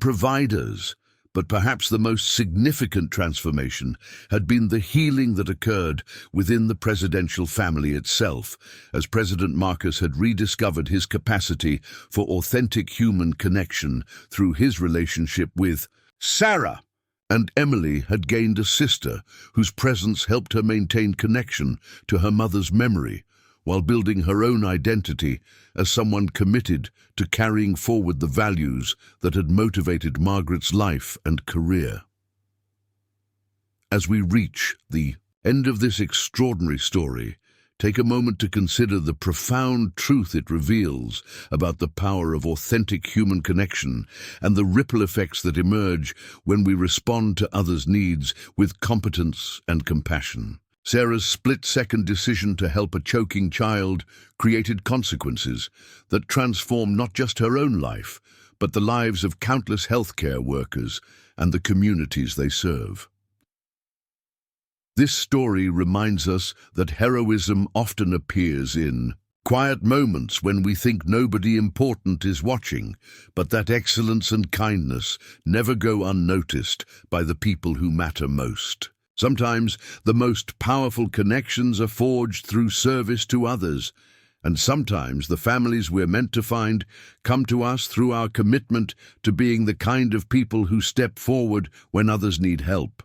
providers. But perhaps the most significant transformation had been the healing that occurred within the presidential family itself, as President Marcus had rediscovered his capacity for authentic human connection through his relationship with Sarah. And Emily had gained a sister whose presence helped her maintain connection to her mother's memory, while building her own identity as someone committed to carrying forward the values that had motivated Margaret's life and career. As we reach the end of this extraordinary story, take a moment to consider the profound truth it reveals about the power of authentic human connection and the ripple effects that emerge when we respond to others' needs with competence and compassion. Sarah's split-second decision to help a choking child created consequences that transformed not just her own life, but the lives of countless healthcare workers and the communities they serve. This story reminds us that heroism often appears in quiet moments when we think nobody important is watching, but that excellence and kindness never go unnoticed by the people who matter most. Sometimes the most powerful connections are forged through service to others, and sometimes the families we're meant to find come to us through our commitment to being the kind of people who step forward when others need help.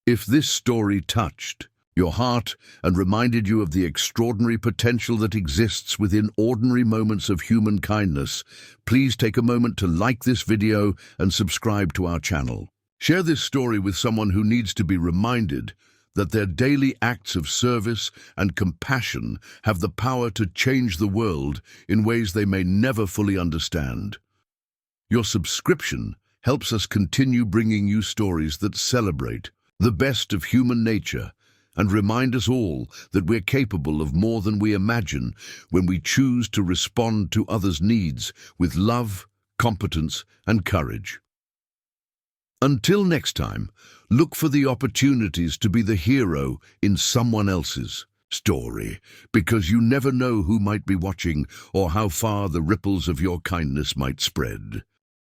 If this story touched your heart and reminded you of the extraordinary potential that exists within ordinary moments of human kindness, please take a moment to like this video and subscribe to our channel. Share this story with someone who needs to be reminded that their daily acts of service and compassion have the power to change the world in ways they may never fully understand. Your subscription helps us continue bringing you stories that celebrate the best of human nature and remind us all that we're capable of more than we imagine when we choose to respond to others' needs with love, competence, and courage. Until next time, look for the opportunities to be the hero in someone else's story, because you never know who might be watching or how far the ripples of your kindness might spread.